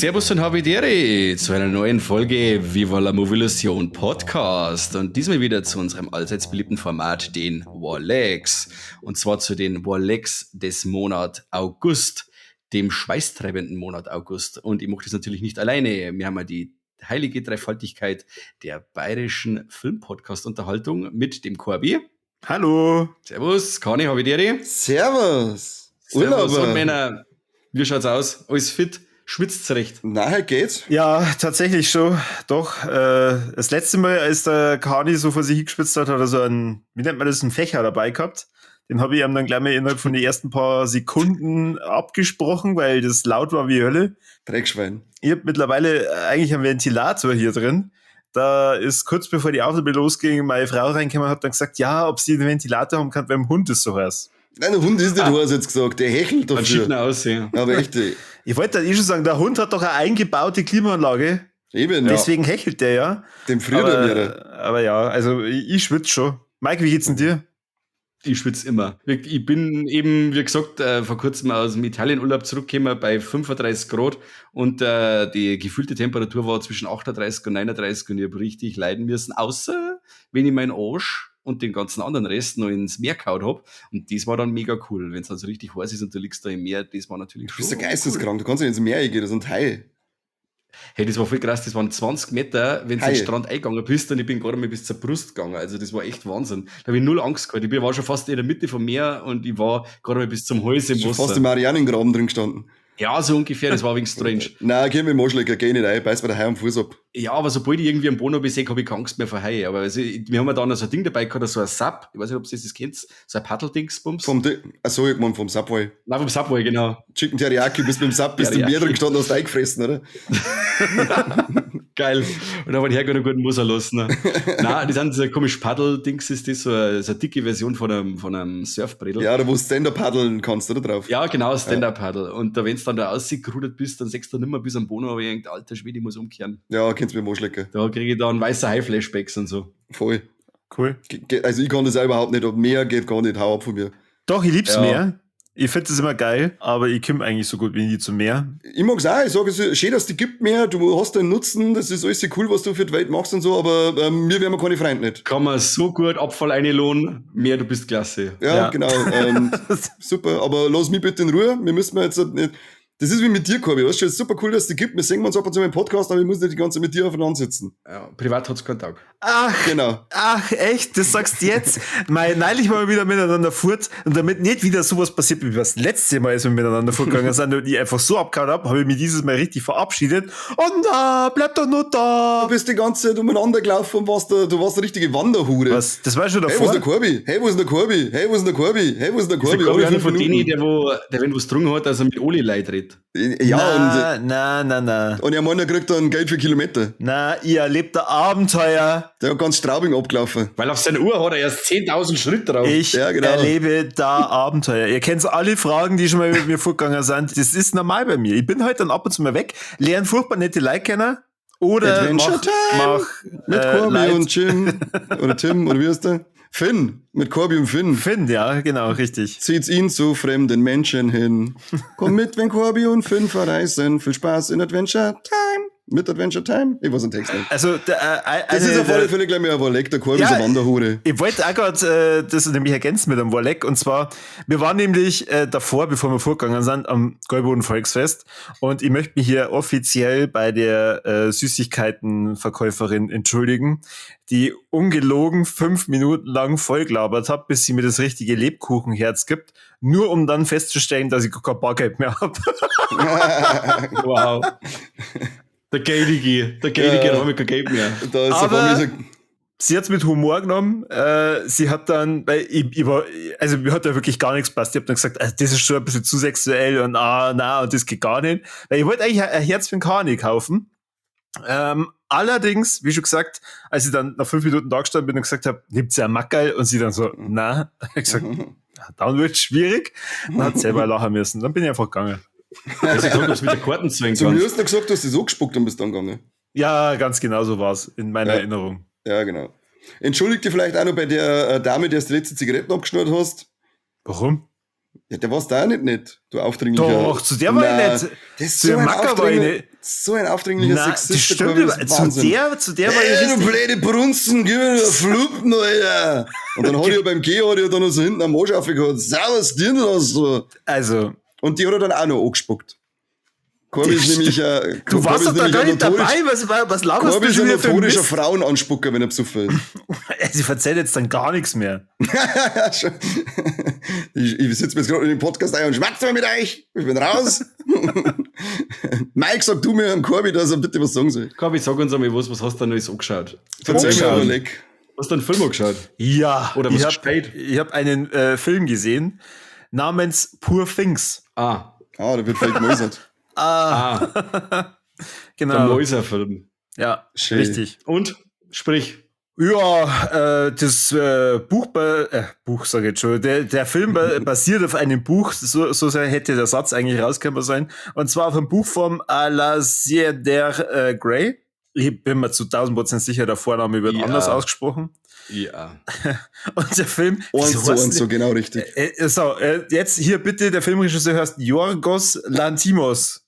Servus und Habitere zu einer neuen Folge Viva la Movilusion Podcast und diesmal wieder zu unserem allseits beliebten Format, den Warlegs. Und zwar zu den Warlegs des Monat August, dem schweißtreibenden Monat August. Und ich mache das natürlich nicht alleine. Wir haben ja die heilige Dreifaltigkeit der bayerischen Filmpodcast-Unterhaltung mit dem Corby. Hallo. Servus, Kani, Habitere. Servus. Servus und Männer. Wie schaut's aus? Alles fit? Schwitzt zurecht. Nachher geht's. Ja, tatsächlich schon. Doch. Das letzte Mal, als der Kani so vor sich hingeschwitzt hat, hat er so einen, wie nennt man das, einen Fächer dabei gehabt. Den habe ich ihm dann gleich mal innerhalb von den ersten paar Sekunden abgesprochen, weil das laut war wie Hölle. Dreckschwein. Ich habe mittlerweile eigentlich einen Ventilator hier drin. Da ist kurz bevor die Autobahn losging, meine Frau reingekommen und hat dann gesagt, ja, ob sie einen Ventilator haben kann, weil im Hund ist so heiß. Nein, der Hund ist nicht heiß, jetzt gesagt. Der hechelt dafür. Hat schicken aussehen. Aber echt. Ich wollte dann schon sagen, der Hund hat doch eine eingebaute Klimaanlage. Eben, deswegen hechelt der ja. Dem friert er wieder. Aber ja, also ich schwitze schon. Mike, wie geht's denn dir? Ich schwitze immer. Ich bin eben, wie gesagt, vor kurzem aus dem Italienurlaub zurückgekommen bei 35 Grad und die gefühlte Temperatur war zwischen 38 und 39 und ich habe richtig leiden müssen, außer wenn ich meinen Arsch und den ganzen anderen Rest noch ins Meer gehauen hab. Und das war dann mega cool. Wenn es dann so richtig heiß ist und du liegst da im Meer, das war natürlich schon. Du bist ja geisteskrank, du kannst ja ins Meer gehen, das sind Haie. Hey, das war voll krass, das waren 20 Meter, wenn du den Strand eingegangen bist und ich bin gerade mal bis zur Brust gegangen. Also das war echt Wahnsinn. Da habe ich null Angst gehabt. Ich war schon fast in der Mitte vom Meer und ich war gerade mal bis zum Hals im Wasser. Fast im Marianengraben drin gestanden. Ja, so ungefähr, das war wegen strange. Nein, geh mit dem Arschlecker, geh nicht rein, beiß mir der Hai am Fuß ab. Ja, aber sobald ich irgendwie einen Bono besehe, habe ich keine Angst mehr vor Haie. Aber also, wir haben ja dann so ein Ding dabei gehabt, so ein Sub, ich weiß nicht, ob ihr das kennt, so ein Paddeldingsbums. Achso, ich meine vom Subway. Nein, vom Subway, genau. Chicken Teriyaki, bist mit dem Sub, bist im Meer drin gestanden, hast eingefressen, oder? Geil. Und dann war die Herr einen guten Musser los. Ne? Nein, das sind so komisch Paddel-Dings, ist das so eine dicke Version von einem Surfbrettel. Ja, da wo du Stand-Up paddeln kannst, oder drauf? Ja, genau, Stand-Up-Paddle. Und wenn du dann da ausgerudert bist, dann sagst du nicht mehr bis am Bono, aber ich denke, alter Schwede, ich muss umkehren. Ja, kennst du mit dem Arschlecker. Da kriege ich dann weiße High-Flashbacks und so. Voll. Cool. Also ich kann das auch überhaupt nicht, ob Meer geht gar nicht, hau ab von mir. Doch, ich lieb's Meer. Ich finde das immer geil, aber ich komme eigentlich so gut wie nie zum Meer. Ich mag's auch, ich sage, es ist schön, dass es die gibt mehr, du hast einen Nutzen, das ist alles so cool, was du für die Welt machst und so, aber wir wären keine Freunde nicht. Kann man so gut Abfall einlohnen, mehr, du bist klasse. Ja. Genau, super, aber lass mich bitte in Ruhe, wir müssen jetzt nicht... Das ist wie mit dir, Corby, weißt du, es ist super cool, dass es die gibt, wir singen uns ab und zu im Podcast, aber ich muss nicht die ganze Zeit mit dir aufeinander sitzen. Ja, privat hat's keinen Tag. Ach, echt, das sagst du jetzt? Neulich waren wir wieder miteinander fort und damit nicht wieder sowas passiert, wie das letzte Mal, als wir miteinander fortgegangen sind und ich einfach so abgehauen habe ich mich dieses Mal richtig verabschiedet und bleib doch nur da. Du bist die ganze Zeit umeinander gelaufen und du warst eine richtige Wanderhure. Was? Das war schon davor? Hey, wo ist der Corby? Hey, wo ist der Corby? Hey, wo ist der Corby? Hey, wo ist der Corby? Der Corby von denen, der wenn was drungen hat, also mit Oli Leid redet. Ja, na. Und er meint, er kriegt dann Geld für Kilometer. Na, ihr erlebt ein Abenteuer. Der hat ganz Straubing abgelaufen. Weil auf seiner Uhr hat er erst 10.000 Schritte drauf. Ich erlebe da Abenteuer. Ihr kennt alle Fragen, die schon mal mit mir vorgegangen sind. Das ist normal bei mir. Ich bin halt dann ab und zu mal weg, lerne furchtbar nette Leute kennen. Oder Adventure Time mit Corby und Jim. Oder Tim, oder wie heißt der? Finn, mit Corby und Finn. Finn, ja, genau, richtig. Zieht's ihn zu fremden Menschen hin. Komm mit, wenn Corby und Finn verreisen. Viel Spaß in Adventure Time. Mit Adventure Time? Ich weiß den Text nicht. Also, das ist auf alle Fälle gleich mehr ein Warleck, der Corby ist eine Wanderhure. Ich wollte auch gerade das nämlich ergänzen mit einem Warleck. Und zwar, wir waren nämlich davor, bevor wir vorgegangen sind, am Gäuboden Volksfest. Und ich möchte mich hier offiziell bei der Süßigkeitenverkäuferin entschuldigen, die ungelogen 5 Minuten lang vollgelabert hat, bis sie mir das richtige Lebkuchenherz gibt, nur um dann festzustellen, dass ich kein Bargeld mehr habe. Wow. Der Geidige hat mir kein Geld mehr. Da ist aber sie hat es mit Humor genommen. Sie hat dann, weil mir hat da wirklich gar nichts passt. Ich habe dann gesagt, das ist schon ein bisschen zu sexuell und und das geht gar nicht. Weil ich wollte eigentlich ein Herz für den Kani kaufen. Allerdings, wie schon gesagt, als ich dann nach 5 Minuten da gestanden bin und gesagt habe, nimmt's ja Mackerl, und sie dann so, na, ich gesagt, dann wird's schwierig. Dann hat sie selber lachen müssen. Dann bin ich einfach gegangen. Also ich habe mit der Karten zwingen Zu mir kannst. hast du gesagt, du hast das angespuckt und bist dann gegangen. Ja, ganz genau so war's in meiner Ja. Erinnerung. Ja, genau. Entschuldige dich vielleicht auch noch bei der Dame, der du die letzte Zigaretten abgeschnurrt hast. Warum? Ja, der warst da auch nicht, du aufdringlicher. Doch, zu der war Nein, ich nicht. Das ist Zu so der ein, Macker war ich nicht. so ein aufdringlicher Na, das Sexist. stimmt über, zu der war ich Hey, du richtig. blöde Brunzen, gib mir einen Fluppen, Alter. Und dann hat er beim Gehen hat er dann noch so hinten am Arsch aufgehört. Servus, dir das so. Also, Und die hat er dann auch noch angespuckt. Corby ist nämlich ein... du warst doch da gar nicht dabei. Was laberst Corby du ist schon ein wieder für notorischer Mist? Frauenanspucker, wenn er besoffen ist. Sie verzeiht jetzt dann gar nichts mehr. Ja, schon. Ich sitze mir jetzt gerade in den Podcast ein und schwatze mal mit euch. Ich bin raus. Mike, sag du mir an Corby, dass er bitte was sagen soll. Gabi, sag uns einmal was hast du denn alles angeschaut? Verzeih mir Angeschaut. aber leck. Hast du einen Film angeschaut? Ja, Oder was spät? ich hab einen Film gesehen namens Poor Things. Ah, Ah, da wird vielleicht gemäusert. der Genau. Mäuserfilm. Ja, Schön. richtig. Und? Sprich. Ja, das Buch sage ich jetzt schon. Der Film basiert auf einem Buch, so hätte der Satz eigentlich rauskommen sollen. Und zwar auf einem Buch vom Alasdair Gray. Ich bin mir zu 1000% sicher, der Vorname wird Ja. anders ausgesprochen. Ja. Und der Film. Und so, genau richtig. Jetzt hier bitte, der Filmregisseur heißt Yorgos Lanthimos.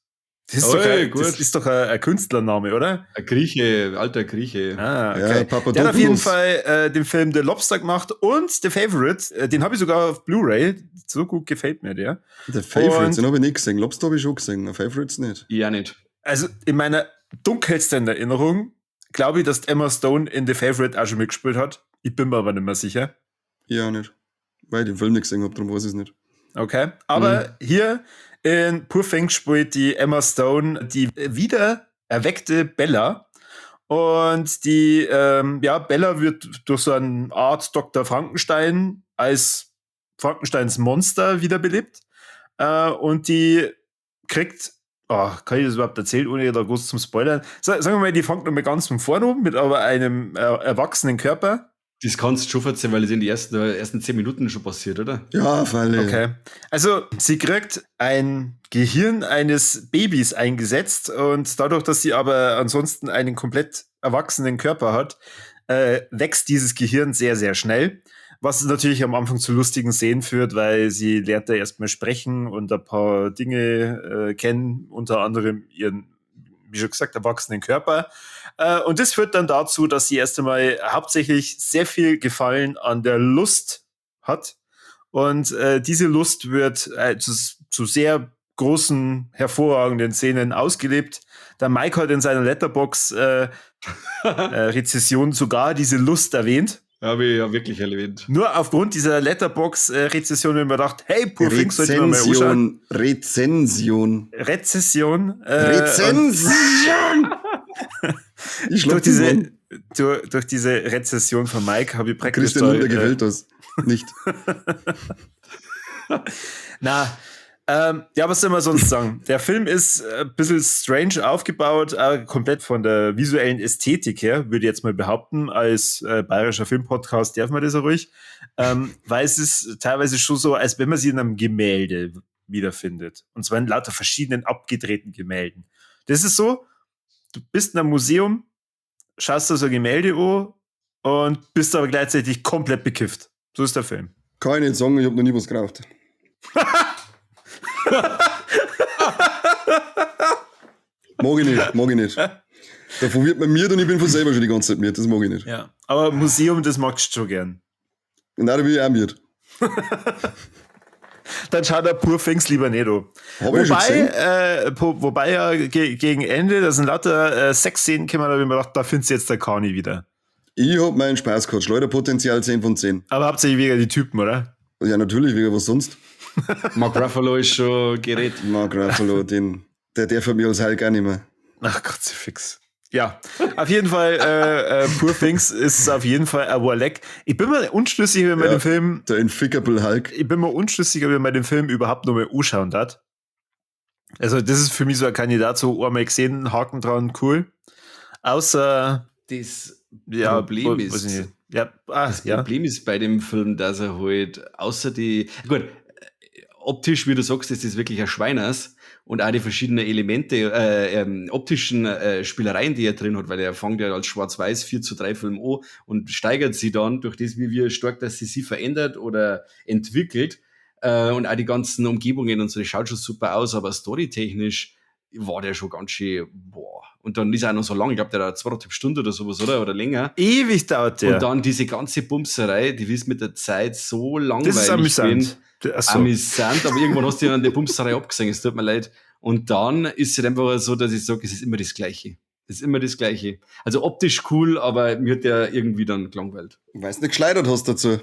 Das ist, das ist doch ein Künstlername, oder? Ein Grieche, alter Grieche. Ah, Ja, okay. Papadopoulos. Der hat auf jeden Fall den Film The Lobster gemacht und The Favourite. Den habe ich sogar auf Blu-ray. So gut gefällt mir der. Der Favorites, Und- den habe ich nicht gesehen. Lobster habe ich schon gesehen, der Favorites nicht. Ja, nicht. Also in meiner dunkelsten Erinnerung glaube ich, dass Emma Stone in The Favourite auch schon mitgespielt hat. Ich bin mir aber nicht mehr sicher. Ja, nicht. Weil ich den Film nicht gesehen habe, darum weiß ich es nicht. Okay. Aber hier in Poor Things spielt die Emma Stone die wieder erweckte Bella. Und die, Bella wird durch so eine Art Dr. Frankenstein als Frankensteins Monster wiederbelebt. Und die kriegt, kann ich das überhaupt erzählen, ohne da groß zum Spoilern? Sagen wir mal, die fängt nochmal ganz von vorne oben mit aber einem erwachsenen Körper. Das kannst du schon erzählen, weil das in den ersten 10 Minuten schon passiert, oder? Ja, auf alle. Okay. Also, sie kriegt ein Gehirn eines Babys eingesetzt und dadurch, dass sie aber ansonsten einen komplett erwachsenen Körper hat, wächst dieses Gehirn sehr, sehr schnell. Was natürlich am Anfang zu lustigen Szenen führt, weil sie lernt da erstmal sprechen und ein paar Dinge kennen, unter anderem ihren, wie schon gesagt, erwachsenen Körper. Und das führt dann dazu, dass sie erst einmal hauptsächlich sehr viel Gefallen an der Lust hat. Und diese Lust wird zu sehr großen, hervorragenden Szenen ausgelebt. Der Mike hat in seiner Letterboxd-Rezession sogar diese Lust erwähnt. Habe ich ja wirklich erwähnt. Nur aufgrund dieser Letterbox-Rezession habe ich mir gedacht, hey, Poor Things sollte man mal anschauen. Rezension. Rezession. Rezension! Ich schlag Durch diese Rezession von Mike habe ich praktisch Christian Lindner gefällt das. Nicht. Was soll man sonst sagen? Der Film ist ein bisschen strange aufgebaut, komplett von der visuellen Ästhetik her, würde ich jetzt mal behaupten. Als bayerischer Filmpodcast darf man das ja ruhig. Weil es ist teilweise schon so, als wenn man sie in einem Gemälde wiederfindet. Und zwar in lauter verschiedenen abgedrehten Gemälden. Das ist so, du bist in einem Museum, schaust dir so ein Gemälde an und bist aber gleichzeitig komplett bekifft. So ist der Film. Kann ich nicht sagen, ich habe noch nie was geraucht. Mag ich nicht. Davon wird man mir und ich bin von selber schon die ganze Zeit mit. Das mag ich nicht. Ja, aber Museum, das magst du schon gern. Und da will ich auch mit. Dann schaut der Poor Things lieber nicht an. Hab ich schon gesehen. Wobei ja gegen Ende, da sind lauter Sexszenen gekommen, da habe ich mir gedacht, da findest du jetzt der Kani wieder. Ich hab meinen Spaß gehabt. Schleuderpotenzial 10 von 10. Aber hauptsächlich wegen die Typen, oder? Ja, natürlich, wegen was sonst. Mark Ruffalo ist schon gerät. Mark Ruffalo, der von mir als Hulk auch nicht mehr. Ach Gott, so fix. Ja, auf jeden Fall, Poor Things ist auf jeden Fall ein Warleck. Ich bin mir unschlüssig, ob man den Film, Der Infickable Hulk. ich bin mir unschlüssig, ob man den Film überhaupt noch mal anschauen darf. Also, das ist für mich so ein Kandidat, so einmal gesehen, Haken dran, cool. Außer, Das ja, Problem weiß ich ist, nicht. Ja, das ja. Problem ist bei dem Film, dass er halt außer die, gut, optisch, wie du sagst, ist das wirklich ein Schweiners und auch die verschiedenen Elemente, optischen Spielereien, die er drin hat, weil er fängt ja als Schwarz-Weiß 4:3 Film an und steigert sie dann durch das, wie stark, dass sie verändert oder entwickelt und auch die ganzen Umgebungen und so, das schaut schon super aus, aber storytechnisch war der schon ganz schön, boah. Und dann ist er auch noch so lang, ich glaube, der hat 2,5 Stunden oder sowas, oder länger. Ewig dauert der. Und dann diese ganze Bumserei, die ist mit der Zeit so Das ist langweilig amüsant. Achso. amüsant, aber irgendwann hast du ja an der Bumserei abgesehen, es tut mir leid. Und dann ist es halt einfach so, dass ich sage, es ist immer das Gleiche. Es ist immer das Gleiche. Also optisch cool, aber mir hat der irgendwie dann gelangweilt. Weil du nicht geschleudert hast dazu,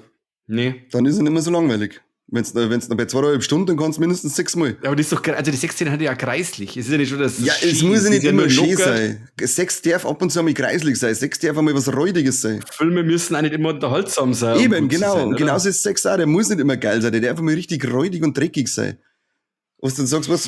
Nee. dann ist er nicht mehr so langweilig. Wenn's noch bei 2,5 Stunden, dann kannst du mindestens 6-mal. Aber das ist doch, also die Sexszene hat ja kreislich. Es ist ja nicht schon das. Ja, es muss ja nicht immer schön sein. Sex darf ab und zu einmal kreislig sein. Sex darf einmal was Räudiges sein. Filme müssen auch nicht immer unterhaltsam sein. um Eben, gut zu genau. sein, Und oder? genauso ist Sex auch. Der muss nicht immer geil sein. Der darf einmal richtig räudig und dreckig sein. Was du dann sagst, was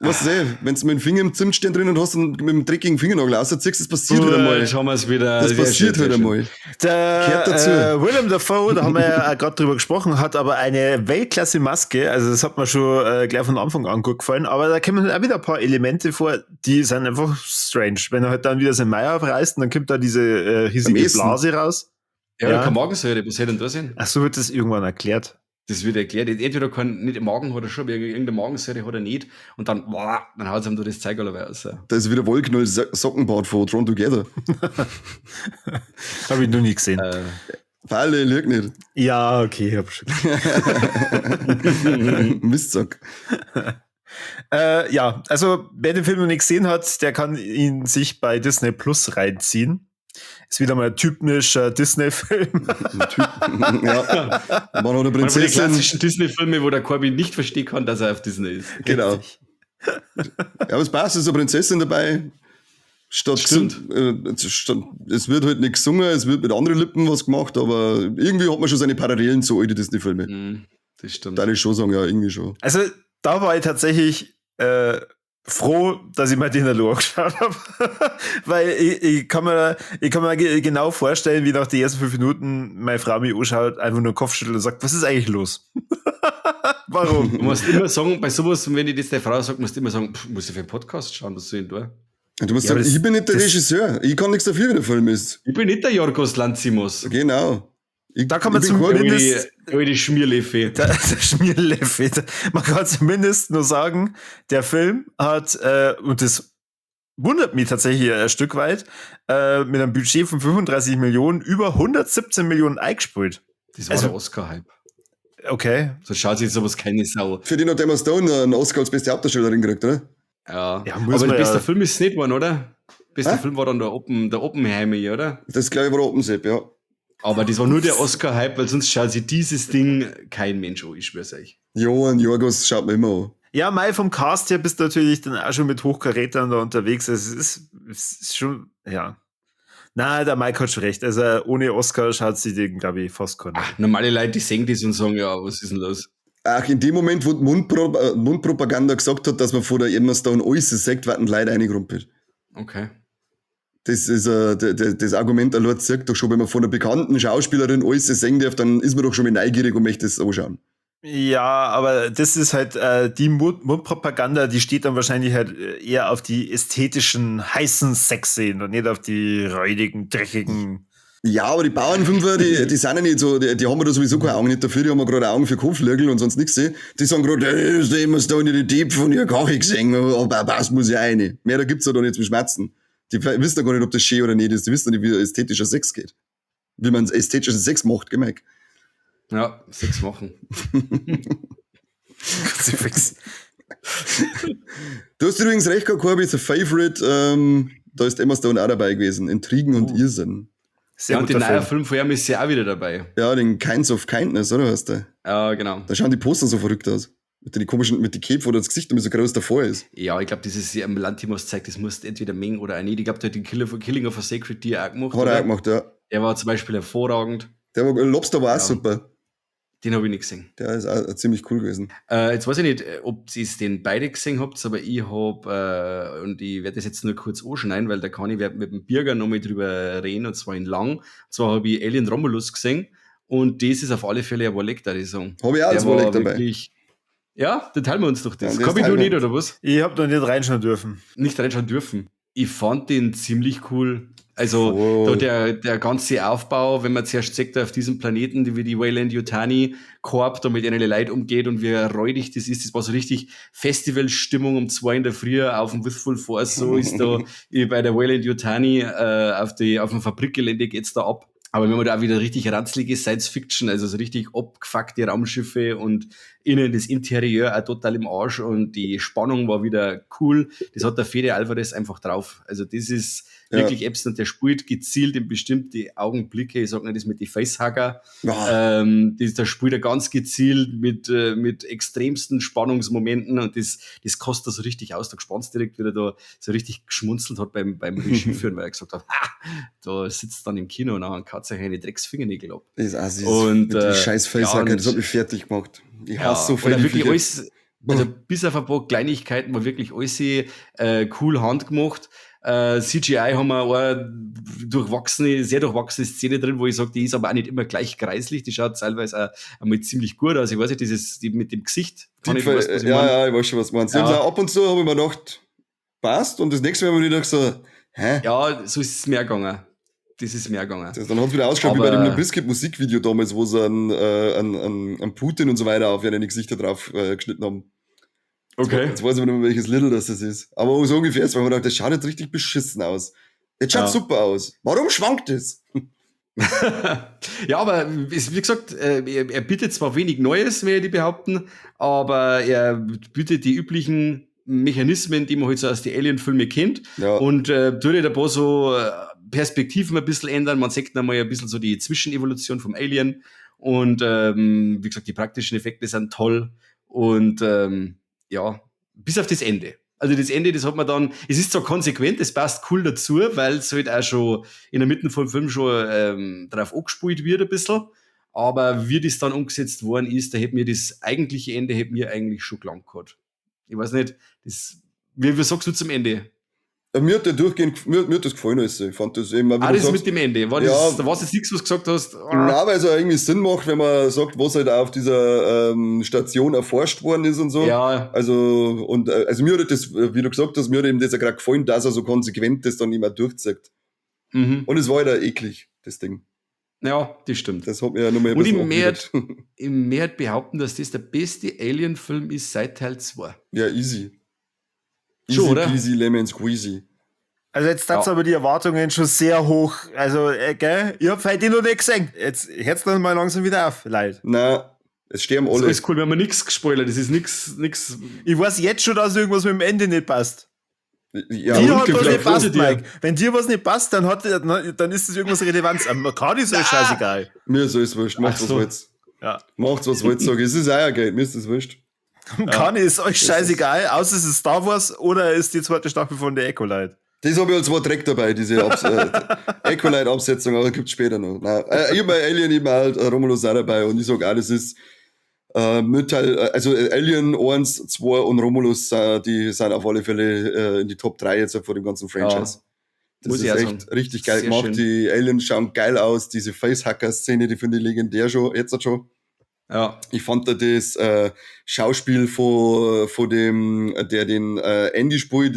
wenn du mit dem Finger im Zimt stehen drin und hast und mit dem dreckigen Fingernagel ausziehst, das passiert wieder mal. Jetzt haben wir es wieder. Das Sehr passiert schön, wieder sehr mal. Der Gehört dazu. Willem Dafoe, da haben wir ja gerade drüber gesprochen, hat aber eine Weltklasse-Maske. Also das hat mir schon gleich von Anfang an gut gefallen. Aber da kommen auch wieder ein paar Elemente vor, die sind einfach strange. Wenn er halt dann wieder sein Meier aufreißt, und dann kommt da diese riesige Essen. Blase raus. Ja, Ja. keine Magensäure, was soll denn da sein? Ach so wird das irgendwann erklärt. Das wird erklärt. Entweder kann nicht im Magen hat er schon, aber irgendeine Magensäure hat er nicht. Und dann, boah, dann haut es ihm da das Zeug alle raus. Da ist wieder Wollknoll Sockenbad von Thrown Together. Habe ich noch nie gesehen. Falle, lüg nicht. Ja, okay, hab schon. Mistsack. Ja, also wer den Film noch nicht gesehen hat, der kann ihn sich bei Disney Plus reinziehen. Ist wieder mal ein typischer Disney-Film. Ja. Man hat eine Einer von den Prinzessin. klassischen Disney-Filme, wo der Corby nicht verstehen kann, dass er auf Disney ist. Genau. Ja, aber es passt, es ist eine Prinzessin dabei. Stimmt. Es wird halt nicht gesungen, es wird mit anderen Lippen was gemacht, aber irgendwie hat man schon seine Parallelen zu alten Disney-Filme. Mhm, das stimmt. Da ich schon sagen, ja, irgendwie schon. Also da war ich tatsächlich froh, dass ich mir den Hallo angeschaut habe. Weil ich kann mir genau vorstellen, wie nach den ersten 5 Minuten meine Frau mich anschaut, einfach nur Kopfschüttelt und sagt, was ist eigentlich los? Warum? Du musst immer sagen, bei sowas, wenn ich das der Frau sage, musst du immer sagen, muss ich für einen Podcast schauen, was soll ich denn da? Du musst Ja, sagen, aber das- ich bin nicht der das- Regisseur, ich kann nichts dafür, wie der Film ist. Ich bin nicht der Jorgos Lanzimos. Genau. Da kann man ich bin zum kein- Mindest- Die alte Schmierleffe. Der Schmierleffe. Man kann zumindest nur sagen, der Film hat, und das wundert mich tatsächlich ein Stück weit, mit einem Budget von 35 Millionen über 117 Millionen eingespielt. Das war Also- der Oscar-Hype. Okay. So schaut sich sowas keine Sau. Für den hat Emma Stone einen Oscar als beste Hauptdarstellerin gekriegt, oder? Ja, Ja, muss aber man der beste ja- Film ist es nicht geworden, oder? Bester Hä? Film war dann der Oppenheimer, hier, oder? Das glaube ich war Oppensepp, ja. Aber das war nur der Oscar-Hype, weil sonst schaut sich dieses Ding kein Mensch an, ich schwör's euch. Johann Jorgos schaut man immer an. Ja, Mai vom Cast her bist du natürlich dann auch schon mit Hochkarätern da unterwegs. Also es ist schon, ja. Na, der Mike hat schon recht. Also ohne Oscar schaut sie den, glaube ich, fast keiner. Normale Leute, die sehen das und sagen, ja, was ist denn los? Ach, in dem Moment, wo die Mundpropaganda gesagt hat, dass man von der Emma Stone alles sagt, werden die Leute reingrumpelt. Okay. Das ist das Argument allein sagt doch schon, wenn man von einer bekannten Schauspielerin alles singen darf, dann ist man doch schon mal neugierig und möchte es anschauen. Ja, aber das ist halt die Mundpropaganda, die steht dann wahrscheinlich halt eher auf die ästhetischen, heißen Sexszenen und nicht auf die räudigen, dreckigen. Ja, aber die Bauernfünfer, die sind ja nicht so, die haben ja da sowieso keine Augen nicht dafür, die haben ja gerade Augen für Kopflögel und sonst nichts. Die sagen gerade, ist immer da nicht die Dieb von ihr Kache gesehen, aber was muss ja eine. Mehr da gibt's ja da nicht zum Schmerzen. Die wissen ja gar nicht, ob das schön oder nicht ist. Die wissen ja nicht, wie ästhetischer Sex geht. Wie man ästhetischen Sex macht, gemerkt. Ja, 6 machen. Du hast übrigens recht gehabt, Corby, ist ein Favorite, da ist Emma Stone auch dabei gewesen. Intrigen und Irrsinn. Sehr Ja, und guter den neuen Film. Film von ihm ist ja auch wieder dabei. Ja, den Kinds of Kindness, oder was der? Ja, genau. Da schauen die Poster so verrückt aus. Mit den komischen, mit den Käpfen, wo das Gesicht immer so groß davor ist. Ja, ich glaube, dieses Lantimos zeigt, das muss entweder Meng oder auch nicht. Ich glaube, der hat den Killing of a Sacred Deer auch gemacht. Hat er oder? auch gemacht, ja. Der war zum Beispiel hervorragend. Der Lobster war auch Ja. super. Den habe ich nicht gesehen. Der ist auch ziemlich cool gewesen. Jetzt weiß ich nicht, ob ihr den beide gesehen habt, aber ich habe, und ich werde das jetzt nur kurz anschneiden, weil da kann ich mit dem Birger noch mal drüber reden, und zwar in lang. Und zwar habe ich Alien Romulus gesehen und das ist auf alle Fälle ein Warleck, da die Song. Habe ich auch als Warleck dabei. Ja, dann teilen wir uns doch das. Ja, Kann ich du nicht, oder was? Ich hab noch nicht reinschauen dürfen. Nicht reinschauen dürfen. Ich fand den ziemlich cool. Also da der ganze Aufbau, wenn man zuerst sieht, auf diesem Planeten, wie die Weyland-Yutani Korb da mit ihren Leuten umgeht und wie räudig das ist, das war so richtig Festivalstimmung um 2 in der Früh auf dem Wistful Force, so ist da bei der Weyland-Yutani auf dem Fabrikgelände geht's da ab. Aber wenn man da auch wieder richtig ranzlige Science-Fiction, also so richtig abgefuckte Raumschiffe und innen das Interieur auch total im Arsch und die Spannung war wieder cool. Das hat der Fede Alvarez einfach drauf. Also das ist wirklich Epson, der spielt gezielt in bestimmte Augenblicke. Ich sag nicht das mit die Facehugger. Da spielt er ganz gezielt mit extremsten Spannungsmomenten und das kostet er so richtig aus. Da spannst direkt wieder da so richtig geschmunzelt hat beim Regieführen, weil er gesagt hat, da sitzt dann im Kino und kann sich eine Drecksfingernägel ab. Das ist assi. Und die scheiß Facehugger, das hat mich fertig gemacht. Ich hasse so viel. Wirklich alles, also bis auf ein paar Kleinigkeiten war wirklich alles cool handgemacht. CGI haben wir eine sehr durchwachsene Szene drin, wo ich sage, die ist aber auch nicht immer gleich kreislich, die schaut teilweise auch einmal ziemlich gut aus. Ich weiß nicht, die mit dem Gesicht. Ich weiß schon, was du meinst. Ab und zu habe ich mir gedacht, passt, und das nächste Mal habe ich gedacht so, hä? Ja, so ist es mehr gegangen. Das ist mehr gegangen. Dann hat es wieder ausgeschaut wie bei dem Biscuit-Musikvideo damals, wo sie an Putin und so weiter auf ihre Gesichter drauf geschnitten haben. Okay. Jetzt weiß ich nicht mehr, welches Little das ist. Aber so ungefähr ist, weil man dachte, das schaut jetzt richtig beschissen aus. Jetzt schaut super aus. Warum schwankt es? Ja, aber wie gesagt, er bietet zwar wenig Neues, mehr die behaupten, aber er bietet die üblichen Mechanismen, die man halt so aus den Alien-Filmen kennt. Ja. Und tut ein paar so Perspektiven ein bisschen ändern. Man sieht dann mal ein bisschen so die Zwischenevolution vom Alien. Und wie gesagt, die praktischen Effekte sind toll. Und bis auf das Ende. Also das Ende, das hat man dann, es ist zwar konsequent, es passt cool dazu, weil es halt auch schon in der Mitte vom Film schon drauf angespielt wird ein bisschen. Aber wie das dann umgesetzt worden ist, da hätte mir das eigentliche Ende eigentlich schon gelangt gehabt. Ich weiß nicht, wie sagst du zum Ende? Mir hat der durchgehend, mir hat das gefallen alles. Ich fand das eben, das sagst, mit dem Ende. Da war jetzt nichts, was du gesagt hast. Nein, weil es auch irgendwie Sinn macht, wenn man sagt, was halt auch auf dieser Station erforscht worden ist und so. Ja. Also mir hat das, wie du gesagt hast, mir hat eben das ja gerade gefallen, dass er so konsequent das dann immer durchzieht. Mhm. Und es war halt auch eklig, das Ding. Ja, das stimmt. Das hat mir ja nochmal ein bisschen ich möchte behaupten, dass das der beste Alien-Film ist seit Teil 2. Ja, easy. Schon, oder? Easy lemon squeezy. Also jetzt sind aber die Erwartungen schon sehr hoch. Also, gell? Ich hab heute noch nicht gesehen. Jetzt hört's dann mal langsam wieder auf, Leute. Nein, es sterben alle. Das ist cool, wenn man nichts gespoilert. Das ist nix. Ich weiß jetzt schon, dass irgendwas mit dem Ende nicht passt. Ja, dir hat was nicht passt, Mike. Wenn dir was nicht passt, dann ist das irgendwas Relevanz. Aber Kadi ist scheißegal. Mir ist alles wurscht. Macht was wollt. Ja. Macht was wollt, sag ich. Es ist euer Geld, mir ist das wurscht. Kani ist euch scheißegal, außer es ist Star Wars oder ist die zweite Staffel von der Echolite. Das habe ich als Wort direkt dabei, diese Echolite-Absetzung, aber gibt's später noch. Nein, ich habe bei Alien eben halt Romulus auch dabei und ich sage auch, das ist also Alien 1, 2 und Romulus, die sind auf alle Fälle in die Top 3 jetzt vor dem ganzen Franchise. Ja. Das ist echt richtig geil gemacht. Schön. Die Aliens schauen geil aus, diese Facehacker-Szene, die finde ich legendär jetzt schon. Ja. Ich fand da das Schauspiel von dem, der den Andy spielt,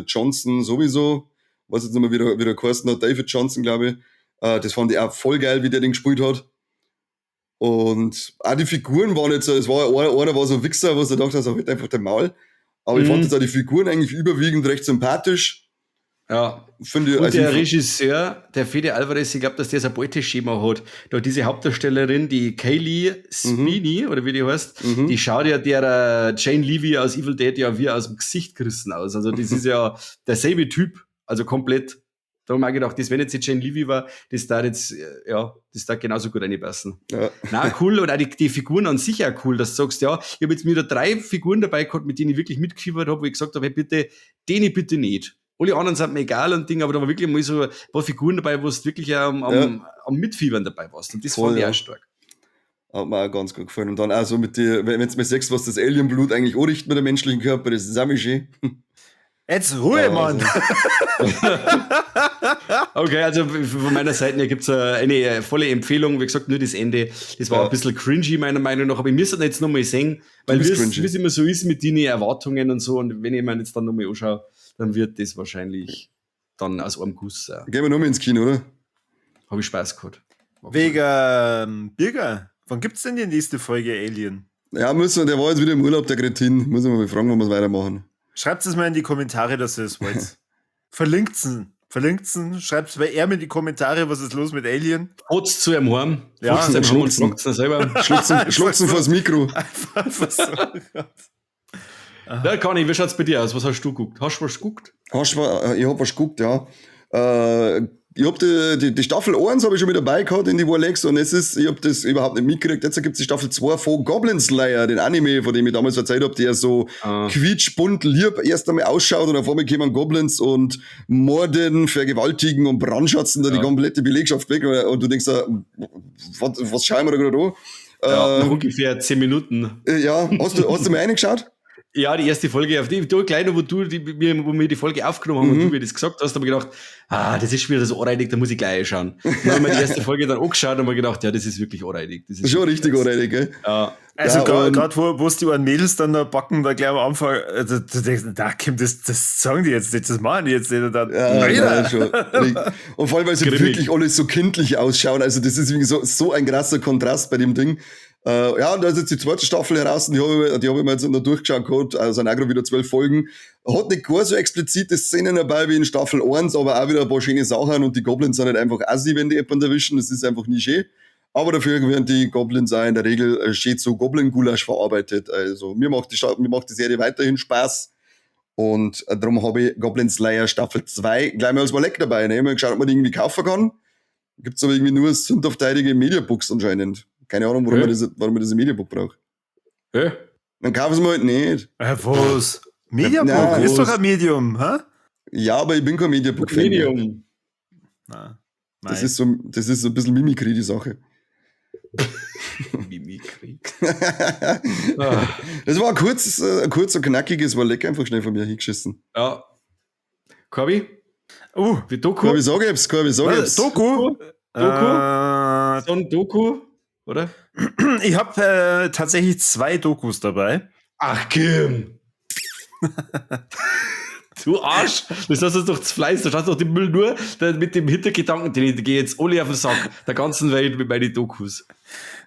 Johnson sowieso, was jetzt nochmal wieder geheißen hat, David Johnson, glaube ich. Das fand ich auch voll geil, wie der den gespielt hat. Und auch die Figuren waren jetzt, es war einer war so ein Wichser, was er dachte, also halt einfach den Maul. Aber ich fand jetzt auch die Figuren eigentlich überwiegend recht sympathisch. Ja. Finde, und also der Regisseur, der Fede Alvarez, ich glaube, dass der so ein Beuteschema hat. Da diese Hauptdarstellerin, die Kaylee Sweeney, oder wie die heißt, die schaut ja der Jane Levy aus Evil Dead ja wie aus dem Gesicht gerissen aus. Also das ist ja derselbe Typ, also komplett. Da habe ich mir gedacht, das, wenn jetzt die Jane Levy war, das da jetzt, das da genauso gut reinpassen. Ja. Na cool, und auch die Figuren an sich auch cool, dass du sagst, ja, ich habe jetzt wieder 3 Figuren dabei gehabt, mit denen ich wirklich mitgefiebert habe, wo ich gesagt habe, hey, bitte nicht. Alle anderen sind mir egal und Ding, aber da war wirklich mal so ein paar Figuren dabei, wo du wirklich am Mitfiebern dabei warst. Und das fand ich auch stark. Hat mir auch ganz gut gefallen. Und dann auch so mit dir, wenn du mal siehst, was das Alienblut eigentlich anrichtet mit dem menschlichen Körper, das ist auch mal schön. Jetzt Ruhe, Mann! Okay, also von meiner Seite her gibt es eine volle Empfehlung. Wie gesagt, nur das Ende. Das war ein bisschen cringy, meiner Meinung nach. Aber ich müsste jetzt nochmal sehen, weil wie es immer so ist mit den Erwartungen und so. Und wenn ich mir jetzt dann nochmal anschaue, dann wird das wahrscheinlich dann aus einem Guss sein. Gehen wir nochmal ins Kino, oder? Habe ich Spaß gehabt. Wegen Birger, wann gibt's denn die nächste Folge Alien? Ja, der war jetzt wieder im Urlaub, der Kretin. Muss ich mal fragen, wann wir es weitermachen. Schreibt es mal in die Kommentare, dass ihr es wollt. Verlinkt's. Schreibt bei ihm in die Kommentare, was ist los mit Alien. Hot's zu ihm heim. Ja, Hot's zu ihm heim und fragt's ihn selber. Schluchzen vors Mikro. Einfach so. Ja, Conny, wie schaut's bei dir aus? Was hast du geguckt? Hast du was geguckt? Ich hab was geguckt, ja. Ich hab die Staffel 1 habe ich schon mit dabei gehabt in die Warlex und ich hab das überhaupt nicht mitgekriegt. Jetzt gibt's die Staffel 2 von Goblin Slayer, den Anime, von dem ich damals erzählt habe, der so quietschbunt lieb erst einmal ausschaut und auf einmal kommen Goblins und morden, vergewaltigen und brandschatzen da die komplette Belegschaft weg und du denkst da, was schauen wir da gerade an? Nach ungefähr 10 Minuten. Ja, hast du mir reingeschaut? Ja, die erste Folge, auf die gleich noch, wo wir die Folge aufgenommen haben und du mir das gesagt hast, habe ich gedacht, das ist schon wieder so anreinig, da muss ich gleich schauen. Dann haben wir die erste Folge dann angeschaut und haben gedacht, ja, das ist wirklich anreinig. Das ist schon richtig anreinig, gell? Ja. Also gerade wo es die Mädels dann da backen, da gleich am Anfang, du denkst, das sagen die jetzt nicht, das machen die jetzt nicht. Und dann, ja, schon. Und vor allem, weil sie wirklich alles so kindlich ausschauen, also das ist irgendwie so ein krasser Kontrast bei dem Ding. Ja, und da ist jetzt die zweite Staffel heraus, und die hab ich mir jetzt noch durchgeschaut gehabt, also sind auch gerade wieder 12 Folgen. Hat nicht gar so explizite Szenen dabei wie in Staffel 1, aber auch wieder ein paar schöne Sachen und die Goblins sind halt einfach assi, wenn die jemanden erwischen, das ist einfach nie schön. Aber dafür werden die Goblins auch in der Regel schön zu Goblin-Gulasch verarbeitet. Also mir macht die Serie weiterhin Spaß. Und darum habe ich Goblin Slayer Staffel 2 gleich mal als Malek dabei. Ne? Ich habe mir geschaut, ob man die irgendwie kaufen kann. Gibt's aber irgendwie nur sündhaftige Mediabooks anscheinend. Keine Ahnung, warum man das im Mediabook braucht. Dann kaufen sie mal halt nicht. Was? Mediabook? Ist doch ein Medium, hä? Ja, aber ich bin kein Mediabook-Fan. Medium. Das ist so ein bisschen Mimikry, die Sache. Mimikry. Das war ein kurz und knackiges, war lecker einfach schnell von mir hingeschissen. Ja. Corby? Wie Doku? Corby, sag ich's. Doku? So ein Doku, oder? Ich habe tatsächlich 2 Dokus dabei. Ach, Kim! Du Arsch! Das hast du doch zu Fleiß, du hast doch den Müll nur mit dem Hintergedanken, den gehe jetzt alle auf den Sack, der ganzen Welt mit meinen Dokus.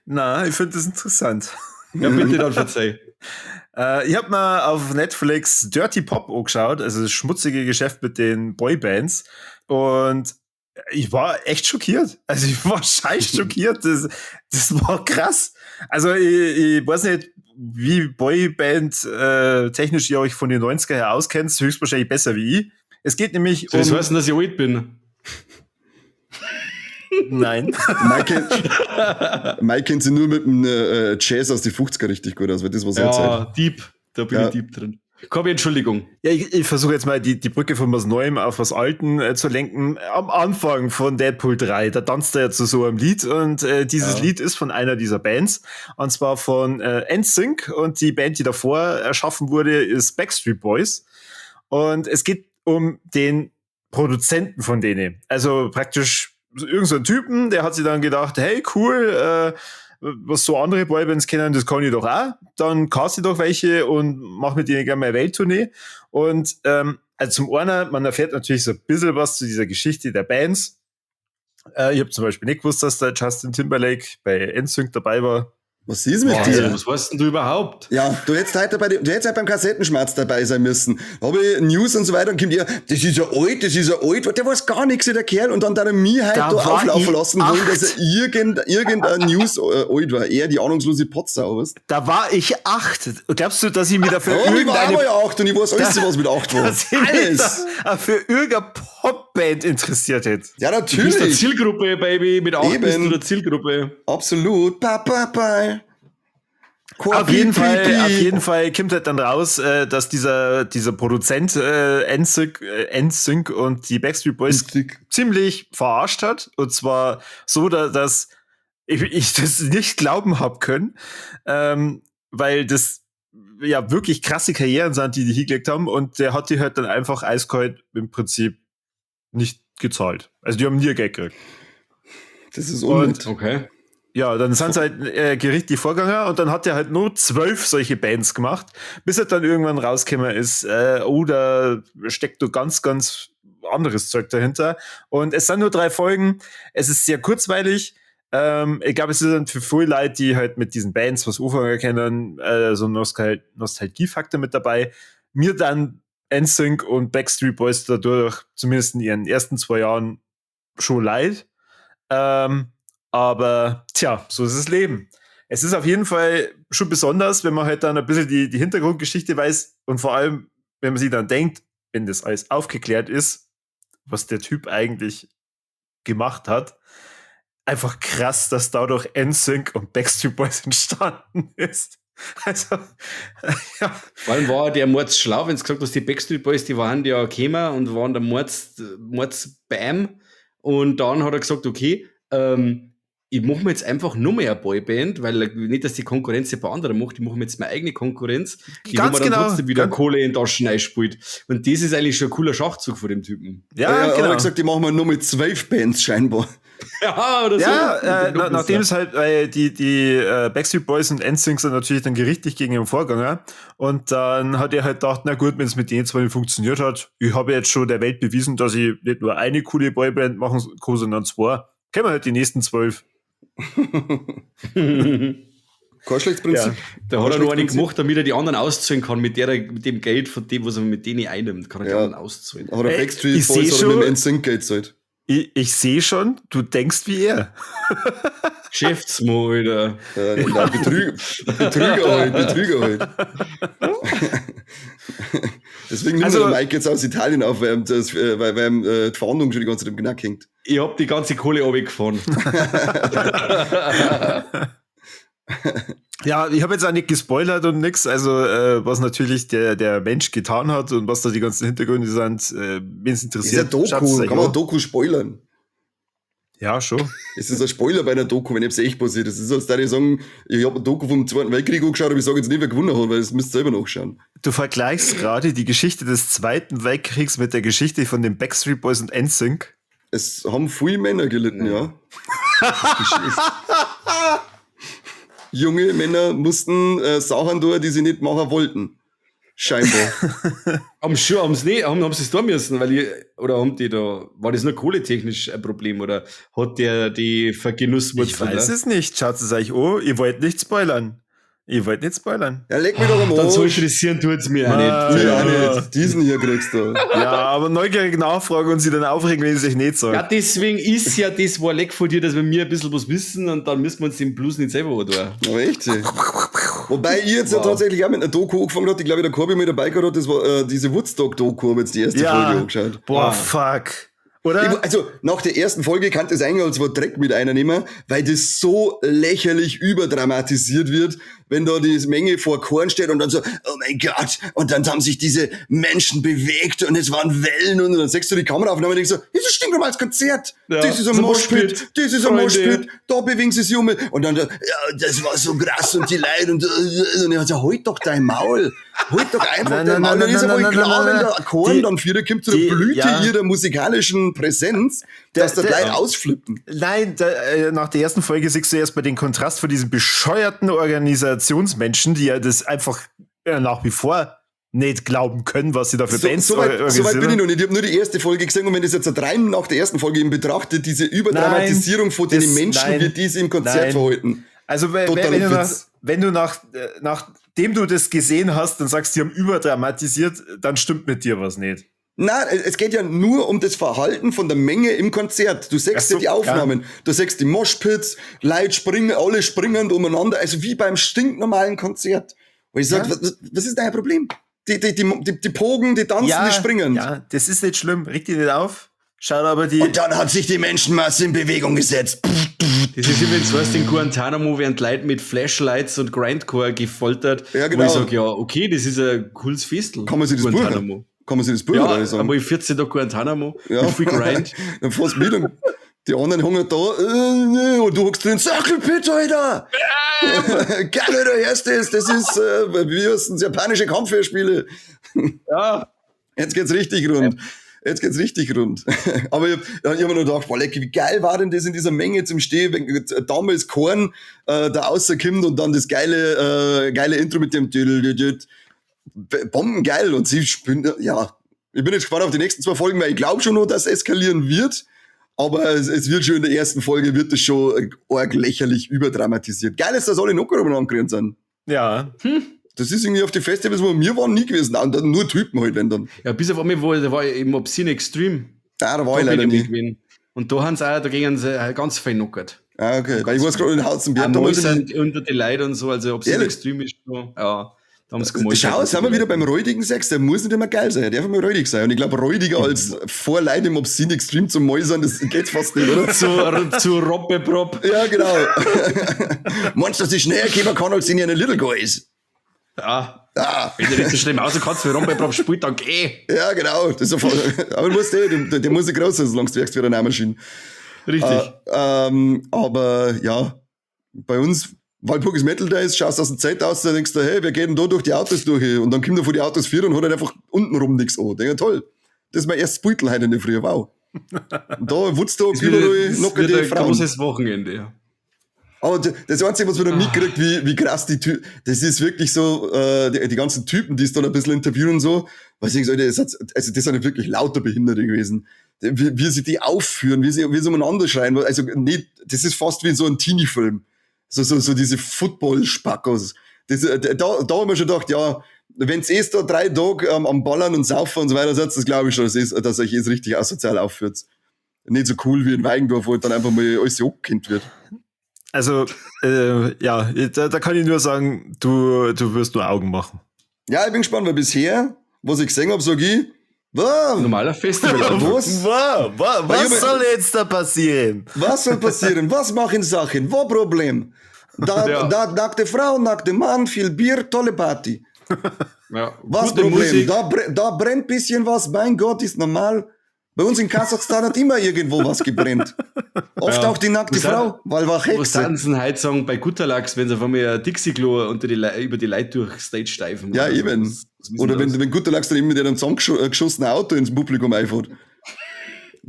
Na, ich finde das interessant. Ja, bitte dann verzeih. Ich habe mal auf Netflix Dirty Pop angeschaut, also das schmutzige Geschäft mit den Boybands, und ich war echt schockiert. Also ich war scheiß schockiert. Das war krass. Also ich weiß nicht, wie Boyband technisch ihr euch von den 90er her auskennt, höchstwahrscheinlich besser wie ich. Es geht nämlich um... Das heißt, dass ich alt bin? Nein. Mike kennt sie nur mit dem Jazz aus den 50er richtig gut aus, weil das war seine Zeit. Ja, Deep. Da bin ich deep drin. Komm, Entschuldigung. Ja, ich versuche jetzt mal die Brücke von was Neuem auf was Alten zu lenken. Am Anfang von Deadpool 3, da tanzt er ja zu so einem Lied, und dieses Lied ist von einer dieser Bands, und zwar von NSYNC, und die Band, die davor erschaffen wurde, ist Backstreet Boys, und es geht um den Produzenten von denen. Also praktisch irgend so ein Typen, der hat sich dann gedacht, hey, cool, was so andere Boybands kennen, das kann ich doch auch. Dann cast ich doch welche und mach mit denen gerne mal eine Welttournee. Und also zum einen, man erfährt natürlich so ein bisschen was zu dieser Geschichte der Bands. Ich habe zum Beispiel nicht gewusst, dass der Justin Timberlake bei NSYNC dabei war. Was ist mit dir? Was weißt denn du überhaupt? Ja, du hättest heute beim Kassettenschmerz dabei sein müssen. Habe ich News und so weiter, und kommt ihr, das ist ja alt, der weiß gar nichts, der Kerl, und dann hat er mich heute da auflaufen lassen wollen, dass er irgendein News alt war. Er, die ahnungslose Potsau, weißt? Da war ich 8. Glaubst du, dass ich mich dafür ich war aber ja 8 und ich weiß alles, was mit 8 war. Dass ich mich für irgendeine Popband interessiert hätte. Ja, Du natürlich. bist eine Zielgruppe, Baby. Mit 8 bist du Eben. eine Zielgruppe. Absolut. Bye. Auf jeden Fall kommt halt dann raus, dass dieser Produzent NSYNC und die Backstreet Boys ziemlich verarscht hat. Und zwar so, dass ich das nicht glauben hab können, weil das ja wirklich krasse Karrieren sind, die hingelegt haben, und der hat die halt dann einfach eiskalt im Prinzip nicht gezahlt. Also die haben nie Geld gekriegt. Das ist unnötig. Okay. Ja, dann sind sie halt gerichtlich vorgegangen, und dann hat er halt nur 12 solche Bands gemacht, bis er dann irgendwann rausgekommen ist, da steckt du ganz, ganz anderes Zeug dahinter. Und es sind nur 3 Folgen, es ist sehr kurzweilig. Ich glaube, es ist dann für viele Leute, die halt mit diesen Bands was anfangen können, so ein Nostalgiefaktor mit dabei. Mir dann NSYNC und Backstreet Boys dadurch, zumindest in ihren ersten 2 Jahren, schon leid. Aber tja, so ist das Leben. Es ist auf jeden Fall schon besonders, wenn man halt dann ein bisschen die Hintergrundgeschichte weiß, und vor allem, wenn man sich dann denkt, wenn das alles aufgeklärt ist, was der Typ eigentlich gemacht hat. Einfach krass, dass dadurch NSYNC und Backstreet Boys entstanden ist. Also, ja. Vor allem war der Mords schlau, wenn es gesagt hast, die Backstreet Boys, die waren ja gekommen und waren der Mords Bam. Und dann hat er gesagt, okay, ich mache mir jetzt einfach nur mehr eine Boyband, weil nicht, dass die Konkurrenz ja bei anderen macht, ich mache mir jetzt meine eigene Konkurrenz, die wo man dann trotzdem wieder Kohle in die Taschen einspielt. Und das ist eigentlich schon ein cooler Schachzug von dem Typen. Ja, genau. Er hat gesagt, die machen wir nur mit 12 Bands scheinbar. Ja, oder so. Ja, nachdem es halt, weil die Backstreet Boys und NSYNC sind natürlich dann gerichtlich gegen den Vorgänger, und dann hat er halt gedacht, na gut, wenn es mit denen zwar nicht funktioniert hat, ich habe jetzt schon der Welt bewiesen, dass ich nicht nur eine coole Boyband machen kann, sondern 2. Können wir halt die nächsten 12. Kein schlechtes Prinzip. Ja. Da hat er noch eine gemacht, damit er die anderen auszahlen kann, mit dem Geld, von dem, was er mit denen einnimmt, kann er die anderen auszahlen. Hat er Backstreet Boys oder mit dem NSYNC Geld zahlt? Ich sehe schon, du denkst wie er. Geschäftsmann, Alter. Nein, Betrüger halt. Deswegen nimmt der Mike jetzt aus Italien aufwärmt, weil ihm die Verhandlung schon die ganze Zeit im Knack hängt. Ich hab die ganze Kohle runtergefahren. Ja, ich habe jetzt auch nicht gespoilert und nix, also was natürlich der Mensch getan hat und was da die ganzen Hintergründe sind, wenn es interessiert. Ist ein Doku, kann man Doku spoilern? Ja, schon. Es ist ein Spoiler bei einer Doku, wenn es echt passiert. Das ist, als da die sagen, ich habe eine Doku vom Zweiten Weltkrieg angeschaut, aber ich sage jetzt nicht, wer gewonnen hat, weil das müsst ihr selber nachschauen. Du vergleichst gerade die Geschichte des Zweiten Weltkriegs mit der Geschichte von den Backstreet Boys und NSYNC. Es haben viele Männer gelitten, ja. Junge Männer mussten Sachen tun, die sie nicht machen wollten. Scheinbar. Haben sie es da müssen, oder haben die da, war das nur kohletechnisch ein Problem, oder hat der die Vergenusswurzel? Ich weiß es nicht, schaut es euch an, ihr wollt nicht spoilern. Ja, leg mich doch am Arsch. Dann so interessieren tut's mir auch nicht. Mir auch nicht. Diesen hier kriegst du. Ja, aber neugierig nachfragen und sie dann aufregen, wenn ich es euch nicht sage. Ja, deswegen ist ja das war leck von dir, dass wir mir ein bisschen was wissen, und dann müssen wir uns den Blues nicht selber tun. Aber echt? Wobei ich jetzt ja tatsächlich auch mit einer Doku angefangen habe, ich glaube, der Corby mit dabei gehabt hat, das war diese Woodstock-Doku, haben wir jetzt die erste Folge angeschaut. Boah, fuck. Oder? Also, nach der ersten Folge kann das eigentlich als Wort Dreck mit einer nehmen, weil das so lächerlich überdramatisiert wird, wenn da die Menge vor Korn steht und dann so, oh mein Gott, und dann haben sich diese Menschen bewegt und es waren Wellen, und dann siehst du die Kameraufnahme und denkst so, das ist stinknormales Konzert, ja, das ist ein Moshpit, das ist ein Moshpit, da bewegen sie sich um, und dann, ja, das war so krass und die Leute und ich hab so, halt doch dein Maul, halt doch einfach dein Maul, dann ist ja wohl klar, wenn der Korn dann wieder kommt zu der Blüte ihrer musikalischen Präsenz, dass da Leute ausflippen. Nein, nach der ersten Folge siehst du erst mal den Kontrast von diesen bescheuerten Organisationsmenschen, die ja das einfach nach wie vor nicht glauben können, was sie da für Bands organisieren. So weit bin ich noch nicht. Ich habe nur die erste Folge gesehen, und wenn das jetzt rein nach der ersten Folge eben betrachtet, diese Überdramatisierung von den Menschen, wie die sich im Konzert verhalten. Also wenn du nachdem du das gesehen hast, dann sagst, die haben überdramatisiert, dann stimmt mit dir was nicht. Nein, es geht ja nur um das Verhalten von der Menge im Konzert. Du siehst ja die Aufnahmen. Ja. Du siehst die Moshpits, Leute springen, alle springen umeinander, also wie beim stinknormalen Konzert. Wo ich sage, was ist dein Problem? Die Pogen, die tanzen, die springen. Ja, das ist nicht schlimm. Reg dich nicht auf. Schau aber Und dann hat sich die Menschenmasse in Bewegung gesetzt. Das ist übrigens, weißt du, in Guantanamo werden Leute mit Flashlights und Grindcore gefoltert. Ja, genau. Wo ich sage, ja, okay, das ist ein cooles Festel. Kann man sich das Buch ja, sagen? einmal 14 Tage Guantanamo, ja. viel Grind. Dann fährst du mit und Die anderen hängen da, und du hockst drin, Sackelpit, Alter! Geil, Alter, hörst du das? Das ist, wie heißt das, japanische Kampfspiele. Ja. Jetzt geht's richtig rund. Aber ich hab mir nur gedacht, boah, lecker, wie geil war denn das in dieser Menge zum Stehen, wenn damals Korn da rauskommt und dann das geile Intro mit dem bombengeil und sie spielen, ja. Ich bin jetzt gespannt auf die nächsten 2 Folgen, weil ich glaube schon noch, dass es eskalieren wird. Aber es wird schon in der ersten Folge, wird das schon arg lächerlich überdramatisiert. Geil ist, dass alle Nocker angerührt sind. Ja. Das ist irgendwie auf die Festivals, wo wir waren, nie gewesen. Und dann nur Typen halt, wenn dann. Ja, bis auf einmal, da war ich im Obscene Extreme. Ah, da war ich leider nie. Gewesen. Und da haben sie auch, da gingen sie ganz fein knockert. Ah, okay. Weil ich weiß gerade in Hausenberg. Da sind unter die Leute und so, also Obscene Extreme ist schon, ja. Da haben sie gemalt. Schau, sind wir wieder beim räudigen Sex. Der muss nicht immer geil sein. Der darf immer räudig sein. Und ich glaube, räudiger als vor Leute im Obscene Extreme zum Mäusern, das geht fast nicht, oder? zu Robbeprop. Ja, genau. Meinst du, dass ich schneller geben kann, als in einer Little Guys? Ja. Wenn du nicht so schlimm rauskommst, wie Rompeprop spielt, dann geh. Ja, genau. Das ist aber du musst der muss nicht groß sein, solange du wirkst wie eine Nähmaschine. Richtig. Aber ja, bei uns, Walpurgis Metal Days, schaust aus dem Zelt aus, da denkst du, hey, wir gehen da durch die Autos durch. Und dann kommt er vor die Autos 4 und hat halt einfach untenrum nichts an. Denk, toll. Das ist mein erstes Beutel heute in der Früh, wow. Und da Woodstock, überall locker die Frauen. Ein großes Wochenende, ja. Aber das Einzige, was man da mitkriegt, wie krass die Typen, das ist wirklich so, die ganzen Typen, die es dann ein bisschen interviewen und so, was ich sage, das sind wirklich lauter Behinderte gewesen. Wie sie die aufführen, wie sie umeinander schreien, also nicht, das ist fast wie so ein Teenie-Film. So diese Football-Spackos. Da haben wir schon gedacht, ja, wenn's da 3 Tage am Ballern und Saufen und so weiter seid, das glaube ich schon, dass euch jetzt richtig asozial aufführt. Nicht so cool wie in Weigendorf, wo dann einfach mal alles so abgekannt wird. Also, ja, da kann ich nur sagen, du wirst nur Augen machen. Ja, ich bin gespannt, weil bisher, was ich gesehen habe, sag ich, normaler Festival. Was soll jetzt da passieren? Was soll passieren? Was machen Sachen? Wo Problem? Da nackte Frau, nackte Mann, viel Bier, tolle Party. Ja, was Problem? Da brennt bisschen was, mein Gott, ist normal. Bei uns in Kasachstan hat immer irgendwo was gebrennt. Oft auch die nackte Frau, weil war Hexe. Was sind sie heute sagen bei Gutterlachs, wenn sie auf einmal ein Dixie-Klo über die Leute durch Stage steifen? Ja, eben. Oder wenn Gutterlachs dann eben mit einem zusammengeschossenen Auto ins Publikum einfährt.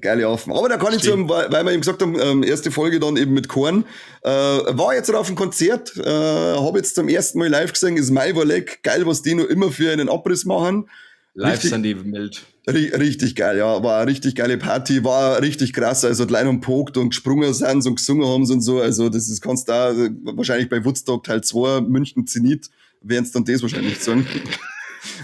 Geile Affen. Aber da kann ich sagen, weil wir eben gesagt haben, erste Folge dann eben mit Korn, war jetzt auf dem Konzert, habe jetzt zum ersten Mal live gesehen, ist mein Warleck, geil, was die noch immer für einen Abriss machen. Live sind die mild. Richtig geil, ja. War eine richtig geile Party, war richtig krass. Also, die Leute haben pokt und gesprungen sind und gesungen haben und so. Also, das ist, kannst da wahrscheinlich bei Woodstock Teil 2, München Zenit, werden es dann das wahrscheinlich sagen.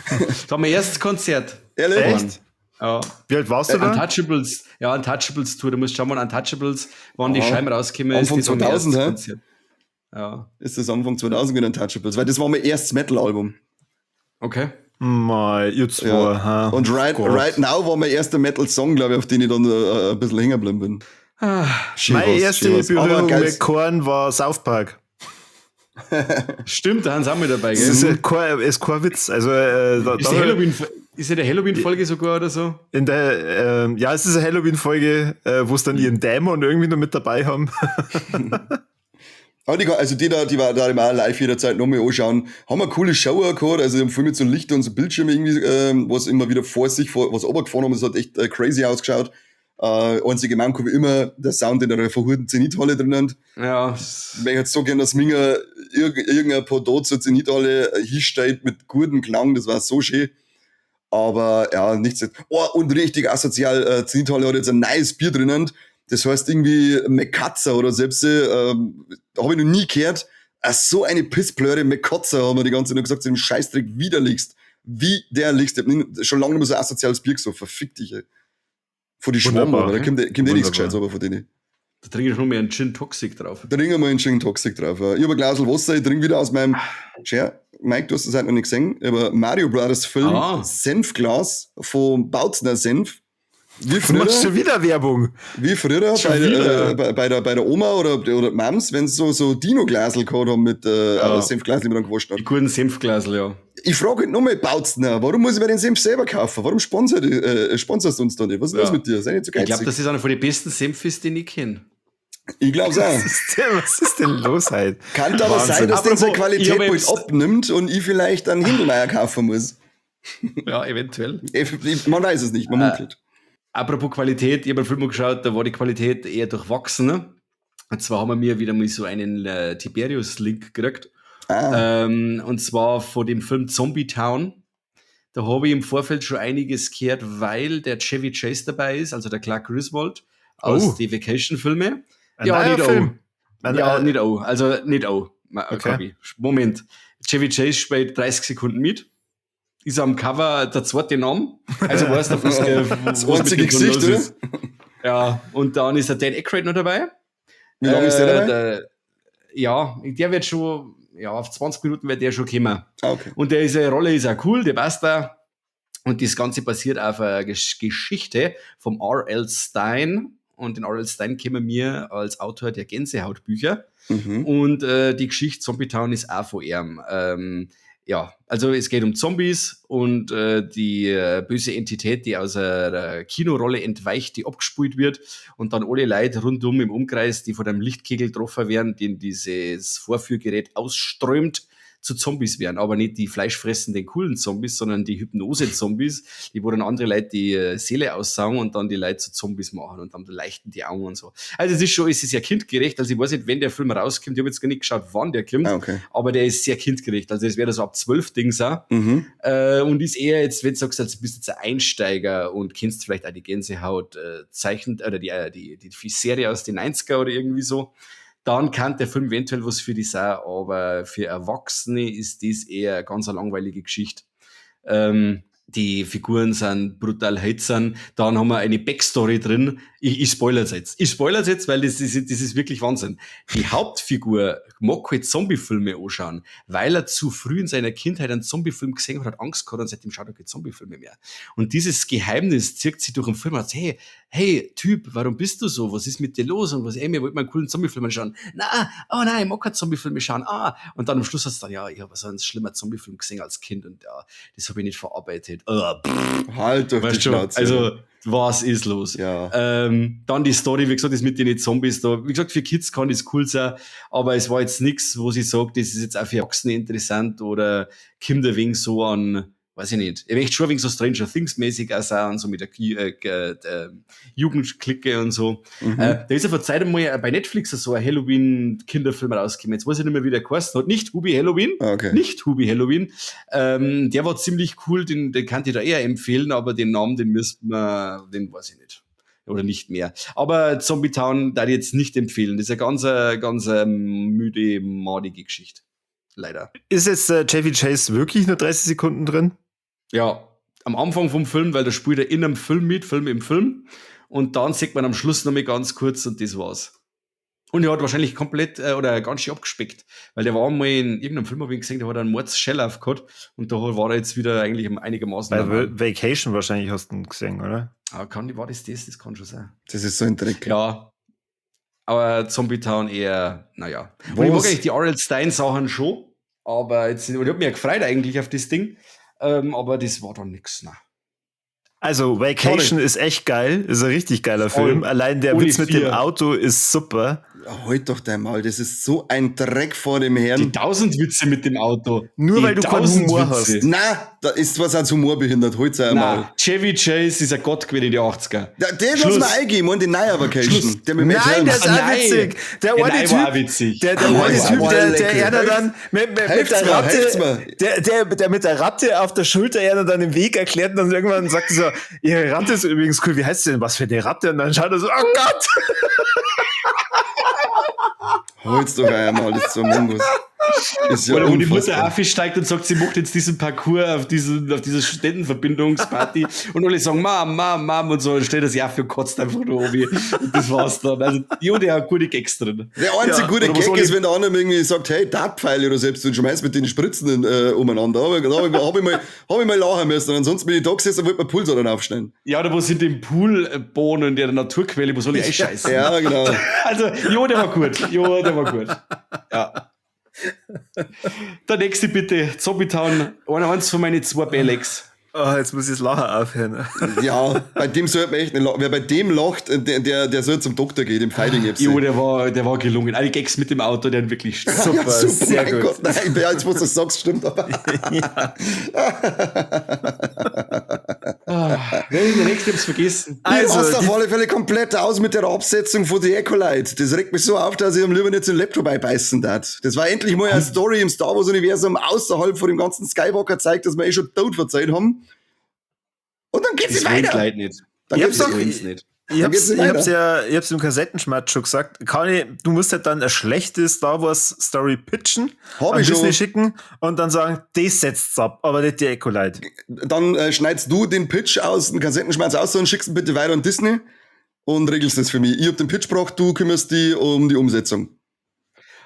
Das war mein erstes Konzert. Ehrlich? Echt? Ja. Wie alt warst du da? Untouchables Tour. Du musst schauen mal, Untouchables, wann die Scheiben rausgekommen ist. Anfang 2000, hä? Konzert. Ja. Ist das Anfang 2000 mit Untouchables? Weil das war mein erstes Metal-Album. Okay. Mal, ihr zwei. Ja. Und right Now war mein erster Metal-Song, glaube ich, auf den ich dann ein bisschen hängen geblieben bin. Meine erste Berührung mit Korn war South Park. Stimmt, da haben sie auch mit dabei, gell? Das ist kein Witz. Also, ist ja der Halloween-Folge sogar oder so? Ja, es ist eine Halloween-Folge, wo es dann ihren Dämon irgendwie noch mit dabei haben. Aber die war da immer live jederzeit noch mal anschauen. Haben eine coole Show gehabt, also die haben viel mit so Lichter und so Bildschirmen irgendwie, was immer wieder was runtergefahren haben, das hat echt crazy ausgeschaut. Einzige Manko wie immer, der Sound in einer verhurten Zenithalle drinnen. Ja. Ich hätte so gern, dass Minger irgendein Podot zur Zenithalle hinsteht mit gutem Klang, das war so schön. Aber ja, nichts. Oh, und richtig asozial, Zenithalle hat jetzt ein neues Bier drinnen. Das heißt irgendwie Mekatzer oder selbst, habe ich noch nie gehört. So eine Pissblöre Mekatzer, haben wir die ganze Zeit nur gesagt, im Scheißdreck widerlichst. Widerlichst. Ich hab schon lange nicht mehr so asoziales Bier so verfick dich, ey. Von die Schwamm, aber da kommt nichts Gescheites aber von denen. Da trinke ich noch mehr einen Gin Toxic drauf. Da trinken wir mal einen Gin Toxic drauf. Ja. Ich habe ein Glas Wasser, ich trinke wieder aus meinem, Mike, du hast das halt noch nicht gesehen, aber Mario Brothers Film, Senfglas von Bautzner Senf. Wie früher, du machst schon wieder Werbung. Wie früher bei der Oma oder Mams, wenn sie so Dino-Glasel gehabt haben mit Senfglasel, die man dann gewascht hat. Die guten Senfglasel, ja. Ich frage nur mal, baut's noch? Warum muss ich mir den Senf selber kaufen? Warum sponsorst du uns da nicht? Was ist los mit dir? Sei nicht so geizig. Ich glaube, das ist einer von den besten Senfis, den ich kenne. Ich glaube auch. Was ist denn los halt? Kann aber Wahnsinn. sein, dass unsere Apropos, Qualität ich hab bald jetzt- abnimmt und ich vielleicht einen Hindelmeier kaufen muss. Ja, eventuell. Man weiß es nicht, man munkelt. Apropos Qualität, ich habe einen Film geschaut, da war die Qualität eher durchwachsen. Ne? Und zwar haben wir mir wieder mal so einen Tiberius-Link gekriegt. Und zwar von dem Film Zombie Town. Da habe ich im Vorfeld schon einiges gehört, weil der Chevy Chase dabei ist, also der Clark Griswold aus die Vacation-Filme. Ein neuer Film. Ja, nicht auch. Also nicht auch. Okay. Moment. Chevy Chase spielt 30 Sekunden mit. Ist am Cover der zweite Name. Also weißt du, Das einzige Gesicht, oder? Ja, und dann ist der Dan Aykroyd noch dabei. Wie lange ist der dabei? Der wird schon, auf 20 Minuten wird der schon kommen. Okay. Und diese Rolle ist auch cool, der passt da. Und das Ganze basiert auf einer Geschichte vom R.L. Stein. Und den R.L. Stein kennen wir als Autor der Gänsehautbücher. Mhm. Und die Geschichte Zombie Town ist auch von ihm. Also es geht um Zombies und die böse Entität, die aus einer Kinorolle entweicht, die abgespult wird und dann alle Leute rundum im Umkreis, die von einem Lichtkegel getroffen werden, den dieses Vorführgerät ausströmt, zu Zombies werden. Aber nicht die fleischfressenden, coolen Zombies, sondern die Hypnose-Zombies, die wo dann andere Leute die Seele aussaugen und dann die Leute zu Zombies machen und dann leuchten die Augen und so. Also es ist sehr kindgerecht. Also ich weiß nicht, wenn der Film rauskommt, ich habe jetzt gar nicht geschaut, wann der kommt, Okay. aber der ist sehr kindgerecht. Also es wäre so ab 12 Dings auch. Mhm. Und ist eher jetzt, wenn du sagst, du bist jetzt ein Einsteiger und kennst vielleicht auch die Gänsehaut zeichnet oder die Serie aus den 90er oder irgendwie so, dann kann der Film eventuell was für die sein, aber für Erwachsene ist das eher eine ganz langweilige Geschichte. Die Figuren sind brutal hölzern. Dann haben wir eine Backstory drin. Ich spoilere es jetzt. Weil das ist wirklich Wahnsinn. Die Hauptfigur mag halt Zombie-Filme anschauen, weil er zu früh in seiner Kindheit einen Zombie-Film gesehen hat, hat Angst gehabt und seitdem schaut er keine Zombie-Filme mehr. Und dieses Geheimnis zieht sich durch den Film und sagt, hey, Typ, warum bist du so? Was ist mit dir los? Und wir wollten mal einen coolen Zombie-Film anschauen. Nein, ich mag keine Zombie-Filme schauen. Und dann am Schluss hast du dann, ich habe so einen schlimmen Zombie-Film gesehen als Kind und das habe ich nicht verarbeitet. Halt doch die Weißt du, Schnauze. also, was ist los? Ja. Dann die Story, wie gesagt, das mit den Zombies da. Wie gesagt, für Kids kann das cool sein, aber es war jetzt nichts, wo sie sagt, das ist jetzt auch für Erwachsene interessant oder kommt ein wenig so an, weiß ich nicht. Ich möchte schon ein wenig so Stranger Things mäßig auch sein, so mit der Jugendklicke und so. Da ist ja vor Zeit einmal bei Netflix so ein Halloween-Kinderfilm rausgekommen. Jetzt weiß ich nicht mehr, wie der geheißen hat. Nicht Hubie Halloween. Okay. Nicht Hubie Halloween. Der war ziemlich cool, den kann ich da eher empfehlen, aber den Namen, den weiß ich nicht. Oder nicht mehr. Aber Zombie Town darf ich jetzt nicht empfehlen. Das ist eine ganz müde, madige Geschichte. Leider. Ist jetzt Chevy Chase wirklich nur 30 Sekunden drin? Ja, am Anfang vom Film, weil da spielt er in einem Film mit, Film im Film. Und dann sieht man am Schluss noch mal ganz kurz und das war's. Und er hat wahrscheinlich komplett oder ganz schön abgespeckt. Weil der war mal in irgendeinem Film, habe ich gesehen, der hat einen Mords-Shell-Off gehabt. Und da war er jetzt wieder eigentlich einigermaßen. Bei Vacation wahrscheinlich hast du ihn gesehen, oder? War das? Das kann schon sein. Das ist so ein Dreck. Ja. Aber Zombie Town eher, naja. Und ich mag eigentlich die R.L. Stein-Sachen schon. Aber jetzt, und ich habe mich ja gefreut eigentlich auf das Ding. Aber das war dann nix. Na. Also, Vacation ist echt geil. Ist ein richtig geiler Film. Allein der Ohne Witz mit dem Auto ist super. Halt doch dein Maul, das ist so ein Dreck vor dem Herrn. Die 1000 Witze mit dem Auto. Nur Die weil du keinen 1000 Humor Witze. hast. Na, da ist was als Humor behindert, holt's einmal. Nein, Chevy Chase ist ein Gott gewesen in die 80er. Den Schluss. lass mir eingeben und den Neuer Vacation. Der mit Nein, Matt der ist Helms. auch Nein. witzig. Der Der eine Nein war auch Typ, witzig. der Ah, eine war Typ, der lecker. er dann mit Helft's der mir, helft's Ratte, der mit der Ratte auf der Schulter er dann den Weg erklärt und dann irgendwann sagt er so, ihre Ratte ist übrigens cool, wie heißt sie denn, was für eine Ratte? Und dann schaut er so, oh Gott! Holt's doch einmal, das ist so ein Mungus. Ist ja Oder wo die Mutter unfassbar. aufsteigt und sagt, sie macht jetzt diesen Parcours auf diese Studentenverbindungsparty und alle sagen, Mom und so, und steht das Affe und kotzt einfach nur oben. Und das war's dann. Also, der hat gute Gags drin. Der einzige gute oder was Gag soll ist, ich- wenn der andere irgendwie sagt, hey, Dartpfeile oder selbst und schmeißt mit den Spritzen umeinander. Da hab ich mal lachen müssen. Und ansonsten bin ich da gesessen und wollte mir Pulsadern aufschneiden. Ja, oder wo sind dem Pool Bohnen der Naturquelle, wo soll ich einscheißen? Ja, genau. Also, der war gut. Ja. Der nächste bitte, Zombie-Town, eins von meinen 2 Belex. Oh, jetzt muss ich das Lachen aufhören. Ja, bei dem sollte man echt nicht lachen. Wer bei dem lacht, der soll zum Doktor gehen, im Fighting FC. Jo, der war gelungen. Alle Gags mit dem Auto, der wirklich Super, Ja, super, sehr mein gut. Gott. Nein, jetzt, wo du das sagst, stimmt aber. Ja. Der nächste hab's vergessen. Ich Also, raste auf die- alle Fälle komplett aus mit der Absetzung von The Acolyte. Das regt mich so auf, dass ich am lieber nicht so einen Laptop beißen darf. Das war endlich mal eine Story im Star Wars Universum außerhalb von dem ganzen Skywalker zeigt, dass wir eh schon tot verzeiht haben. Und dann geht's Das nicht wollen die weiter. Leute nicht. Dann Ich geht's hab's nicht doch- weiter. Wollen's nicht. Ich hab's, geht's nicht ich hab's weiter. ja, ich hab's im Kassettenschmatz schon gesagt. Kani, du musst halt dann eine schlechte Star Wars Story pitchen, Hab an ich schon. Disney schicken und dann sagen, das setzt's ab, aber nicht die Acolyte. Dann schneidest du den Pitch aus, den Kassettenschmerz aus und schickst ihn bitte weiter an Disney und regelst das für mich. Ich hab den Pitch gebracht, du kümmerst dich um die Umsetzung.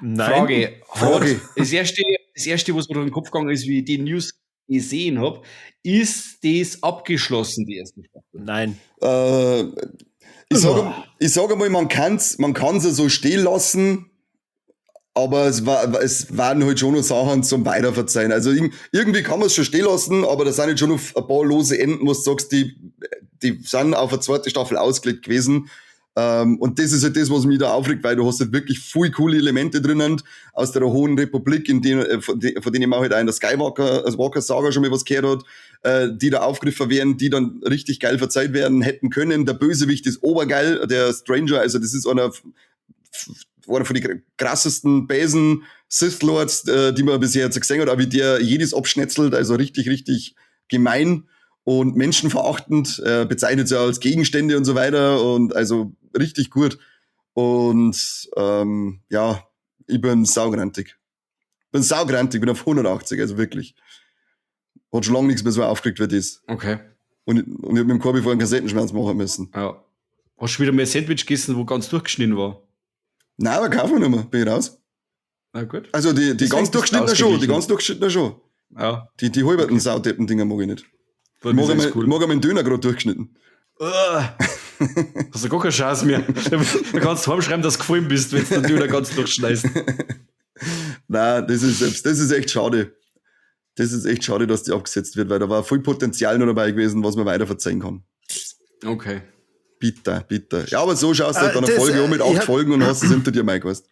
Nein. Frage. Das erste, was mir durch den Kopf gegangen ist, wie ich die News gesehen habe, ist das abgeschlossen, die erste Staffel? Nein. Ich sage mal, man kann's ja so stehen lassen, aber es waren halt schon noch Sachen zum Weiterverzeihen. Also irgendwie kann man es schon stehen lassen, aber da sind jetzt schon noch ein paar lose Enden, wo du sagst, die sind auf eine zweite Staffel ausgelegt gewesen. Und das ist halt das, was mich da aufregt, weil du hast halt wirklich viel coole Elemente drinnen aus der Hohen Republik, von denen man halt auch in der Skywalker-Saga schon mal was gehört hat, die da aufgegriffen werden, die dann richtig geil verzeiht werden hätten können. Der Bösewicht ist obergeil, der Stranger, also das ist einer von den krassesten Besen Sith Lords, die man bisher jetzt gesehen hat, aber wie der jedes abschnetzelt, also richtig, richtig gemein und menschenverachtend, bezeichnet sie als Gegenstände und so weiter und also richtig gut. Und ja, ich bin saugrantig. Bin auf 180, also wirklich. Hat schon lange nichts mehr so aufgeregt wie das. Okay. Und ich hab mit dem Korbi vorher einen Kassettenschmerz machen müssen. Ja. Hast du wieder mal ein Sandwich gegessen, wo ganz durchgeschnitten war? Nein, aber kaufen wir nicht mehr, bin ich raus. Na gut. Also die Das ganz ist durchgeschnittenen schon, ausgeglichen. die ganz durchgeschnittenen schon. Ja. Die halberten Saudeppen-Dinger mag ich nicht. Bei Ich mir mag ist einmal mag einmal einen Döner gerade durchgeschnitten. Hast du gar keine Chance mehr. Du kannst heimschreiben, dass du gefallen bist, wenn du den Döner ganz durchschneidest. Nein, das ist echt schade. Das ist echt schade, dass die abgesetzt wird, weil da war viel Potenzial noch dabei gewesen, was man weiter verzeihen kann. Okay. Bitter. Ja, aber so schaust du halt dann eine das, Folge um mit ich 8 hab- Folgen und hast es hinter dir mal gewusst.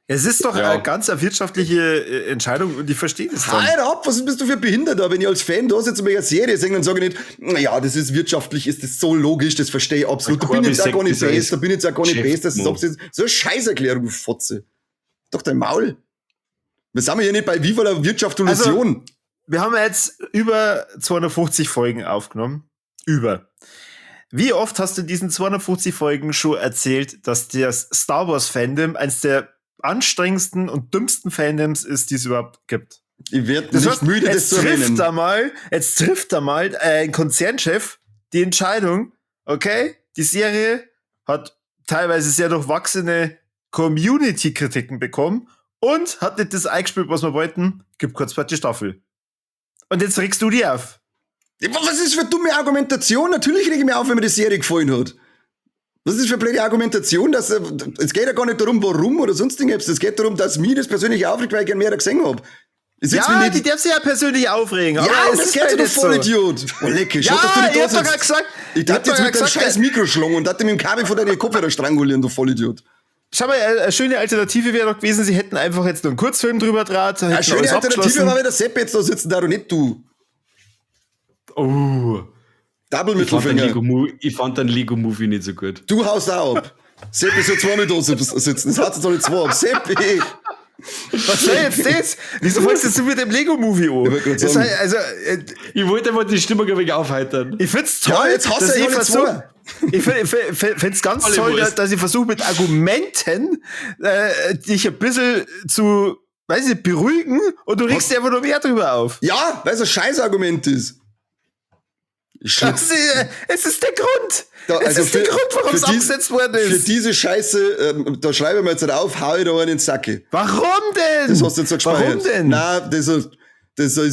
Es ist doch Ja. eine ganz wirtschaftliche Entscheidung und ich verstehe das dann. Halt ab, was bist du für Behinderter? Wenn ich als Fan da sitze und mir eine Serie singen, dann sage ich nicht, naja, das ist wirtschaftlich, ist das so logisch, das verstehe ich absolut. Da bin ich jetzt auch gar nicht best, das ist abgesetzt. So eine Scheißerklärung, du Fotze. Doch dein Maul. Wir sind hier nicht bei Viva la Wirtschaft und Also- Illusion. Wir haben jetzt über 250 Folgen aufgenommen. Wie oft hast du in diesen 250 Folgen schon erzählt, dass das Star Wars Fandom eines der anstrengendsten und dümmsten Fandoms ist, die es überhaupt gibt? Ich werde Das nicht heißt, müde, das jetzt zu erwähnen. trifft da mal ein Konzernchef die Entscheidung, okay, die Serie hat teilweise sehr durchwachsene Community-Kritiken bekommen und hat nicht das eingespielt, was wir wollten, gibt kurz zweite Staffel. Und jetzt regst du die auf. Was ist für eine dumme Argumentation? Natürlich rege ich mich auf, wenn mir die Serie gefallen hat. Was ist das für eine blöde Argumentation? Es geht ja gar nicht darum, warum oder sonst irgendwas. Es geht darum, dass mich das persönlich aufregt, weil ich gerne mehr gesehen habe. Ja, die darf sich ja persönlich aufregen. Ja, aber und es das ist geht halt so, du nicht so. Vollidiot. Oh, lecker, schau, Ja, dass du nicht ich da hab doch sitzt. gerade gesagt. Ich dachte jetzt mit deinem scheiß Mikro schlagen und dachte mit dem Kabel von deinen Kopfhörer strangulieren, du Vollidiot. Schau mal, eine schöne Alternative wäre doch gewesen, sie hätten einfach jetzt nur einen Kurzfilm drüber draht. Eine schöne Alternative war, wenn der Sepp jetzt da sitzen darf und nicht du. Oh. Double Ich Mittelfinger. fand den Lego-Movie nicht so gut. Du haust auch ab. Seppi soll zweimal da sitzen. Das hat jetzt noch nicht zwei ab. Seppi! Was soll jetzt das? Wieso wolltest du mit dem Lego-Movie an? Ich wollte gerade Das sagen. heißt, also, Ich wollte mal die Stimmung ein wenig aufheitern. ich find's toll, Ja, jetzt hast dass du ich ja nicht versuche. Ich find's ganz Alle toll, Wurst. dass ich versuche mit Argumenten dich ein bisschen zu, weiß ich nicht, beruhigen und du regst dir einfach nur mehr drüber auf. Ja, weil es ein Scheißargument ist. Es ist der Grund. Da, Es also ist der Grund, warum es abgesetzt worden Für ist. diese Scheiße, da schreiben wir jetzt nicht auf, hau ich da einen in den Sacke. Warum denn? Das hast du jetzt so gespeichert. Warum denn? Nein, das ist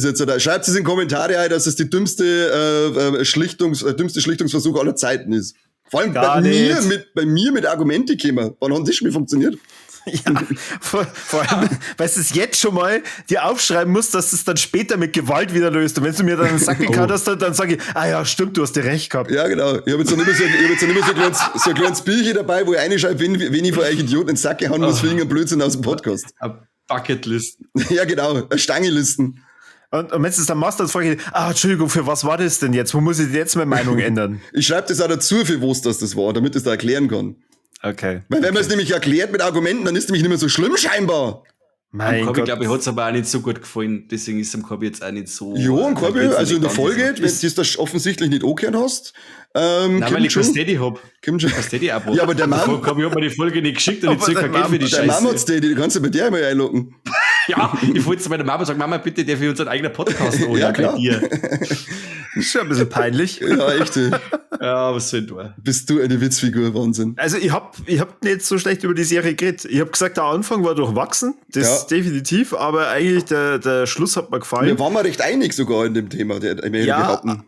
jetzt so. Schreibt es in die Kommentare ein, dass es die dümmste Schlichtungsversuch aller Zeiten ist. Vor allem Gar bei nicht. mir mit Argumente gekommen. Wann hat das schon mal funktioniert? Ja, vor allem, weil du es jetzt schon mal dir aufschreiben musst, dass du es dann später mit Gewalt wieder löst. Und wenn du mir dann einen Sack gekannt hast, dann sage ich, ja, stimmt, du hast dir recht gehabt. Ja, genau. Ich habe jetzt dann immer so ein kleines Bildchen dabei, wo ich reinschreibe, wenn ich von euch Idioten in den Sack gehauen muss für irgendeinen Blödsinn aus dem Podcast. Bucketlisten. Ja, genau. Stangelisten. Und wenn du es dann machst, dann frage ich, Entschuldigung, für was war das denn jetzt? Wo muss ich jetzt meine Meinung ändern? Ich schreibe das auch dazu, für was das war, damit ich es da erklären kann. Okay. Weil wenn man es nämlich erklärt mit Argumenten, dann ist es nämlich nicht mehr so schlimm scheinbar. Mein Corby, Gott. glaube ich, hat es aber auch nicht so gut gefallen. Deswegen ist es dem Corby jetzt auch nicht so. Ja, und Corby, also in der Folge, wenn ist, du das offensichtlich nicht angehört hast, nein, weil ich kein Steady hab. Kommt schon. Ein Steady-Abo. Ja, aber der Mann, Corby hat mir die Folge nicht geschickt und ich Aber zahle der kein Geld für die der Mann hat Scheiße. Steady, du kannst ja bei dir einmal einloggen. Ja, ich wollte zu meiner Mama sagen, Mama, bitte, darf ich unseren eigenen Podcast holen? Ja, bei klar. dir. Ist schon ein bisschen peinlich. Ja, echt. Ja, was soll ich tun? Bist du eine Witzfigur, Wahnsinn. Also ich hab nicht so schlecht über die Serie geredet. Ich hab gesagt, der Anfang war durchwachsen, das Ja. definitiv, aber eigentlich der Schluss hat mir gefallen. Wir waren mal recht einig sogar in dem Thema, ich möchte behaupten.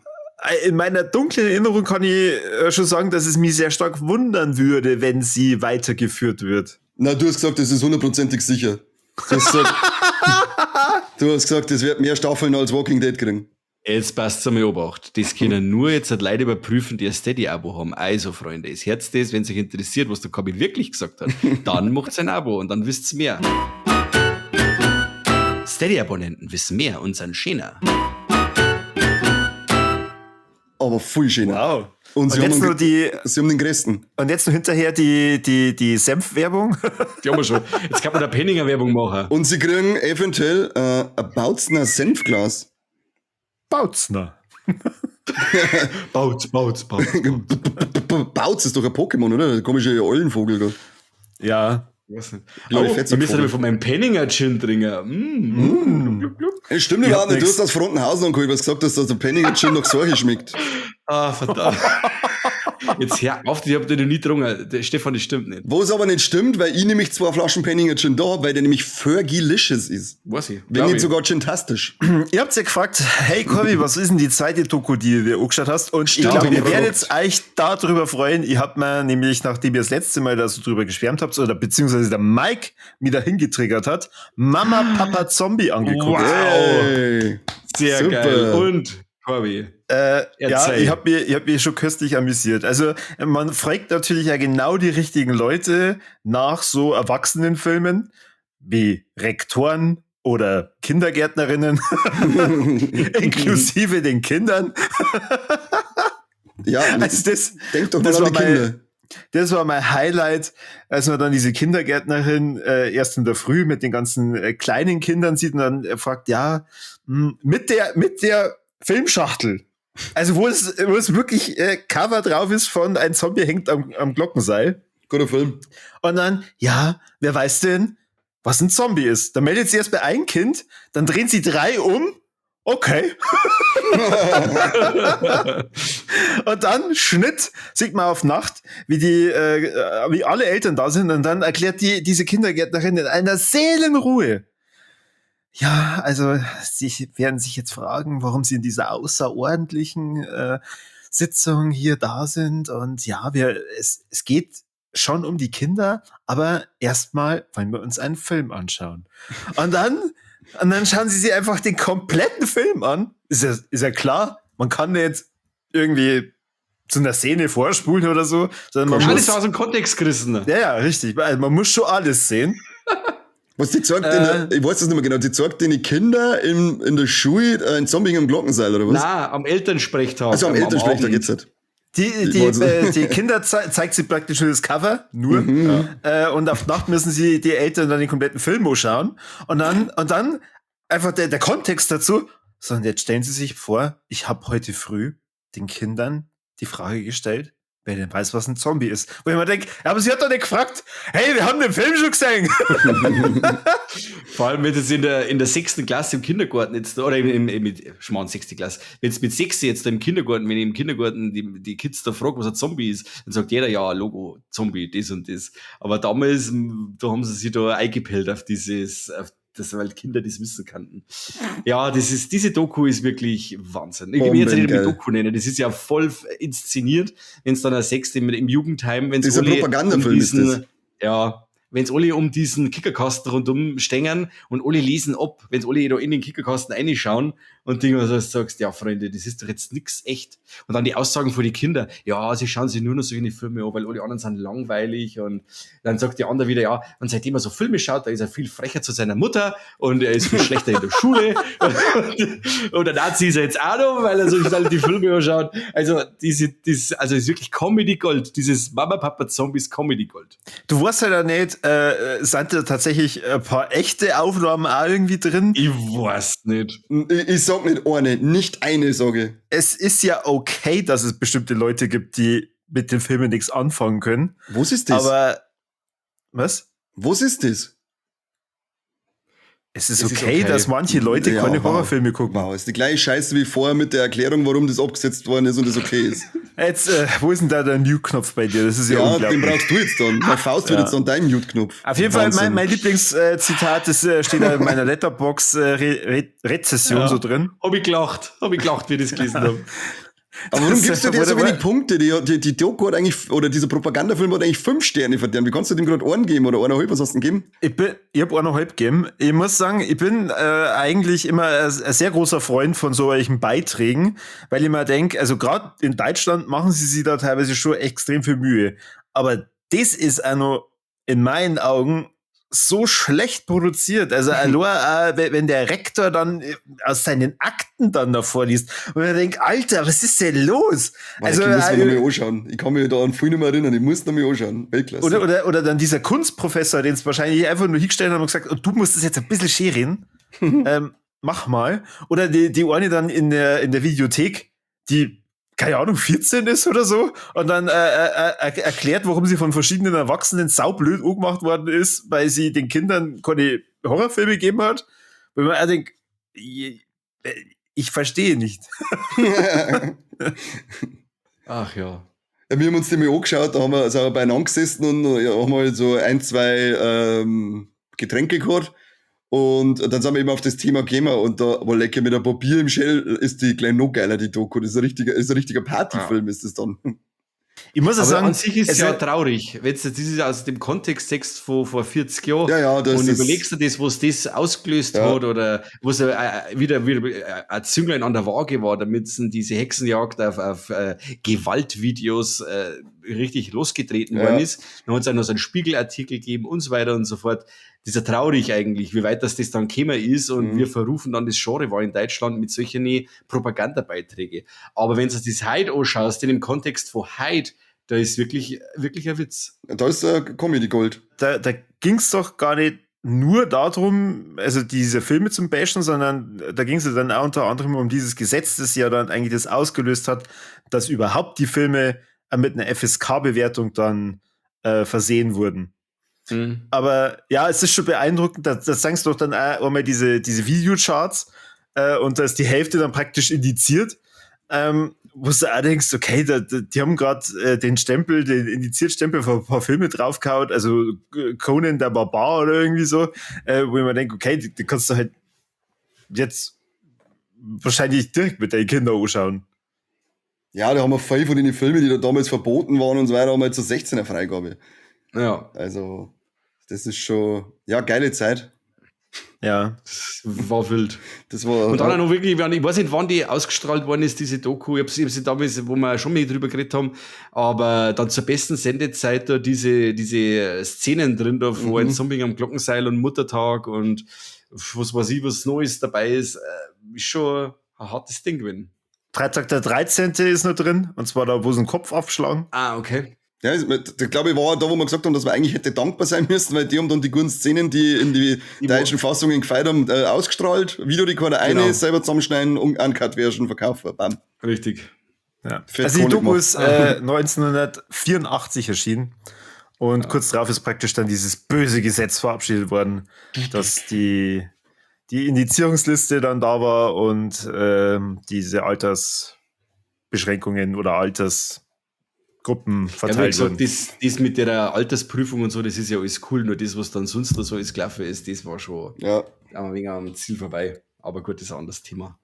In meiner dunklen Erinnerung kann ich schon sagen, dass es mich sehr stark wundern würde, wenn sie weitergeführt wird. Na, du hast gesagt, das ist 100%ig sicher. Du hast gesagt, das wird mehr Staffeln als Walking Dead kriegen. Jetzt passt es einmal Obacht. Das können nur jetzt halt Leute überprüfen, die ein Steady-Abo haben. Also, Freunde, das Herz das, wenn sich interessiert, was der Corby wirklich gesagt hat, dann macht ein Abo und dann wisst ihr mehr. Steady-Abonnenten wissen mehr und sind schöner. Aber viel schöner. Wow. Und sie jetzt haben, noch die, sie haben den größten. und jetzt noch hinterher die Senfwerbung. Die haben wir schon. Jetzt kann man da Penninger-Werbung machen. Und sie kriegen eventuell ein Bautzner Senfglas. Bautzner. Bautz. Bautz ist doch ein Pokémon, oder? Der komische Eulenvogel da. Ja. Was nicht. Ja, die Oh, Fettsack- wir müssen aber von meinem Penninger-Gin trinken. Das stimmt Ich überhaupt hab nicht. Du nix. hast aus Frontenhausen angeholt, was gesagt hast, dass der Penninger Gin nach Sorge schmeckt. Ah, verdammt. Jetzt hör auf, ich hab den noch nie getrunken. Der Stefan, das stimmt nicht. Wo es aber nicht stimmt, weil ich nämlich 2 Flaschen Penninger Gin da habe, weil der nämlich Fergalicious ist. Weiß ich. Wenn Glaub nicht ich. sogar Gin-tastisch. Ihr habt ja gefragt, hey Corby, was ist denn die zweite Doku, die du angeschaut hast? Und Stimmt, ich glaube, hab ich ihr werdet gefragt. euch darüber freuen. Ich hab mir nämlich, nachdem ihr das letzte Mal da so drüber geschwärmt habt, oder beziehungsweise der Mike wieder hingetriggert hat, Mama, Papa, Zombie angeguckt. Wow. Hey. Sehr Super. geil. Und, Corby. Ja, Erzähl. ich hab mich schon köstlich amüsiert. Also man fragt natürlich ja genau die richtigen Leute nach so Erwachsenenfilmen wie Rektoren oder Kindergärtnerinnen, inklusive den Kindern. Ja, Also denk doch mal das an war die Kinder. das war mein Highlight, als man dann diese Kindergärtnerin erst in der Früh mit den ganzen kleinen Kindern sieht und dann fragt, mit der Filmschachtel. Also wo es wirklich Cover drauf ist von ein Zombie hängt am Glockenseil. Guter Film. Und dann, wer weiß denn, was ein Zombie ist? Dann meldet sie erst bei einem Kind, dann drehen sie 3 um. Okay. Und dann, Schnitt, sieht man auf Nacht, wie alle Eltern da sind und dann erklärt diese Kindergärtnerin in einer Seelenruhe. Ja, also, sie werden sich jetzt fragen, warum sie in dieser außerordentlichen Sitzung hier da sind und ja, es geht schon um die Kinder, aber erstmal wollen wir uns einen Film anschauen. Und dann schauen sie sich einfach den kompletten Film an. Ist ja klar, man kann nicht irgendwie zu einer Szene vorspulen oder so, sondern man Alles muss, aus dem Kontext gerissen. ja, richtig, also man muss schon alles sehen. Was die zeigt, ich weiß das nicht mehr genau, die zeigt den Kinder in der Schule ein Zombie am Glockenseil, oder was? Nein, am Elternsprechtag. Also am Elternsprechtag Abend. geht's halt. Die Kinder zeigt sie praktisch nur das Cover, nur. Und auf Nacht müssen sie die Eltern dann den kompletten Film anschauen. Und dann einfach der Kontext dazu. So, und jetzt stellen Sie sich vor, ich habe heute früh den Kindern die Frage gestellt, wer denn weiß, was ein Zombie ist. Wo ich mir denke, aber sie hat doch nicht gefragt, hey, wir haben den Film schon gesehen. Vor allem, wenn das in der 6. Klasse im Kindergarten jetzt, oder mit Schmarrn 6. Klasse, wenn es mit 6 jetzt da im Kindergarten, wenn ich im Kindergarten die Kids da fragen, was ein Zombie ist, dann sagt jeder, ja, Logo, Zombie, das und das. Aber damals, da haben sie sich da eingepellt auf das, weil Kinder das wissen kannten. Ja, diese Doku ist wirklich Wahnsinn. Ich will jetzt nicht mehr Bombengeil. Doku nennen, das ist ja voll inszeniert, wenn es dann eine 6 im Jugendheim, wenn es Dieser Propagandafilm ist das. Ja, wenn's alle um diesen Kickerkasten rundum stehen und alle lesen ab, wenn's alle da in den Kickerkasten reinschauen und du immer so sagst, ja Freunde, das ist doch jetzt nix echt. Und dann die Aussagen von den Kindern, ja, sie schauen sich nur noch solche Filme an, weil alle anderen sind langweilig und dann sagt der andere wieder, ja, und seitdem er so Filme schaut, da ist er viel frecher zu seiner Mutter und er ist viel schlechter in der Schule und der Nazi ist er jetzt auch noch, weil er so die Filme anschaut. Also also ist wirklich Comedy Gold, dieses Mama Papa Zombies Comedy Gold. Du weißt ja nicht, sind da tatsächlich ein paar echte Aufnahmen auch irgendwie drin? Ich weiß nicht. Ich sag nicht eine sage. Es ist ja okay, dass es bestimmte Leute gibt, die mit den Filmen nichts anfangen können. Was ist das? Aber, was? Was ist das? Es ist okay, dass manche Leute keine Horrorfilme gucken. Wow, ist die gleiche Scheiße wie vorher mit der Erklärung, warum das abgesetzt worden ist und das okay ist. Jetzt, wo ist denn da der Mute-Knopf bei dir? Das ist ja unglaublich. Den brauchst du jetzt dann. Bei Faust wird jetzt dann dein Mute-Knopf. Auf jeden Fall, mein Lieblingszitat, das steht da in meiner Letterboxd-Rezession so drin. Hab ich gelacht, wie ich das gelesen habe. Aber warum gibst du dir so wenig Punkte? Die Doku hat eigentlich, oder dieser Propagandafilm hat eigentlich 5 Sterne verdient. Wie kannst du dem gerade einen geben oder 1,5? Was hast du denn gegeben? Ich hab 1,5 gegeben. Ich muss sagen, ich bin eigentlich immer ein sehr großer Freund von solchen Beiträgen, weil ich mir denke, also gerade in Deutschland machen sie sich da teilweise schon extrem viel Mühe. Aber das ist auch noch in meinen Augen so schlecht produziert. Also wenn der Rektor dann aus seinen Akten dann davor liest und man denkt, Alter, was ist denn los? Also, ich muss mir noch mal anschauen. Ich kann mich da an viel nicht mehr erinnern. Ich muss noch mal anschauen. Weltklasse. Oder dann dieser Kunstprofessor, den es wahrscheinlich einfach nur hingestellt haben und gesagt, du musst das jetzt ein bisschen scheren. Mach mal. Oder die eine dann in der Videothek, die keine Ahnung, 14 ist oder so, und dann erklärt, warum sie von verschiedenen Erwachsenen saublöd angemacht worden ist, weil sie den Kindern keine Horrorfilme gegeben hat. Weil man auch denkt, ich verstehe nicht. Ach ja. Wir haben uns die mal angeschaut, da haben wir also beieinander gesessen und haben halt so 1, 2 Getränke gehabt. Und dann sind wir eben auf das Thema gekommen und da war lecker mit einem Papier im Shell, ist die gleich noch geiler, die Doku. Das ist ein richtiger Partyfilm, ist das dann. Ich muss aber sagen, an sich ist es ja traurig, wenn du das ist aus dem Kontexttext vor 40 Jahren das und ist überlegst du das, was das ausgelöst hat oder was wieder ein Zünglein an der Waage war, damit diese Hexenjagd auf Gewaltvideos richtig losgetreten worden ist. Dann hat es auch noch so einen Spiegelartikel gegeben und so weiter und so fort. Das ist ja traurig eigentlich, wie weit das dann gekommen ist und wir verrufen dann das Genre war in Deutschland mit solchen Propagandabeiträgen. Aber wenn du das heute anschaust, in dem Kontext von heute, da ist wirklich ein Witz. Da ist Comedy Gold. Da ging es doch gar nicht nur darum, also diese Filme zum Bashen, sondern da ging es ja dann auch unter anderem um dieses Gesetz, das ja dann eigentlich das ausgelöst hat, dass überhaupt die Filme mit einer FSK-Bewertung dann versehen wurden. Aber ja, es ist schon beeindruckend, da sagst du doch dann auch einmal diese Videocharts und da ist die Hälfte dann praktisch indiziert, wo du auch denkst, okay, die haben gerade den Indiziertstempel von ein paar Filme draufgehauen, also Conan der Barbar oder irgendwie so, wo ich mir denke, okay, die kannst du halt jetzt wahrscheinlich direkt mit deinen Kindern anschauen. Ja, da haben wir 5 von den Filmen, die da damals verboten waren und so weiter, haben wir jetzt so 16er Freigabe. Ja. Also, das ist schon, geile Zeit. Ja. Das war wild. Das war. Und dann auch noch wirklich, ich weiß nicht, wann die ausgestrahlt worden ist, diese Doku. Ich hab sie damals, wo wir schon mal drüber geredet haben, aber dann zur besten Sendezeit da diese Szenen drin, da wo ein Zombie am Glockenseil und Muttertag und was weiß ich, was Neues dabei ist schon ein hartes Ding gewesen. Freitag der 13. ist noch drin, und zwar da, wo sie den Kopf abschlagen. Ah, okay. Ja, ich glaube, ich war da, wo wir gesagt haben, dass wir eigentlich hätte dankbar sein müssen, weil die haben dann die guten Szenen, die in die deutschen Fassungen gefeiert haben, ausgestrahlt, Videorekorder selber zusammenschneiden und Uncut-Version verkaufen. Bam. Richtig. Ja. Also die Doku ist 1984 erschienen und kurz darauf ist praktisch dann dieses böse Gesetz verabschiedet worden, dass die Indizierungsliste dann da war und diese Altersbeschränkungen oder Altersgruppen verteilt wurden. Das mit der Altersprüfung und so, das ist ja alles cool, nur das, was dann sonst noch so alles gelaufen ist, das war schon ein wenig am Ziel vorbei. Aber gut, das ist ein anderes Thema.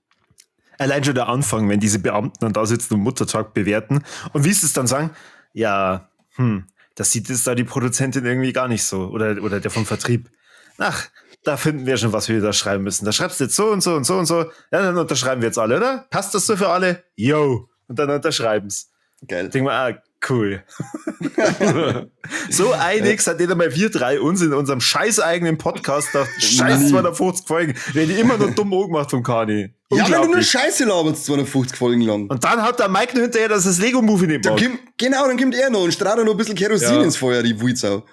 Allein schon der Anfang, wenn diese Beamten dann da sitzen und Muttertag bewerten und wie sie es dann sagen, ja, Das sieht jetzt da die Produzentin irgendwie gar nicht so. Oder der vom Vertrieb. Ach, da finden wir schon, was wir da schreiben müssen. Da schreibst du jetzt so und so und so und so. Ja, dann unterschreiben wir jetzt alle, oder? Passt das so für alle? Yo. Und dann unterschreiben's. Geil. Denk mal, cool. So einig seid ihr mal wir drei uns in unserem scheiß eigenen Podcast, da scheiß 250 Folgen, werden die immer nur dumm angemacht vom Kani. Ja, wenn du nur Scheiße laberst, 250 Folgen lang. Und dann hat der Mike noch hinterher, dass das Lego-Movie nicht mag. Dann kommt er noch und strahlt noch ein bisschen Kerosin ins Feuer, die Wulzau.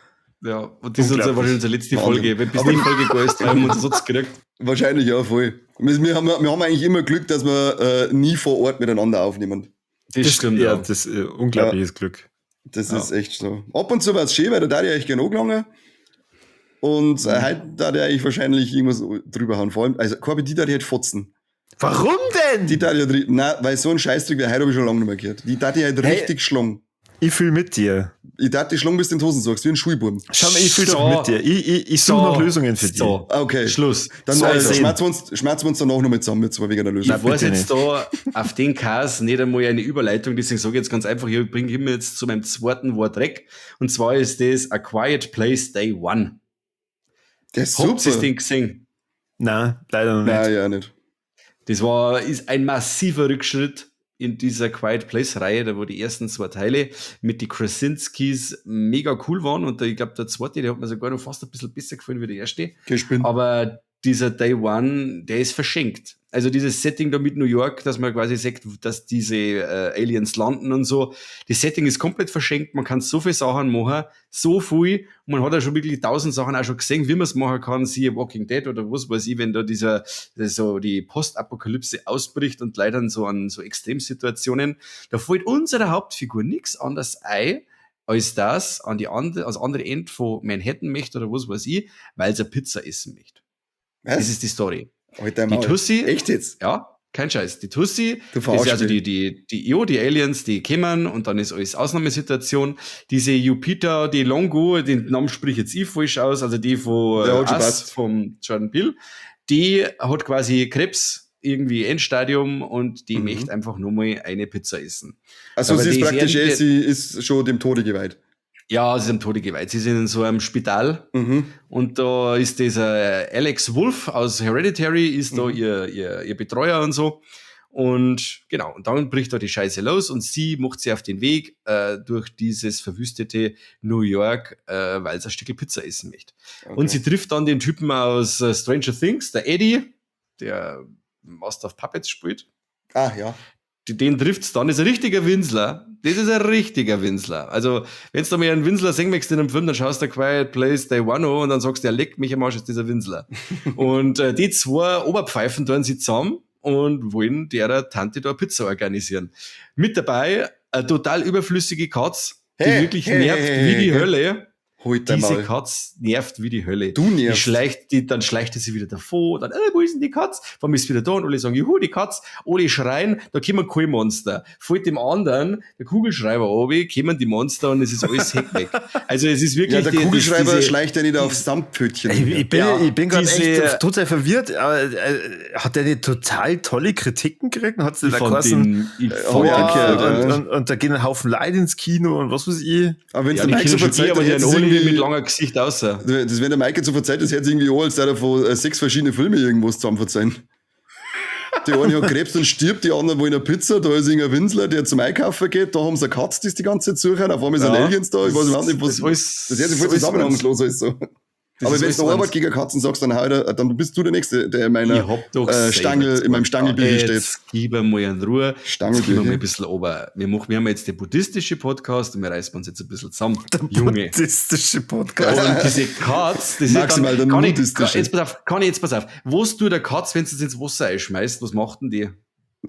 Ja, und das ist wahrscheinlich unsere letzte Folge. Wenn bis die Folge geil ist, haben wir uns Satz gekriegt. Wahrscheinlich, ja, voll. Wir haben eigentlich immer Glück, dass wir nie vor Ort miteinander aufnehmen. Das stimmt, ja. Das ist unglaubliches Glück. Das ist echt so. Ab und zu war es schön, weil da darf ich eigentlich genug lange. Und heute darf ich eigentlich wahrscheinlich irgendwas drüber hauen. Vor allem, also Corby, die darf ich halt fotzen. Warum denn? Die darf ich halt, nein, weil so ein Scheißdruck, der heute habe ich schon lange nicht mehr gehört. Die darf ich halt richtig schlungen. Ich fühl mit dir. Ich darf dich schlungen, bis du in die Hosen sagst, wie ein Schulbuben. Schau mal, ich fühl doch mit dir. Ich suche noch Lösungen für dich. Okay. Schluss. Dann schmerzen wir uns danach noch mit zusammen, mit zwei wegen einer Lösung. Ich weiß jetzt da auf den Cast nicht einmal eine Überleitung, deswegen sage ich jetzt ganz einfach, ich bringe immer jetzt zu meinem zweiten Wort weg. Und zwar ist das A Quiet Place Day One. Der ist Habt ihr super. das Ding gesehen? Nein, leider noch nicht. Nein, ja nicht. Das ist ein massiver Rückschritt in dieser Quiet Place-Reihe, da wo die ersten 2 Teile mit die Krasinskis mega cool waren und ich glaube, der zweite, der hat mir sogar noch fast ein bisschen besser gefallen wie der erste. Gespinnt. Aber dieser Day One, der ist verschenkt. Also dieses Setting da mit New York, dass man quasi sagt, dass diese Aliens landen und so, das Setting ist komplett verschenkt, man kann so viele Sachen machen, so viel, und man hat ja schon wirklich 1000 Sachen auch schon gesehen, wie man es machen kann, siehe Walking Dead oder was weiß ich, wenn da so die Postapokalypse ausbricht und leider so an so Extremsituationen, da fällt unserer Hauptfigur nichts anderes ein, als das ans andere Ende von Manhattan möchte oder was weiß ich, weil sie Pizza essen möchte. Was? Das ist die Story. Alter, Die Tussi, echt jetzt? ja, kein Scheiß. Die Tussi, Du das verarschst ist also mich. die Aliens, die kommen und dann ist alles Ausnahmesituation. Diese Jupiter, die Longo, den Namen sprich jetzt ich falsch aus, also die von Ja, hat schon Us, passt. vom Jordan Peele, die hat quasi Krebs, irgendwie Endstadium und die möchte einfach nur mal eine Pizza essen. Also Aber sie ist die praktisch, Serie- sie ist schon dem Tode geweiht. Ja, sie sind am Tode geweiht. Sie sind in so einem Spital und da ist dieser Alex Wolff aus Hereditary, ist da ihr Betreuer und so. Und genau, und dann bricht da die Scheiße los und sie macht sie auf den Weg durch dieses verwüstete New York, weil sie ein Stück Pizza essen möchte. Okay. Und sie trifft dann den Typen aus Stranger Things, der Eddie, der Master of Puppets spielt. Ah, ja. Den trifft's dann, ist ein richtiger Winsler. Das ist ein richtiger Winsler. Also, wenn du da mal einen Winsler sehen möchtest in einem Film, dann schaust du Quiet Place Day One an und dann sagst du, er leckt mich am Arsch, ist dieser Winsler. Und die 2 Oberpfeifen tun sie zusammen und wollen der Tante da eine Pizza organisieren. Mit dabei eine total überflüssige Katz, die Hey, wirklich hey, nervt hey, wie die hey. Hölle. Holt dein Diese Maul. Katz nervt wie die Hölle. Du nervst. Dann schleicht sie wieder davor, dann, wo ist denn die Katz? Dann ist wieder da und alle sagen, juhu, die Katz. Alle schreien, da kommen kein Monster. Fällt dem anderen der Kugelschreiber runter, kommen die Monster und es ist alles weg. Also es ist wirklich... Ja, der Kugelschreiber diese- schleicht ja nicht aufs Dampfpötchen. Ich bin gerade diese- echt total verwirrt. Aber, hat der nicht total tolle Kritiken gekriegt? Hat sie da von geheißen, den... Oh, ja, okay, und da gehen ein Haufen Leute ins Kino und was weiß ich. Aber wenn es Ja, die der Mike so Kinder schon verzeiht, aber dann die hätte haben es alle mit irgendwie... langer Gesicht außer. Das, wenn der Mike so verzeiht, das hört sich irgendwie an, als der von 6 verschiedene Filme irgendwas zusammen verzeihen. Die eine hat Krebs und stirbt, die anderen wollen eine Pizza, da ist irgendein Winsler, der zum Einkaufen geht, da haben sie eine Katze, die ist die ganze Zeit suchen, auf einmal sind Ja, Aliens da, ich weiß überhaupt nicht, was... das alles- Das hört sich voll das ist zusammenhangslos alles so. Aber ist wenn alles du Arbeit eins. gegen Katzen sagst, dann bist du der Nächste, der in meiner Ich hab doch Stangel, in meinem Stangelbild steht. Jetzt gib mal in Ruhe. Stangelbild, Jetzt gib mal ja. ein bisschen runter. Wir haben jetzt den buddhistische Podcast und wir reißen uns jetzt ein bisschen zusammen. Junge. Buddhistische Podcast. Und diese Katz, das Maximal ist der dann, nudistische. jetzt pass auf. Was tut der Katz, wenn du es ins Wasser einschmeißt? Was macht denn die?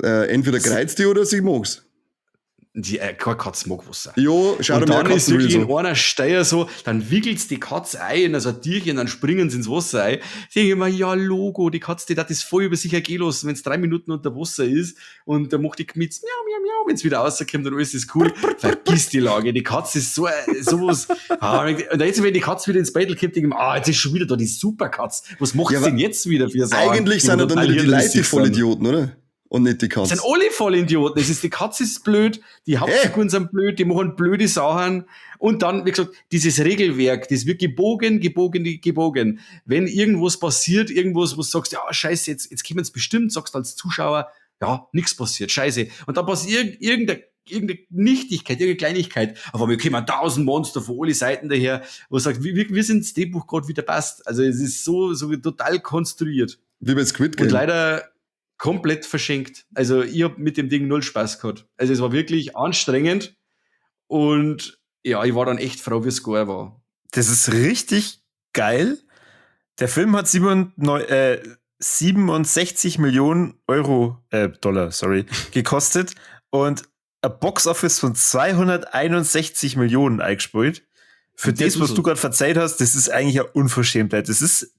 Entweder greizt die oder sie mag's. Die keine Katz mag Wasser. Ja, schau dir Und mal dann ist wirklich in so. einer Steier so, dann wickelt's die Katz ein in so ein Tierchen, dann springen sie ins Wasser ein. Denke ich mir, ja, Logo, die Katz, die das voll über sich ergehen lassen, wenn es 3 Minuten unter Wasser ist und dann macht die Kmitz, miau, miau, miau, wenn es wieder rauskommt und alles ist cool. Vergiss die Lage, die Katz ist sowas. Und jetzt, wenn die Katz wieder ins Bett kommt, denke ich mir, jetzt ist schon wieder da die Superkatz. Was macht Ja, denn jetzt wieder für Sachen? Eigentlich sind ja dann total wieder die Leute die hirnrissig sind. Vollidioten, oder? und nicht die Das Katze. sind alle Vollidioten. Die Katze ist blöd, die Hauptfiguren sind blöd, die machen blöde Sachen. Und dann, wie gesagt, dieses Regelwerk, das wird gebogen. Wenn irgendwas passiert, irgendwas, wo du sagst, ja, scheiße, jetzt kommen es bestimmt, sagst du als Zuschauer, ja, nichts passiert, scheiße. Und dann passiert irgendeine Nichtigkeit, irgendeine Kleinigkeit. Auf einmal kommen 1000 Monster von alle Seiten daher, wo du sagst, wie sind das Drehbuch gerade wieder passt. Also es ist so total konstruiert. Wie bei Squid Game. Und leider komplett verschenkt. Also ich habe mit dem Ding null Spaß gehabt. Also es war wirklich anstrengend und ja, ich war dann echt froh, wie es gar war. Das ist richtig geil. Der Film hat 67 Millionen Dollar, gekostet und ein Boxoffice von 261 Millionen eingespielt. Für das, was du gerade verzeiht hast, das ist eigentlich eine Unverschämtheit. Das ist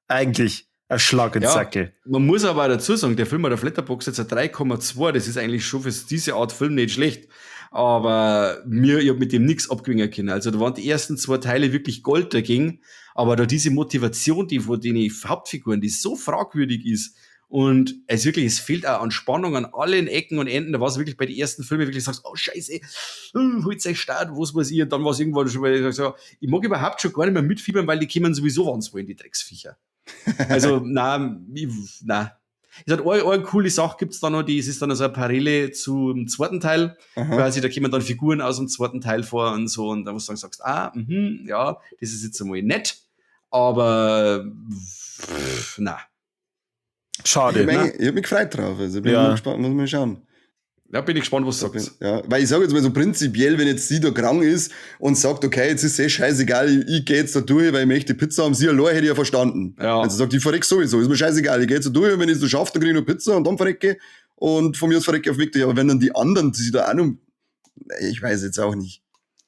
eigentlich ein Schlag ins Sackel. Man muss aber auch dazu sagen, der Film hat auf Letterboxd jetzt ein 3,2. Das ist eigentlich schon für diese Art Film nicht schlecht. Aber ich hab mit dem nichts abgewinnen können. Also da waren die ersten 2 Teile wirklich Gold dagegen. Aber da diese Motivation, die von den Hauptfiguren, die so fragwürdig ist, und es fehlt auch an Spannung an allen Ecken und Enden. Da war es wirklich bei den ersten Filmen wirklich sagst, oh Scheiße, holt's euch Start, was weiß ich. Und dann war es irgendwann schon, weil ich sag, ich mag überhaupt schon gar nicht mehr mitfiebern, weil die kommen sowieso, wann sie wollen, die Drecksviecher. Also, nein. Ich sag, eine coole Sache gibt's da noch, es ist dann so eine Parallele zum zweiten Teil. Quasi, da kommen dann Figuren aus dem zweiten Teil vor und so. Und da musst du dann sagst, ja, das ist jetzt einmal nett. Aber, nein. Schade. Ich hab mich gefreut drauf. Also bin mal gespannt, muss man schauen. Ja, bin ich gespannt, was du sagst. Ja, weil ich sage jetzt mal so prinzipiell, wenn jetzt sie da krank ist und sagt, okay, jetzt ist scheißegal, ich gehe jetzt da durch, weil ich möchte Pizza haben, sie allein hätte ich ja verstanden. Ja. Also sagt, ich verreck sowieso, ist mir scheißegal, ich gehe jetzt da durch und wenn ich es so schaffe, dann kriege ich noch Pizza und dann verrecke und von mir aus verrecke ich auf Weg. Aber wenn dann die anderen, die sich da auch noch, ich weiß jetzt auch nicht.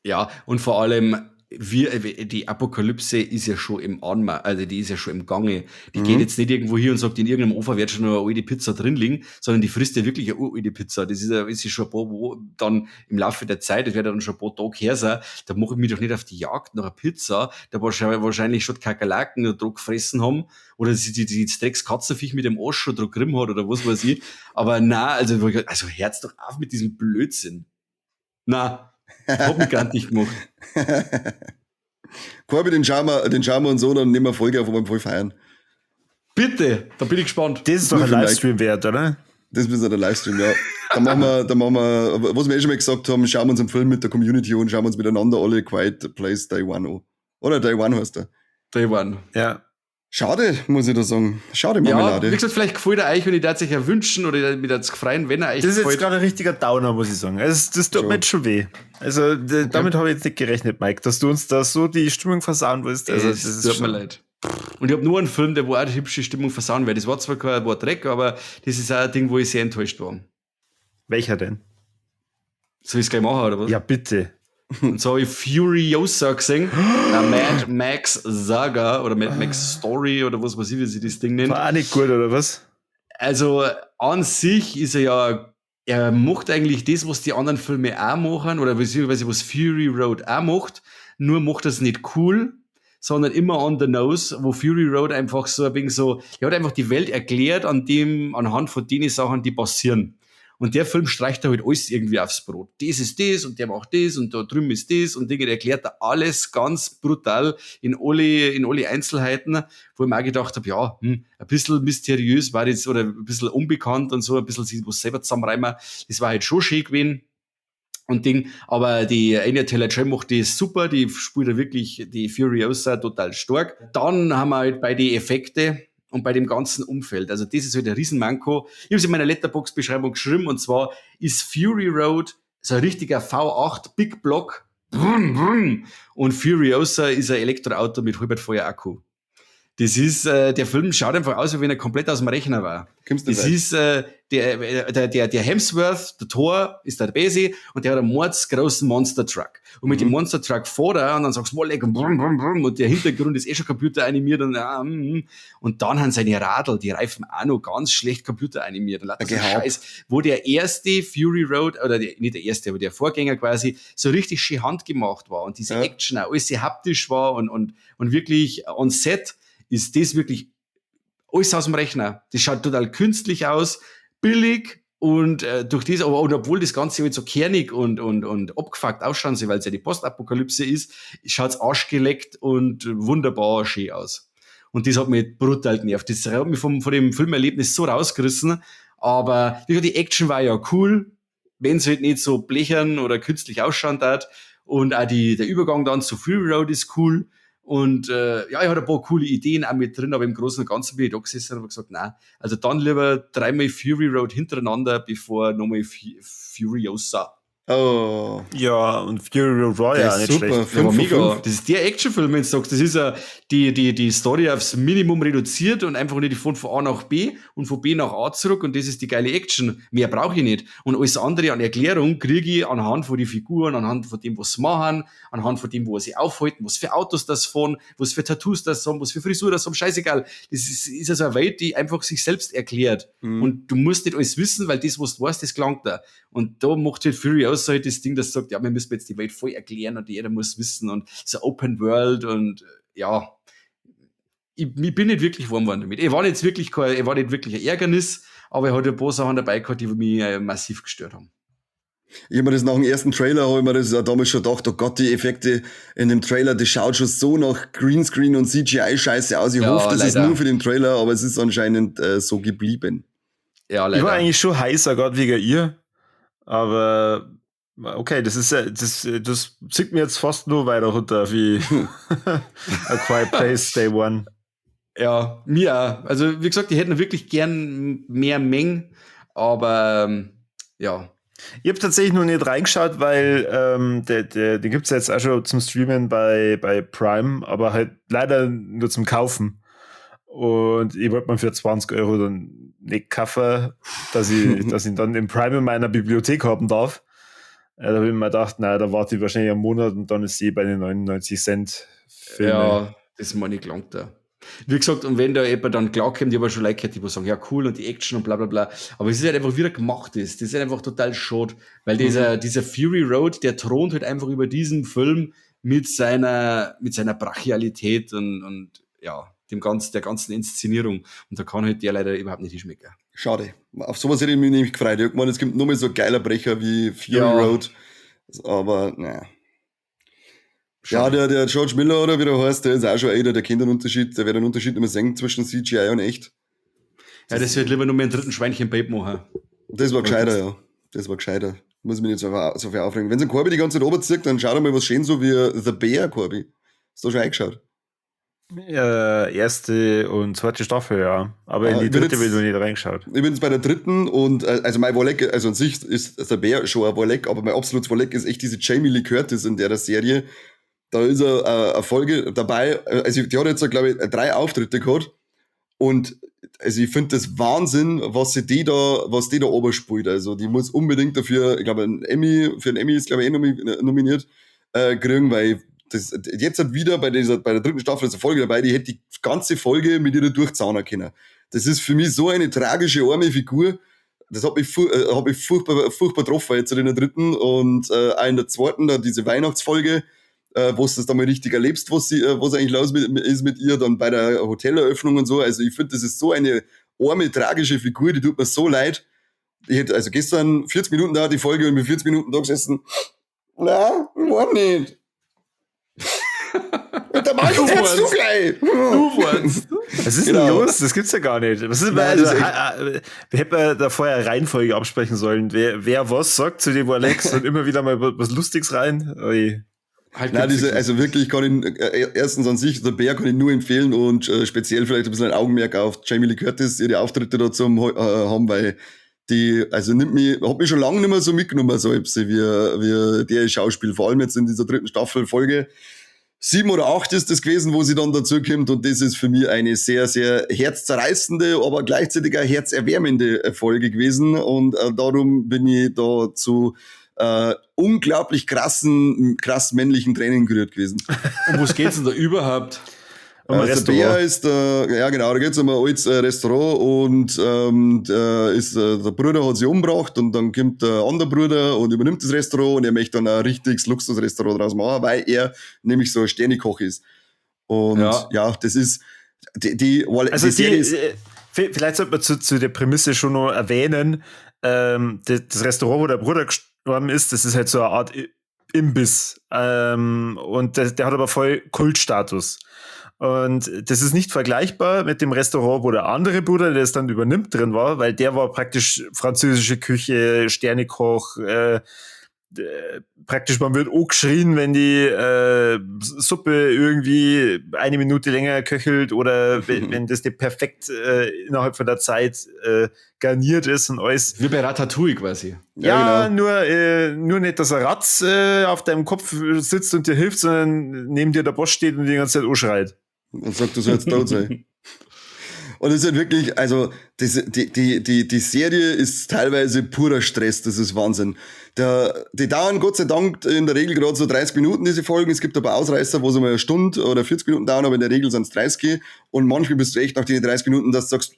Ja, und vor allem, die Apokalypse ist ja schon im also die ist ja schon im Gange. Die geht jetzt nicht irgendwo hier und sagt, in irgendeinem Ofen wird schon noch eine alte Pizza drin liegen, sondern die frisst ja wirklich eine alte Pizza. Das ist ja schon ein paar, dann im Laufe der Zeit, das wird ja dann schon ein paar Tage her sein, da mache ich mich doch nicht auf die Jagd nach einer Pizza, da wahrscheinlich schon Kakerlaken noch Druck gefressen haben, oder die Dreckskatzenviech mit dem Arsch schon Druck grimm hat, oder was weiß ich. Aber nein, also hört's doch auf mit diesem Blödsinn. Nein. Hab mich gar nicht gemacht. Corby, den schauen wir und so, dann nehmen wir Folge auf, wo wir voll feiern. Bitte, da bin ich gespannt. Das ist doch ein Livestream wert, oder? Das ist der Livestream, ja. Dann machen wir, was wir schon mal gesagt haben, schauen wir uns einen Film mit der Community an, schauen wir uns miteinander alle Quiet Place Day One an. Oder Day One heißt der. Day One. Ja. Schade, muss ich da sagen. Schade, Marmelade. Ja, wie gesagt, vielleicht gefällt er euch und ich würde es euch ja wünschen oder mir das freuen, wenn er euch Das ist gefällt. jetzt gerade ein richtiger Downer, muss ich sagen. Also, das tut mir jetzt schon weh. Also damit habe ich jetzt nicht gerechnet, Mike, dass du uns da so die Stimmung versauen willst. Also, das tut mir leid. Und ich habe nur einen Film, der wo auch die hübsche Stimmung versauen wird. Das war zwar kein Dreck, aber das ist auch ein Ding, wo ich sehr enttäuscht war. Welcher denn? Soll ich es gleich machen, oder was? Ja, bitte. Und so habe ich Furiosa gesehen. Mad Max Saga oder Mad Max Story oder was weiß ich, wie sie das Ding nennt. War auch nicht gut, oder was? Also an sich ist er macht eigentlich das, was die anderen Filme auch machen, oder beziehungsweise was Fury Road auch macht, nur macht er es nicht cool, sondern immer on the nose, wo Fury Road einfach so ein wenig so, er hat einfach die Welt erklärt anhand von den Sachen, die passieren. Und der Film streicht da halt alles irgendwie aufs Brot. Das ist das und der macht das und da drüben ist das und Dinge, der erklärt da alles ganz brutal in alle Einzelheiten, wo ich mir auch gedacht habe, ja, ein bisschen mysteriös war das oder ein bisschen unbekannt und so, ein bisschen sich was selber zusammenreimen. Das war halt schon schön gewesen. Und Ding, aber die Anya Taylor-Joy macht das super, die spielt da wirklich die Furiosa total stark. Dann haben wir halt bei den Effekten und bei dem ganzen Umfeld. Also das ist halt ein Riesenmanko. Ich habe es in meiner Letterboxd-Beschreibung geschrieben, und zwar ist Fury Road so ein richtiger V8 Big Block und Furiosa ist ein Elektroauto mit Halbwertfeuer-Akku. Das ist, der Film schaut einfach aus, wie wenn er komplett aus dem Rechner war. Das ist, der Hemsworth, der Thor, ist der Base und der hat einen mordsgroßen Monster Truck. Und mit dem Monster Truck fährt er und dann sagst du, und der Hintergrund ist schon computeranimiert und dann haben seine Radl, die Reifen auch noch ganz schlecht computeranimiert. Und das ist Scheiß, wo der erste Fury Road, oder nicht der erste, aber der Vorgänger quasi, so richtig schön handgemacht war und diese Action auch alles sehr haptisch war und wirklich on set ist das wirklich alles aus dem Rechner. Das schaut total künstlich aus, billig und durch das, aber und obwohl das Ganze halt so kernig und abgefuckt ausschauen soll, weil es ja die Postapokalypse ist, schaut's arschgeleckt und wunderbar schön aus. Und das hat mich brutal genervt. Das hat mich von dem Filmerlebnis so rausgerissen. Aber wie gesagt, die Action war ja cool, wenn es halt nicht so blechern oder künstlich ausschauen hat. Und auch der Übergang dann zu Fury Road ist cool. Und ja, ich hatte ein paar coole Ideen auch mit drin, aber im Großen und Ganzen bin ich da gesessen und habe gesagt, nein, also dann lieber 3-mal Fury Road hintereinander, bevor nochmal Furiosa. Oh. Ja, und Fury Road war ja Der auch ist nicht super. schlecht. Ja, aber 5 von mega. 5. Das ist der Actionfilm, wenn du sagst. Das ist ja die Story aufs Minimum reduziert und einfach nicht von A nach B und von B nach A zurück und das ist die geile Action. Mehr brauche ich nicht. Und alles andere an Erklärung kriege ich anhand von den Figuren, anhand von dem, was sie machen, anhand von dem, wo sie aufhalten, was für Autos das fahren, was für Tattoos das haben, was für Frisur das haben, scheißegal. Das ist also eine Welt, die einfach sich selbst erklärt. Und du musst nicht alles wissen, weil das, was du weißt, das gelangt da. Und da macht halt Furious halt das Ding, das sagt, ja, wir müssen jetzt die Welt voll erklären und jeder muss wissen und so Open World und ja, ich bin nicht wirklich warm geworden damit. Ich war nicht wirklich ein Ärgernis, aber ich hatte ein paar Sachen dabei gehabt, die mich massiv gestört haben. Ich habe mir das nach dem ersten Trailer, habe ich mir das auch damals schon gedacht, oh Gott, die Effekte in dem Trailer, das schaut schon so nach Greenscreen und CGI-Scheiße aus. Ich Ja, hoffe, das ist leider. nur für den Trailer, aber es ist anscheinend so geblieben. Ja, Ich war leider. eigentlich schon heißer, gerade wegen ihr. Aber okay, das zieht mir jetzt fast nur weiter runter wie A Quiet Place Day One. Ja, mir auch. Also, wie gesagt, die hätten wirklich gern mehr Mengen, aber ja. Ich habe tatsächlich noch nicht reingeschaut, weil den gibt's jetzt auch schon zum Streamen bei Prime, aber halt leider nur zum Kaufen. Und ich wollte mir für 20 Euro dann nicht kaufen, dass ich ihn dann im Prime in meiner Bibliothek haben darf. Da habe ich mir gedacht, na, da warte ich wahrscheinlich einen Monat und dann ist sie bei den 99 Cent Filme. Ja, das meine ich gelangt da. Wie gesagt, und wenn da jemand dann klarkommt, ich habe schon Leute gehört, die sagen, ja cool und die Action und bla bla bla, aber es ist halt einfach wieder gemacht ist. Das ist halt einfach total schade, weil dieser Fury Road, der thront halt einfach über diesen Film mit seiner Brachialität und ja, der ganzen Inszenierung. Und da kann halt der leider überhaupt nicht schmecken. Schade. Auf sowas hätte ich mich nämlich gefreut. Ich hab gemeint, es gibt nur mal so ein geiler Brecher wie Fury Ja. Road. Aber, naja. Ja, Schade. der George Miller, oder wie der heißt, der ist auch schon einer, der kennt den Unterschied, der wird den Unterschied nicht mehr sehen zwischen CGI und echt. Ja, das wird lieber nur mehr einen dritten Schweinchen-Babe machen. Das war gescheiter, ja. Das war gescheiter. Muss mich nicht so viel aufregen. Wenn so ein Corby die ganze Zeit runterzieht, dann schau dir mal was schön so wie The Bear, Corby. Hast du da schon eingeschaut? Erste und zweite Staffel, ja. Aber in Ah, die ich bin dritte jetzt- will ich noch nicht reingeschaut. Ich bin jetzt bei der dritten und also mein Wolleck, also an sich ist The Bear schon ein Wolleck, aber mein absolutes Wolleck ist echt diese Jamie Lee Curtis in der Serie. Da ist eine Folge dabei, also die hat jetzt, glaube ich, 3 Auftritte gehabt und also ich finde das Wahnsinn, was die da oben spielt. Also die muss unbedingt dafür, ich glaube, für einen Emmy ist, glaube ich, nominiert kriegen, weil das jetzt hat wieder bei der dritten Staffel ist eine Folge dabei, die hätte die ganze Folge mit ihr durchzahnen können. Das ist für mich so eine tragische, arme Figur. Das hat mich furchtbar getroffen jetzt in der dritten und auch in der zweiten, da diese Weihnachtsfolge, wo du das dann mal richtig erlebst, was eigentlich los ist mit ihr, dann bei der Hoteleröffnung und so. Also ich finde, das ist so eine arme, tragische Figur, die tut mir so leid. Ich hätte also gestern 40 Minuten da die Folge und mit 40 Minuten da gesessen. Na, war nicht. Und der Mann jetzt du gleich. Du warst. Was ist Genau. denn los? Das gibt's ja gar nicht. Was ist Nein, also, das ist wir hätten da vorher eine Reihenfolge absprechen sollen. Wer was sagt zu dem Alex und immer wieder mal was Lustiges rein. Oi. Halt Nein, gibt's nichts. also wirklich kann ich, erstens an sich, The Bear kann ich nur empfehlen und speziell vielleicht ein bisschen ein Augenmerk auf Jamie Lee Curtis, ihre Auftritte da zum haben, weil die, also hat mich schon lange nicht mehr so mitgenommen, so wie der Schauspiel, vor allem jetzt in dieser dritten Staffel, Folge 7 oder 8 ist das gewesen, wo sie dann dazu kommt und das ist für mich eine sehr, sehr herzzerreißende, aber gleichzeitig auch herzerwärmende Folge gewesen und darum bin ich da zu unglaublich krass männlichen Tränen gerührt gewesen. Um was geht's denn da überhaupt? Um ein Der Restaurant. Bär ist, ja genau, da geht's um ein altes Restaurant und der Bruder hat sich umgebracht und dann kommt der andere Bruder und übernimmt das Restaurant und er möchte dann ein richtiges Luxusrestaurant draus machen, weil er nämlich so ein Sternekoch ist. Und Ja. ja, das ist, die Also Serie ist, Vielleicht sollte man zu der Prämisse schon noch erwähnen, das Restaurant, wo der Bruder gestorben ist, das ist halt so eine Art Imbiss. Und der hat aber voll Kultstatus. Und das ist nicht vergleichbar mit dem Restaurant, wo der andere Bruder, der es dann übernimmt, drin war, weil der war praktisch französische Küche, Sternekoch, praktisch, man wird auch geschrien, wenn die Suppe irgendwie 1 Minute länger köchelt oder wenn das nicht perfekt innerhalb von der Zeit garniert ist und alles. Wie bei Ratatouille quasi. Ja, genau. nur nicht, dass ein Ratz auf deinem Kopf sitzt und dir hilft, sondern neben dir der Boss steht und die ganze Zeit anschreit. Und sagt, du sollst tot sein. Und es ist halt wirklich, also die Serie ist teilweise purer Stress, das ist Wahnsinn. Die dauern Gott sei Dank in der Regel gerade so 30 Minuten, diese Folgen. Es gibt aber Ausreißer, wo sie mal 1 Stunde oder 40 Minuten dauern, aber in der Regel sind es 30. Und manchmal bist du echt nach den 30 Minuten, dass du sagst,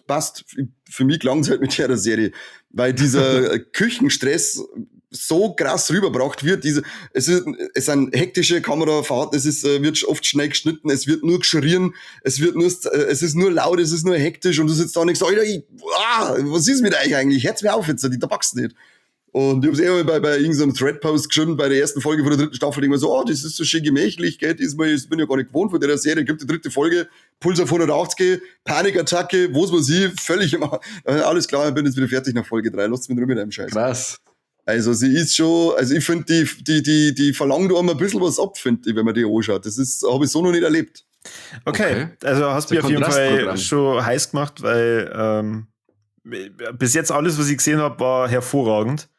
passt, für mich klang es halt mit der Serie. Weil dieser Küchenstress so krass rübergebracht wird. Es sind hektische Kamerafahrten, wird oft schnell geschnitten, es wird nur geschrien, es ist nur laut, es ist nur hektisch und du sitzt da und sagst, Alter, was ist mit euch eigentlich? Hört's mir auf jetzt, die tabakst nicht. Und ich hab's mal bei irgendeinem Thread-Post geschrieben, bei der ersten Folge von der 3. Staffel, immer so, das ist so schön gemächlich, gell, das bin ja gar nicht gewohnt von der Serie, gibt die 3. Folge, Puls auf 180, Panikattacke, was weiß ich, völlig alles klar, ich bin jetzt wieder fertig nach Folge 3, lasst mich nur mit einem Scheiß. Krass. Also sie ist schon, also ich finde, die verlangt einem ein bisschen was ab, finde ich, wenn man die anschaut. Das habe ich so noch nicht erlebt. Okay. Also hast du mich auf jeden Fall schon heiß gemacht, weil bis jetzt alles, was ich gesehen habe, war hervorragend.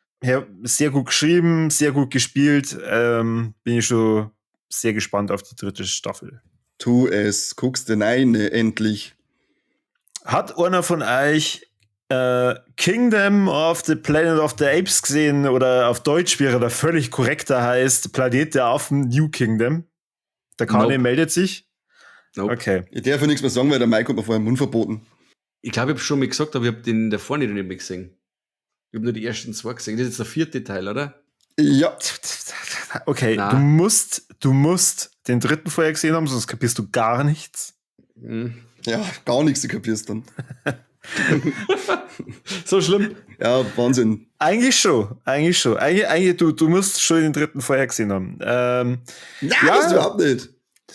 Sehr gut geschrieben, sehr gut gespielt. Bin ich schon sehr gespannt auf die 3. Staffel. Tu es, guckst du rein, endlich. Hat einer von euch Kingdom of the Planet of the Apes gesehen oder auf Deutsch wäre da völlig korrekter heißt Planet der Affen New Kingdom? Der Kane meldet sich? Nope. Okay. Ich darf ja nichts mehr sagen, weil der Mike hat mir vorher den Mund verboten. Ich glaube, ich habe schon mal gesagt, aber ich habe den davor nicht mehr gesehen. Ich habe nur die ersten 2 gesehen. Das ist jetzt der 4. Teil, oder? Ja. Okay, du musst den 3. vorher gesehen haben, sonst kapierst du gar nichts. Ja, gar nichts, du kapierst dann. So schlimm? Ja, Wahnsinn. Eigentlich schon. Eigentlich, du musst schon den 3. vorher gesehen haben. Nein, das ist überhaupt nicht.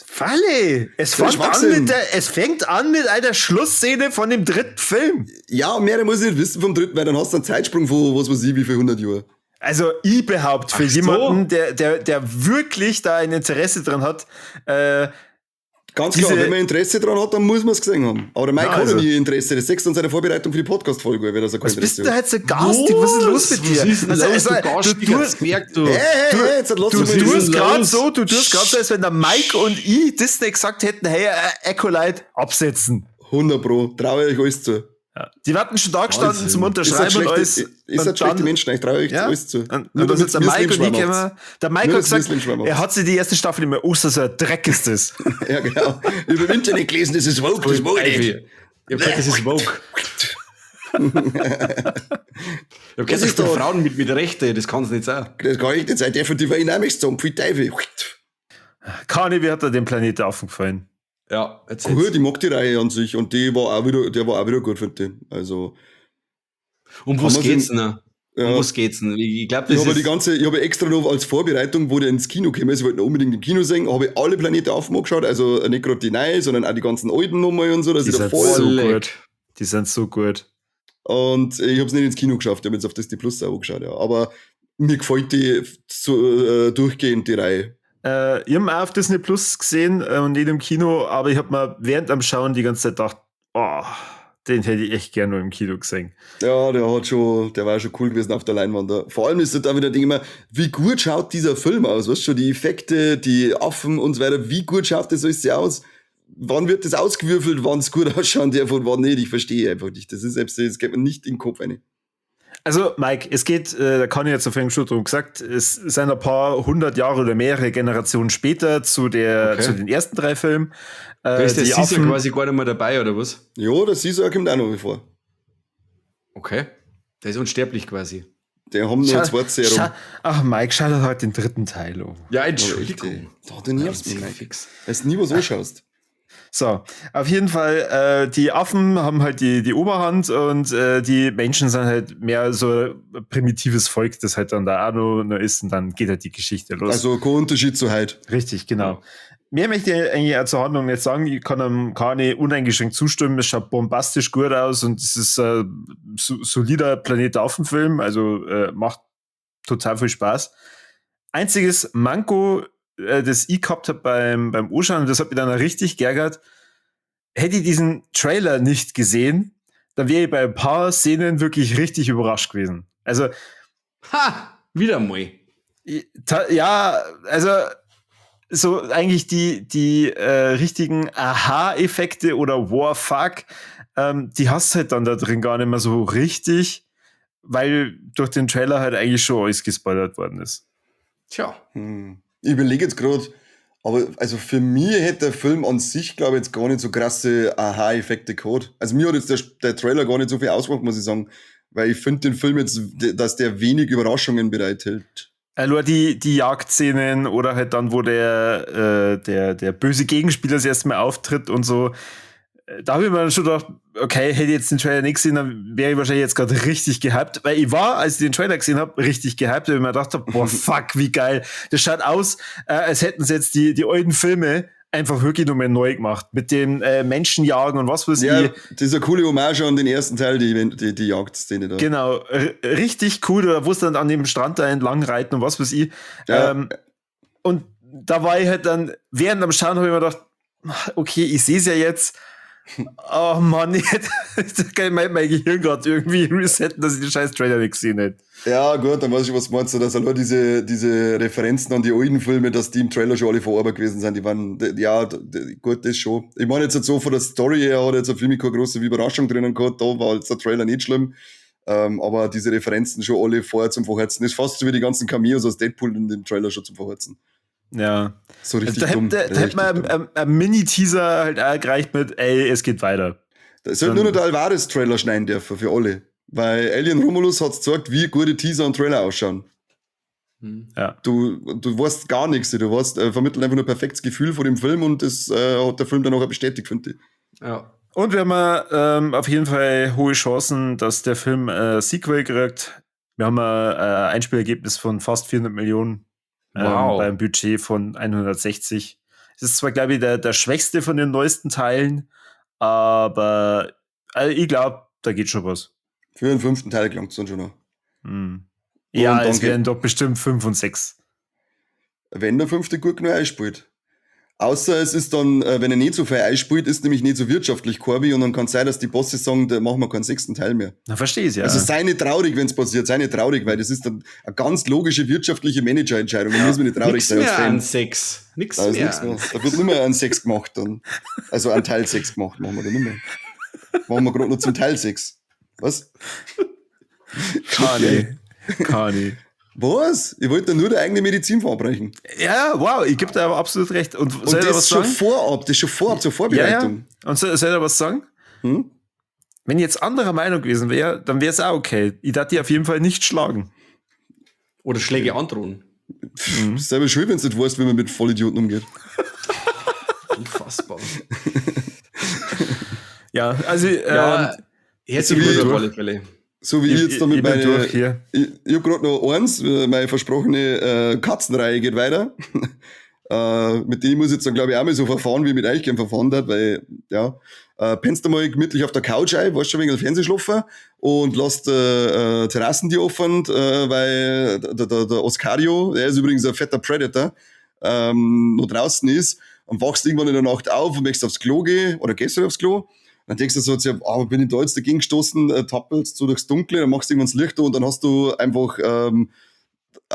Falle! Es fängt an mit einer Schlussszene von dem 3. Film. Ja, mehr muss ich nicht wissen vom 3., weil dann hast du einen Zeitsprung von, was weiß ich, wie viel 100 Jahren. Also ich behaupte, für jemanden, der wirklich da ein Interesse dran hat, ganz klar, wenn man Interesse dran hat, dann muss man es gesehen haben. Aber der Mike hat ja nie Interesse. Das sechst du an seiner Vorbereitung für die Podcast-Folge, wenn er so kein Was bist Interesse du da jetzt so garstig? Was ist los mit dir? Was ist denn los, du garstiger Zwerg, du? Du tust gerade so, als wenn der Mike und ich Disney gesagt hätten, hey, Acolyte, absetzen. 100 Pro, traue ich euch alles zu. Ja. Die warten schon da gestanden zum Unterschreiben und alles. Ihr seid schlechte Menschen, ich traue euch alles zu. Und dann sitzt der Mike und ich immer. Der Mike hat gesagt, er hat sich die erste Staffel immer, so ein Dreck ist das. Ja, genau. Ich habe im Internet gelesen, das ist woke, das woke nicht. Ich hab gesagt, das ist woke. Ich hab gesagt, das Frauen mit Rechte, das kann's nicht sein. Das kann ich nicht sein, der von die Dynamics zum viel Teufel. Kani, wie hat dir den Planet aufgefallen? Ja, cool, ich mag die Reihe an sich und der war auch wieder gut, finde ich. Also. Um was geht's denn? Was geht's denn? Ich glaube, das ich habe extra noch als Vorbereitung, wo der ins Kino kam, ich wollte unbedingt im Kino sehen, habe ich alle Planeten aufgeschaut, also nicht gerade die neuen, sondern auch die ganzen alten nochmal und so, dass ich da voll so gut. Die sind so gut. Und ich habe es nicht ins Kino geschafft, ich habe jetzt auf Disney Plus auch angeschaut, ja. Aber mir gefällt die so durchgehend, die Reihe. Ich habe auch auf Disney Plus gesehen und nicht im Kino, aber ich habe mir während am Schauen die ganze Zeit gedacht, den hätte ich echt gerne nur im Kino gesehen. Ja, der war schon cool gewesen auf der Leinwand. Da. Vor allem ist da wieder Ding immer, wie gut schaut dieser Film aus? Weißt du, schon die Effekte, die Affen und so weiter, wie gut schaut das alles aus? Wann wird das ausgewürfelt, wann es gut ausschauen darf und wann nicht? Ich verstehe einfach nicht. Das geht mir nicht in den Kopf rein. Also, Mike, es geht, da kann ich jetzt auf jeden Fall drum gesagt, es sind ein paar 100 Jahre oder mehrere Generationen später zu den ersten 3 Filmen. Da ist der Caesar quasi gar nicht mehr dabei, oder was? Ja, der Caesar kommt auch noch vor. Okay. Der ist unsterblich quasi. Der haben nur 2 Serum. Ach, Mike, schau dir halt den 3. Teil an. Ja, Entschuldigung. Du nervst mich, Mike. Weil du nie was anschaust. So, auf jeden Fall, die Affen haben halt die Oberhand und die Menschen sind halt mehr so ein primitives Volk, das halt dann da auch noch ist und dann geht halt die Geschichte los. Also kein Unterschied zu heute. Richtig, genau. Mehr möchte ich eigentlich auch zur Handlung nicht sagen. Ich kann einem Kane uneingeschränkt zustimmen. Es schaut bombastisch gut aus und es ist ein solider Planet Affen-Film. Also macht total viel Spaß. Einziges Manko, das ich gehabt habe beim Anschauen, und das hat mich dann richtig geärgert, hätte ich diesen Trailer nicht gesehen, dann wäre ich bei ein paar Szenen wirklich richtig überrascht gewesen. Also, Wieder mal. ja, also so eigentlich die richtigen Aha-Effekte oder Wow-Fuck, die hast du halt dann da drin gar nicht mehr so richtig, weil durch den Trailer halt eigentlich schon alles gespoilert worden ist. Tja. Ich überlege jetzt gerade, aber also für mich hätte der Film an sich, glaube ich, jetzt gar nicht so krasse Aha-Effekte gehabt. Also mir hat jetzt der Trailer gar nicht so viel ausgemacht, muss ich sagen. Weil ich finde den Film jetzt, dass der wenig Überraschungen bereithält. Nur die Jagdszenen oder halt dann, wo der böse Gegenspieler das erste Mal auftritt und so. Da habe ich mir dann schon gedacht, okay, hätte ich jetzt den Trailer nicht gesehen, dann wäre ich wahrscheinlich jetzt gerade richtig gehypt. Weil ich war, als ich den Trailer gesehen habe, richtig gehypt, weil ich mir gedacht habe, boah, fuck, wie geil. Das schaut aus, als hätten sie jetzt die alten Filme einfach wirklich nochmal neu gemacht. Mit den Menschenjagen und was weiß ich. Ja, das ist eine coole Hommage an den ersten Teil, die Jagdszene da. Genau, richtig cool. Oder wo es dann an dem Strand da entlang reiten und was weiß ich. Ja. Und da war ich halt dann, während am Schauen habe ich mir gedacht, okay, ich sehe es ja jetzt. Oh Mann, ich kann mein Gehirn gerade irgendwie resetten, dass ich den scheiß Trailer nicht gesehen hätte. Ja, gut, dann weiß ich, was meinst du, dass allein diese Referenzen an die alten Filme, dass die im Trailer schon alle verarbeitet gewesen sind, die waren, ja, gut, das schon. Ich meine jetzt so von der Story her hat jetzt für mich keine große Überraschung drinnen gehabt, da war jetzt der Trailer nicht schlimm, aber diese Referenzen schon alle vorher zum Verheizen. Das ist fast so wie die ganzen Cameos aus Deadpool in dem Trailer schon zum Verheizen. Ja. So richtig da dumm. Da hätte man ein Mini-Teaser halt auch gereicht mit, ey, es geht weiter. Da sollte nur noch der Alvarez-Trailer schneiden dürfen für alle. Weil Alien Romulus hat gezeigt, wie gute Teaser und Trailer ausschauen. Ja. Du weißt gar nichts, du weißt, vermittelt einfach nur ein perfektes Gefühl von dem Film und das hat der Film dann auch bestätigt, finde ich. Ja. Und wir haben auf jeden Fall hohe Chancen, dass der Film Sequel kriegt. Wir haben ein Einspielergebnis von fast 400 Millionen. Wow. Beim Budget von 160. Es ist zwar, glaube ich, der schwächste von den neuesten Teilen, aber ich glaube, da geht schon was. Für den 5. Teil gelangt es dann schon noch. Ja, Und es werden doch bestimmt 5 und 6. Wenn der 5. gut genug einspielt. Außer es ist dann, wenn er nicht so viel einspielt, ist nämlich nicht so wirtschaftlich, Corby, und dann kann es sein, dass die Bosse sagen, da machen wir keinen 6. Teil mehr. Na, verstehe ich, ja. Also sei nicht traurig, wenn es passiert, sei nicht traurig, weil das ist dann eine ganz logische wirtschaftliche Managerentscheidung. Da muss man nicht traurig Nix sein als mehr Fan. an 6. Nix Da ist mehr. nichts mehr. Da wird nicht mehr ein 6 gemacht dann. Also ein Teil 6 gemacht, machen wir da nicht mehr. Machen wir gerade noch zum Teil 6. Was? Kani. Was? Ich wollte nur die eigene Medizin verabreichen. Ja, wow, ich gebe dir aber absolut recht. Und soll ich da das was ist schon sagen? vorab, zur Ja. Vorbereitung. Und soll ich da was sagen? Hm? Wenn ich jetzt anderer Meinung gewesen wäre, dann wäre es auch okay. Ich darf die auf jeden Fall nicht schlagen. Oder Schläge androhen. Ist selber schön, wenn du nicht weißt, wie man mit Vollidioten umgeht. Unfassbar. Ja, also herzlich wie- willkommen auf alle Fälle. So wie ich jetzt da mit bin meine. durch hier. Ich hab gerade noch eins, meine versprochene Katzenreihe geht weiter. Mit denen muss ich jetzt dann, glaube ich, auch mal so verfahren, wie ich mit euch gern verfahren hat, weil, ja, pennst du mal gemütlich auf der Couch ein, weißt schon wegen der Fernsehschlafen und lässt Terrassen die offen, weil der Oscario, der ist übrigens ein fetter Predator, noch draußen ist und wachst irgendwann in der Nacht auf und möchtest aufs Klo gehen oder gehst du aufs Klo. Dann denkst du so, bin ich da jetzt dagegen gestoßen, tappelst so durchs Dunkle, dann machst du irgendwann das Licht an und dann hast du einfach ein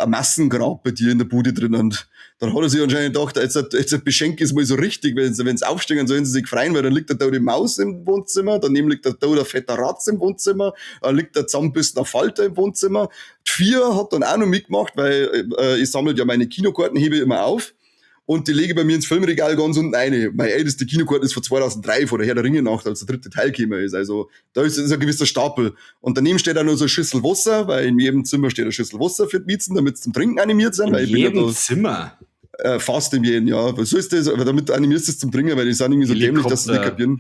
Massengrab bei dir in der Bude drin. Und dann hat er sich anscheinend gedacht, jetzt beschenke ich es mal so richtig, wenn sie aufstehen, sollen sie sich freuen, weil dann liegt da die Maus im Wohnzimmer, daneben liegt da der fetter Ratz im Wohnzimmer, liegt der zusammenbissener Falter im Wohnzimmer. Die 4 hat dann auch noch mitgemacht, weil ich sammle ja meine Kinokarten, hebe ich immer auf. Und die lege ich bei mir ins Filmregal ganz unten rein. Meine älteste Kinokarte ist von 2003, von der Herr der Ringe Nacht, als der 3. Teil gekommen ist. Also da ist ein gewisser Stapel. Und daneben steht auch noch so eine Schüssel Wasser, weil in jedem Zimmer steht eine Schüssel Wasser für die Miezen, damit sie zum Trinken animiert sind. In weil ich bin jedem ja Zimmer. fast in jedem Jahr. Was ist das? Aber damit animierst du es zum Bringen, weil die sind irgendwie so dämlich, dass sie es nicht kapieren.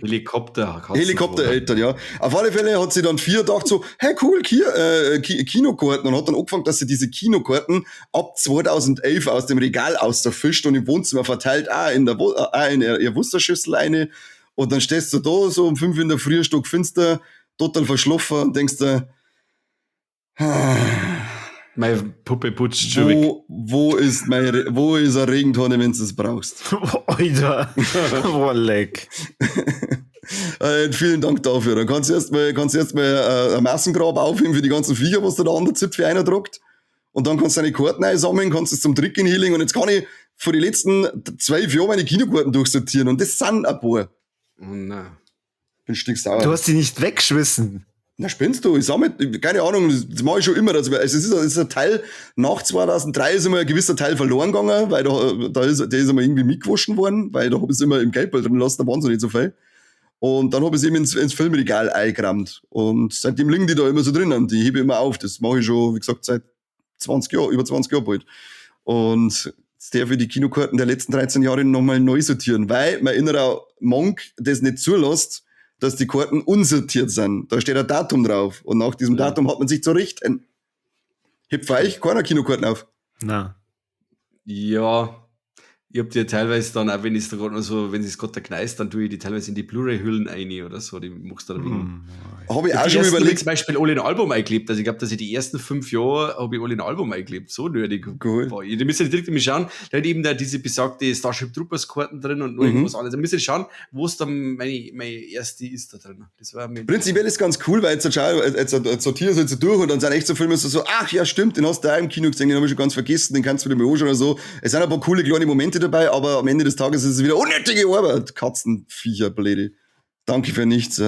Helikoptereltern, ja. Auf alle Fälle hat sie dann 4 gedacht so, hey cool, Kinokarten, und hat dann angefangen, dass sie diese Kinokarten ab 2011 aus dem Regal ausfischt und im Wohnzimmer verteilt, in ihr Wusterschüssel eine, und dann stehst du da so um 5 in der Früh, stockfinster, total verschlafen und denkst dir, meine Puppe putzt schon weg. wo ist eine Regentonne, wenn du es brauchst? Alter, Wolleck. Vielen Dank dafür. Dann kannst du erstmal ein Massengrab aufheben für die ganzen Viecher, was du da an der Zipfel eindruckt. Und dann kannst du deine Karten einsammeln, kannst es zum Trick in Healing. Und jetzt kann ich vor den letzten 12 Jahren meine Kinokarten durchsortieren. Und das sind ein paar. Oh nein. Bin ein Stück sauer. Du hast die nicht weggeschmissen. Na, spinnst du? Ich sammle, keine Ahnung, das mache ich schon immer. Also es ist ein Teil, nach 2003 ist immer ein gewisser Teil verloren gegangen, weil der ist immer irgendwie mitgewaschen worden, weil da habe ich es immer im Geldbeutel drin lassen, da waren sie nicht so viel. Und dann habe ich es eben ins Filmregal eingerammt. Und seitdem liegen die da immer so drinnen. Die hebe ich immer auf. Das mache ich schon, wie gesagt, seit 20 Jahren, über 20 Jahren bald. Und jetzt darf ich die Kinokarten der letzten 13 Jahre nochmal neu sortieren, weil mein innerer Monk das nicht zulässt, dass die Karten unsortiert sind. Da steht ein Datum drauf. Und nach diesem Datum hat man sich zu richten. Hebt für euch keiner Kinokarten auf? Na. Ja, ich hab die teilweise dann, auch wenn es da gerade noch so, wenn es gerade da kneist, dann tue ich die teilweise in die Blu-ray-Hüllen ein oder so. Die machst du dann wegen. Habe ich auch Die schon ersten überlegt. zum Beispiel alle in ein Album eingeklebt. Also ich glaube, dass ich die ersten 5 Jahre habe ich alle in ein Album eingeklebt. So nötig. Cool. Boah, die müssen ja direkt mal schauen. Da hat eben da diese besagte Starship Troopers Karten drin und noch irgendwas anderes. Da müssen wir schauen, wo es dann meine erste ist da drin. Das war mir Prinzipiell ist ganz cool, weil jetzt sortieren sie jetzt durch und dann sind echt so Filme so, ach ja, stimmt, den hast du auch im Kino gesehen, den habe ich schon ganz vergessen, den kannst du wieder mal anschauen oder so. Es sind ein paar coole kleine Momente dabei, aber am Ende des Tages ist es wieder unnötige Arbeit. Katzenviecher, blöde. Danke für nichts.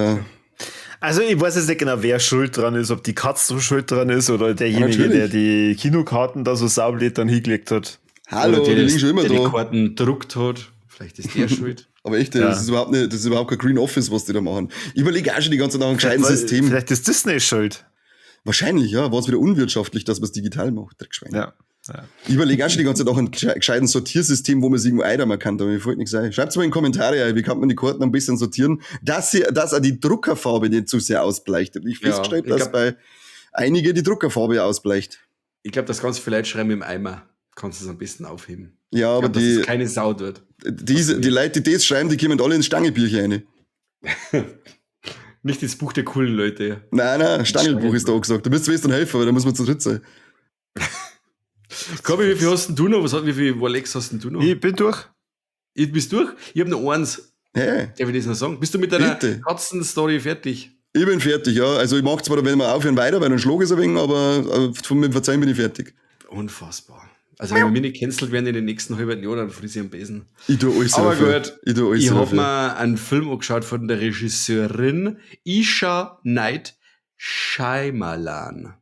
Also ich weiß jetzt nicht genau, wer schuld dran ist, ob die Katze schuld dran ist oder derjenige, der die Kinokarten da so saublöd dann hingelegt hat. Hallo, die liegen schon immer der da. die Karten druckt hat. Vielleicht ist der schuld. Aber echt, das ist überhaupt kein Green Office, was die da machen. Ich überlege auch schon die ganze Zeit nach einem gescheiten System. Vielleicht ist Disney schuld. Wahrscheinlich, ja. War es wieder unwirtschaftlich, dass man es digital macht. Dreckschwein. Ja. Ich überlege auch schon die ganze Zeit nach einem gescheiten Sortiersystem, wo man es irgendwo einräumen kann, aber mir fällt nichts ein. Schreibt es mal in die Kommentare, wie kann man die Karten ein bisschen sortieren, dass auch die Druckerfarbe nicht zu sehr ausbleicht. Und ich festgestellt, dass bei einige die Druckerfarbe ausbleicht. Ich glaube, das ganz viele Leute schreiben im Eimer. Kannst du es am besten aufheben. Ja, aber dass es keine Sau wird. Die Leute, die das schreiben, die kommen alle ins Stangebücher rein. Nicht ins Buch der coolen Leute. Nein, Stangelbuch ist da gesagt. Du bist zuerst ein Helfer, weil da muss man zu dritt sein. Gabi, wie viel hast denn du noch? Wie viel Rolex hast denn du noch? Ich bin durch. Bist du durch? Ich habe noch eins. Hey, Darf ich das noch sagen? Bist du mit deiner Bitte. Katzenstory fertig? ich bin fertig, ja. Also ich mache zwar, wenn wir aufhören, weiter, weil dann schlag ich es ein wenig, aber von mir Verzeihen bin ich fertig. Unfassbar. Also wenn wir nicht gecancelt werden in den nächsten halben Jahren, dann friss ich am Besen. Ich tue alles Aber dafür. gut, Ich tue alles ich habe dafür. mir einen Film angeschaut von der Regisseurin Isha Night Shyamalan.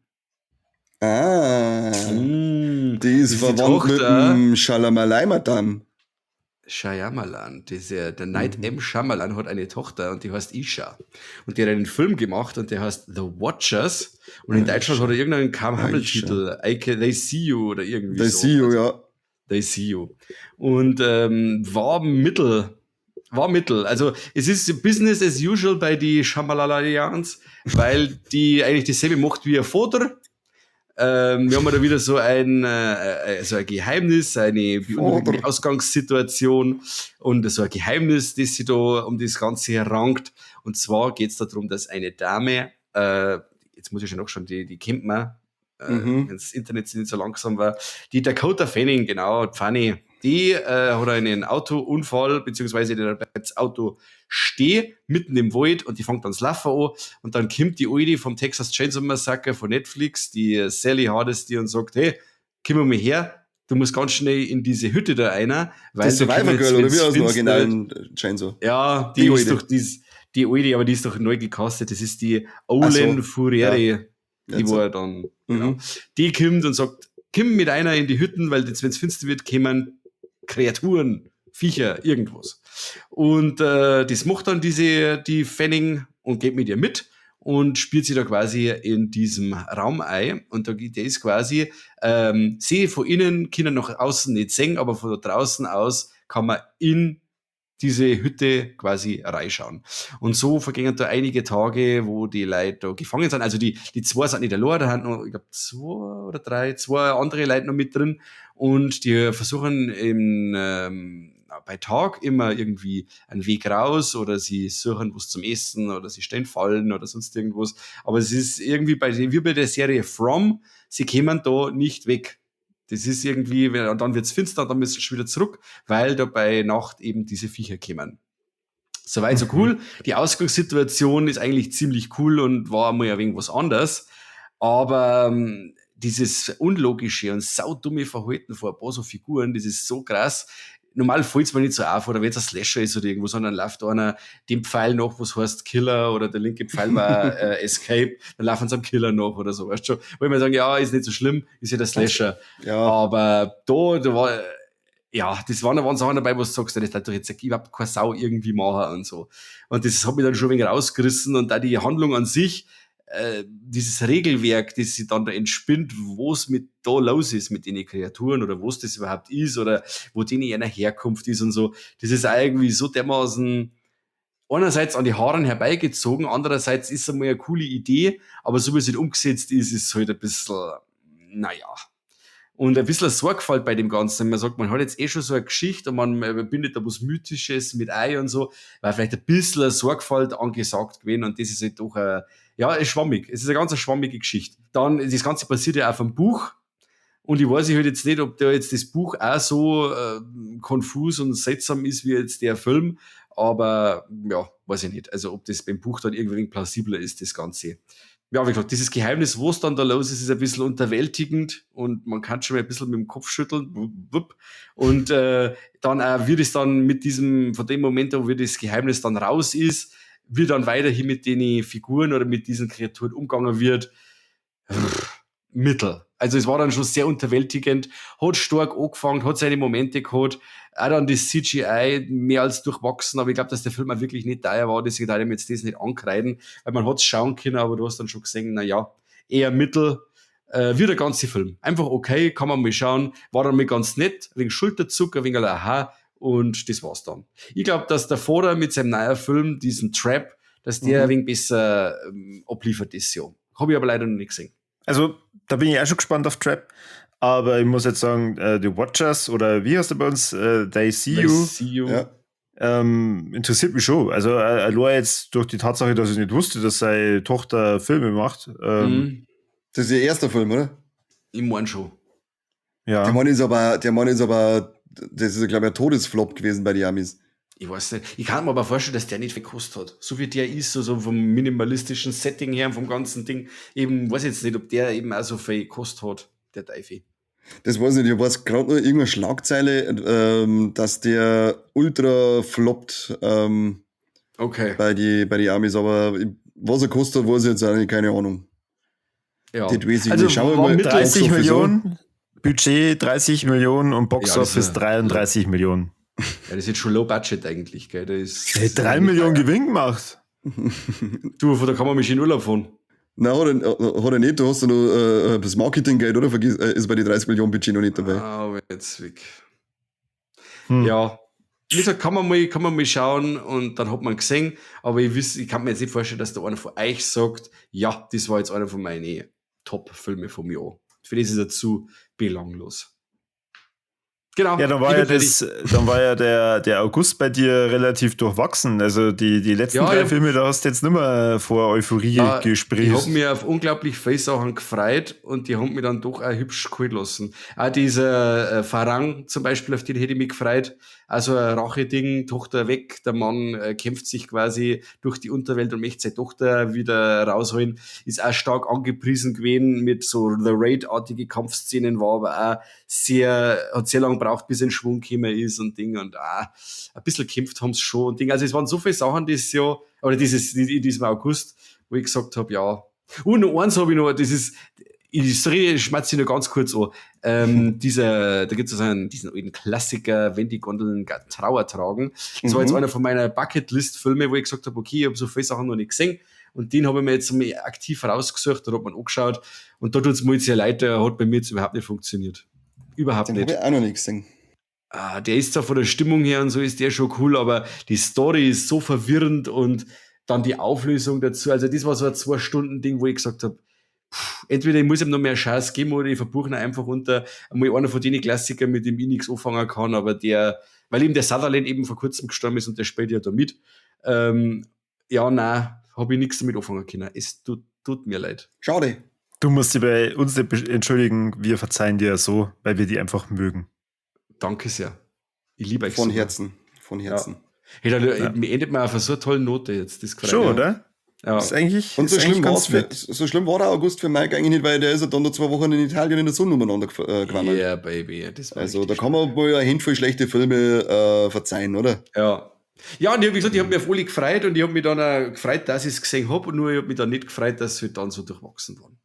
Ah, Mm, die ist verwandt mit dem Schalamalai-Madame. Shyamalan, der Night M. Shyamalan hat eine Tochter und die heißt Isha. Und die hat einen Film gemacht und der heißt The Watchers. Und in Deutschland hat er irgendeinen Kam-Hammel-Titel. They See You oder irgendwie Der so. CEO, ja. They See You. Und war mittel. Also es ist Business as usual bei die Shyamalanans, weil die eigentlich dasselbe macht wie ihr Vater. Wir haben da wieder so ein Geheimnis, eine beunruhigende Ausgangssituation und so ein Geheimnis, das sich da um das Ganze rankt. Und zwar geht es darum, dass eine Dame, jetzt muss ich schon nachschauen, die kennt man, wenn das Internet nicht so langsam war, die Dakota Fanning, genau, Fanny, die hat einen Autounfall, beziehungsweise der bleibt das Auto stehen, mitten im Wald und die fängt dann das Laufen an und dann kommt die Alte vom Texas Chainsaw Massacre von Netflix, die Sally Hardesty und sagt, hey, komm mal her, du musst ganz schnell in diese Hütte da rein, weil Das Survivor Girl, oder wie aus dem finster originalen Chainsaw? Ja, die ist doch die Alte, aber die ist doch neu gecastet, das ist die Olen Furiere, Ja. die Jetzt. war dann, genau. Die kommt und sagt, komm mit einer in die Hütten, weil jetzt, wenn es finster wird, kommen Kreaturen, Viecher, irgendwas. Und das macht dann die Fanning und geht mit ihr mit. und spielt sich da quasi in diesem Raum ein. Und der ist quasi, sehe von innen, Kinder nach außen nicht sehen, aber von draußen aus kann man in diese Hütte quasi reinschauen. Und so vergingen da einige Tage, wo die Leute da gefangen sind. Also die zwei sind nicht allein, da haben noch, ich glaube, zwei andere Leute noch mit drin. Und die versuchen bei Tag immer irgendwie einen Weg raus oder sie suchen was zum Essen oder sie stehen Fallen oder sonst irgendwas. Aber es ist irgendwie wie bei der Serie From, sie kämen da nicht weg. Das ist irgendwie, und dann wird's finster, dann müssen sie wieder zurück, weil da bei Nacht eben diese Viecher kommen. Soweit so cool. Die Ausgangssituation ist eigentlich ziemlich cool und war mal ein wenig was anderes. Aber dieses unlogische und saudumme Verhalten von ein paar so Figuren, das ist so krass. Normal fällt's mir nicht so auf, oder wenn es ein Slasher ist oder irgendwo, sondern läuft einer dem Pfeil nach, was heißt Killer, oder der linke Pfeil war Escape, dann laufen sie am Killer nach oder so, weißt du schon. Wo ich mir sagen, ja, ist nicht so schlimm, ist ja der Slasher. Ja. Aber da war, ja, das waren Sachen dabei, wo du sagst, das hat doch jetzt überhaupt keine Sau irgendwie machen und so. Und das hat mich dann schon ein wenig rausgerissen und da die Handlung an sich, dieses Regelwerk, das sich dann da entspinnt, wo es mit da los ist mit den Kreaturen oder wo es das überhaupt ist oder wo denen einer Herkunft ist und so, das ist irgendwie so dermaßen einerseits an die Haaren herbeigezogen, andererseits ist es einmal eine coole Idee, aber so wie es nicht umgesetzt ist, ist es halt ein bisschen, naja. Und ein bisschen Sorgfalt bei dem Ganzen. Man sagt, man hat jetzt schon so eine Geschichte und man bindet da was Mythisches mit ein und so, weil vielleicht ein bisschen Sorgfalt angesagt gewesen und das ist halt doch schwammig. Es ist eine ganz schwammige Geschichte. Dann, das Ganze passiert ja auf einem Buch und ich weiß halt jetzt nicht, ob da jetzt das Buch auch so konfus und seltsam ist wie jetzt der Film, aber ja, weiß ich nicht. Also ob das beim Buch dann irgendwie plausibler ist, das Ganze. Ja, wie gesagt, dieses Geheimnis, was dann da los ist, ist ein bisschen unterwältigend und man kann schon mal ein bisschen mit dem Kopf schütteln. Und dann wird es dann mit diesem, von dem Moment, wo das Geheimnis dann raus ist, wie dann weiterhin mit den Figuren oder mit diesen Kreaturen umgegangen wird, mittel. Also es war dann schon sehr unterwältigend, hat stark angefangen, hat seine Momente gehabt, auch dann das CGI mehr als durchwachsen, aber ich glaube, dass der Film auch wirklich nicht teuer war, deswegen darf ich mir jetzt das nicht ankreiden, weil man hat es schauen können, aber du hast dann schon gesehen, naja, eher mittel, wie der ganze Film. Einfach okay, kann man mal schauen, war dann mal ganz nett, wegen Schulterzucker, wegen aha, und das war's dann. Ich glaube, dass der Vater mit seinem neuen Film, diesen Trap, dass der ein wenig besser abliefert ist, ja. Habe ich aber leider noch nicht gesehen. Also, da bin ich auch schon gespannt auf Trap. Aber ich muss jetzt sagen, The Watchers oder wie heißt der bei uns? They See You. Ja. Interessiert mich schon. Also, allein jetzt durch die Tatsache, dass ich nicht wusste, dass seine Tochter Filme macht. Das ist ihr erster Film, oder? Ich meine schon. Ja. Der Mann ist aber, das ist, glaube ich, ein Todesflop gewesen bei den Amis. Ich weiß nicht. Ich kann mir aber vorstellen, dass der nicht viel gekostet hat. So wie der ist, so vom minimalistischen Setting her, vom ganzen Ding. Eben, weiß jetzt nicht, ob der eben auch so viel gekostet hat, der Teufel. Das weiß ich nicht, ich weiß gerade nur irgendeine Schlagzeile, dass der ultra floppt Okay. bei die Amis, aber was er kostet, weiß ich jetzt eigentlich keine Ahnung. Ja. Das weiß ich Also nicht. Schauen wir war mal. mittel- 30 Box Office Millionen, Budget 30 Millionen und Box Ja, das Office ist 33 Millionen. Ja, das ist jetzt schon Low Budget eigentlich, gell? Das ist, Der hat 3 Millionen Gewinn gemacht. Du, von da kann man mich in Urlaub fahren. Nein, hat er nicht. Du hast ja noch das Marketinggeld, oder? Vergiss, ist bei den 30 Millionen Budget noch nicht dabei. Ah, jetzt weg. Ja. Wie gesagt, kann man mal schauen und dann hat man gesehen, aber ich kann mir jetzt nicht vorstellen, dass da einer von euch sagt, ja, das war jetzt einer von meinen Top-Filme von mir an. Für das ist er zu belanglos. Genau. Ja, dann war ja der August bei dir relativ durchwachsen. Also die letzten Ja, 3 ja. Filme, da hast du jetzt nicht mehr vor Euphorie Ich habe gesprießt. mich auf unglaublich viele Sachen gefreut und die haben mich dann doch auch hübsch kalt lassen. Auch dieser Farang zum Beispiel, auf den hätte ich mich gefreut. Also ein Rache-Ding, Tochter weg, der Mann kämpft sich quasi durch die Unterwelt und möchte seine Tochter wieder rausholen. Ist auch stark angepriesen gewesen mit so The Raid-artige Kampfszenen, war aber auch hat sehr lange gebraucht, bis er in Schwung gekommen ist und Ding und ein bisschen kämpft haben sie schon und Ding. Also es waren so viele Sachen dieses Jahr, oder in diesem August, wo ich gesagt habe, ja. Und noch eins habe ich noch, das ist, die Story schmatze ich noch ganz kurz an. Da gibt es diesen alten Klassiker, wenn die Gondeln Trauer tragen. Das war jetzt einer von meiner Bucketlist-Filme, wo ich gesagt habe, okay, ich habe so viele Sachen noch nicht gesehen. Und den habe ich mir jetzt mal aktiv rausgesucht, da hat man angeschaut. Und da tut es mir jetzt sehr leid, der hat bei mir jetzt überhaupt nicht funktioniert. Überhaupt Den nicht. habe ich auch noch nicht gesehen. Der ist zwar von der Stimmung her und so ist der schon cool, aber die Story ist so verwirrend und dann die Auflösung dazu. Also das war so ein 2-Stunden-Ding, wo ich gesagt habe, entweder ich muss ihm noch mehr Chance geben oder ich verbuche ihn einfach unter einmal einer von den Klassikern, mit dem ich nichts anfangen kann, aber weil eben der Sutherland eben vor kurzem gestorben ist und der spielt ja da mit. Habe ich nichts damit anfangen können. Es tut mir leid. Schade. Du musst dich bei uns nicht entschuldigen, wir verzeihen dir ja so, weil wir die einfach mögen. Danke sehr. Ich liebe euch Von so. Herzen. Von Herzen. Ja. Mir endet man auf so eine tolle Note jetzt. Das Schon, oder? Ja. Das ist eigentlich, Und so ist schlimm, eigentlich so schlimm war der August für Mike eigentlich nicht, weil der ist ja dann noch 2 Wochen in Italien in der Sonne umeinander gewandert. Yeah, baby. Das war Also da richtig kann man wohl eine Handvoll schlechte Filme verzeihen, oder? Ja. Ja, und ich habe gesagt, ich habe mich auf alle gefreut und ich habe mich dann auch gefreut, dass ich es gesehen habe, und nur ich habe mich dann nicht gefreut, dass sie dann so durchwachsen waren.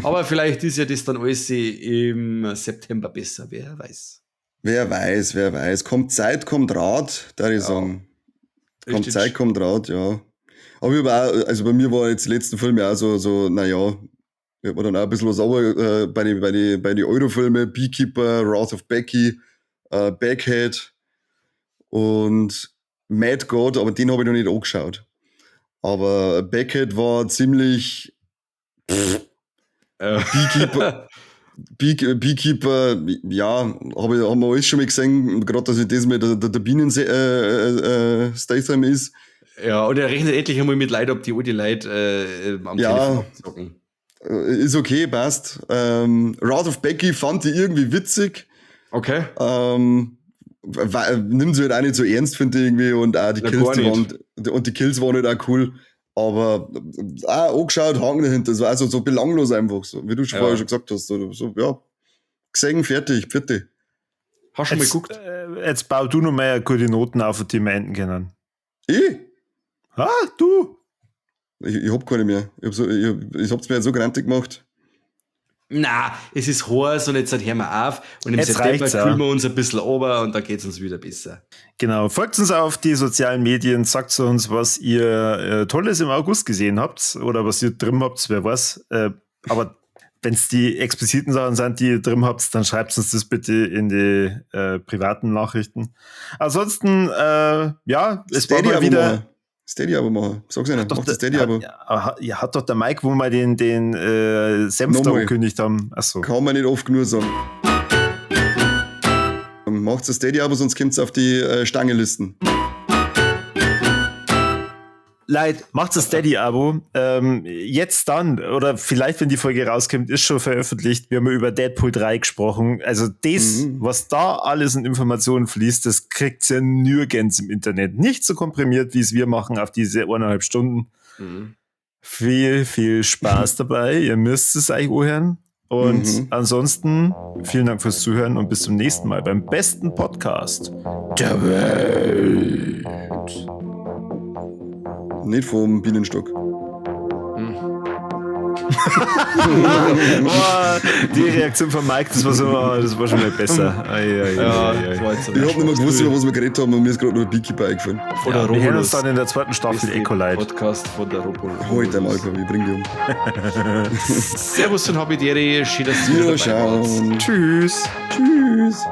Aber vielleicht ist ja das dann alles im September besser, wer weiß. Wer weiß. Kommt Zeit, kommt Rat, da ich sagen. Kommt Richtig. Zeit, kommt Rat, ja. Aber ich habe auch, also bei mir war jetzt die letzten Filme auch so, naja, ich habe mir dann auch ein bisschen was sauber bei die Eurofilme, Beekeeper, Wrath of Becky, Backhead und Mad God, aber den habe ich noch nicht angeschaut. Aber Backhead war ziemlich Beekeeper, ja, haben wir alles schon mal gesehen, gerade dass ich das mit der Bienen Statham ist. Ja, und er rechnet endlich einmal mit Leid, ob die alte Leute am Telefon abzocken. Ist okay, passt. Wrath of Becky fand ich irgendwie witzig. Okay. Nimmt sie halt auch nicht so ernst, finde ich irgendwie, und auch die Kills waren halt auch cool. Aber auch angeschaut, Haken dahinter, das war also so belanglos einfach, so wie du schon vorher schon gesagt hast. So, ja, gesehen, fertig, bitte. Hast du schon mal geguckt? Jetzt bau du noch mal gute Noten auf, die wir enden können. Ich Du? Ich hab keine mehr. Ich hab's mir jetzt so grantig gemacht. Na, es ist heiß und jetzt hören wir auf und im Jetzt September reicht's kühlen wir uns ein bisschen runter und dann geht's uns wieder besser. Genau, folgt uns auf die sozialen Medien, sagt uns, was ihr Tolles im August gesehen habt oder was ihr drin habt, wer weiß. Aber wenn es die expliziten Sachen sind, die ihr drin habt, dann schreibt uns das bitte in die privaten Nachrichten. Ansonsten, es war mal wieder... Steady-Abo machen. Sag's ihnen, mach das Steady-Abo. Hat doch der Mike, wo wir den Senf da angekündigt haben. Achso. Kann man nicht oft genug sagen. Macht das Steady-Abo, sonst kommt's auf die Stangelisten. Leute, macht das Steady-Abo. Jetzt dann, oder vielleicht, wenn die Folge rauskommt, ist schon veröffentlicht. Wir haben über Deadpool 3 gesprochen. Also das, was da alles in Informationen fließt, das kriegt's ja nirgends im Internet. Nicht so komprimiert, wie es wir machen auf diese 1,5 Stunden. Viel, viel Spaß dabei. Ihr müsst es euch anhören. Und ansonsten, vielen Dank fürs Zuhören und bis zum nächsten Mal beim besten Podcast der Welt. Nicht vom Bienenstock. Die Reaktion von Mike, das war schon mal besser. Ich hab nicht mehr gewusst, über was wir geredet haben, und mir ist gerade nur Beekeeper eingefallen. Wir hören uns dann in der 2. Staffel Ecolite. Podcast von der Robolo. Heute mal, ich bring die um. Servus und Habidere, schön, dass du Wiederschauen. Tschüss. Tschüss.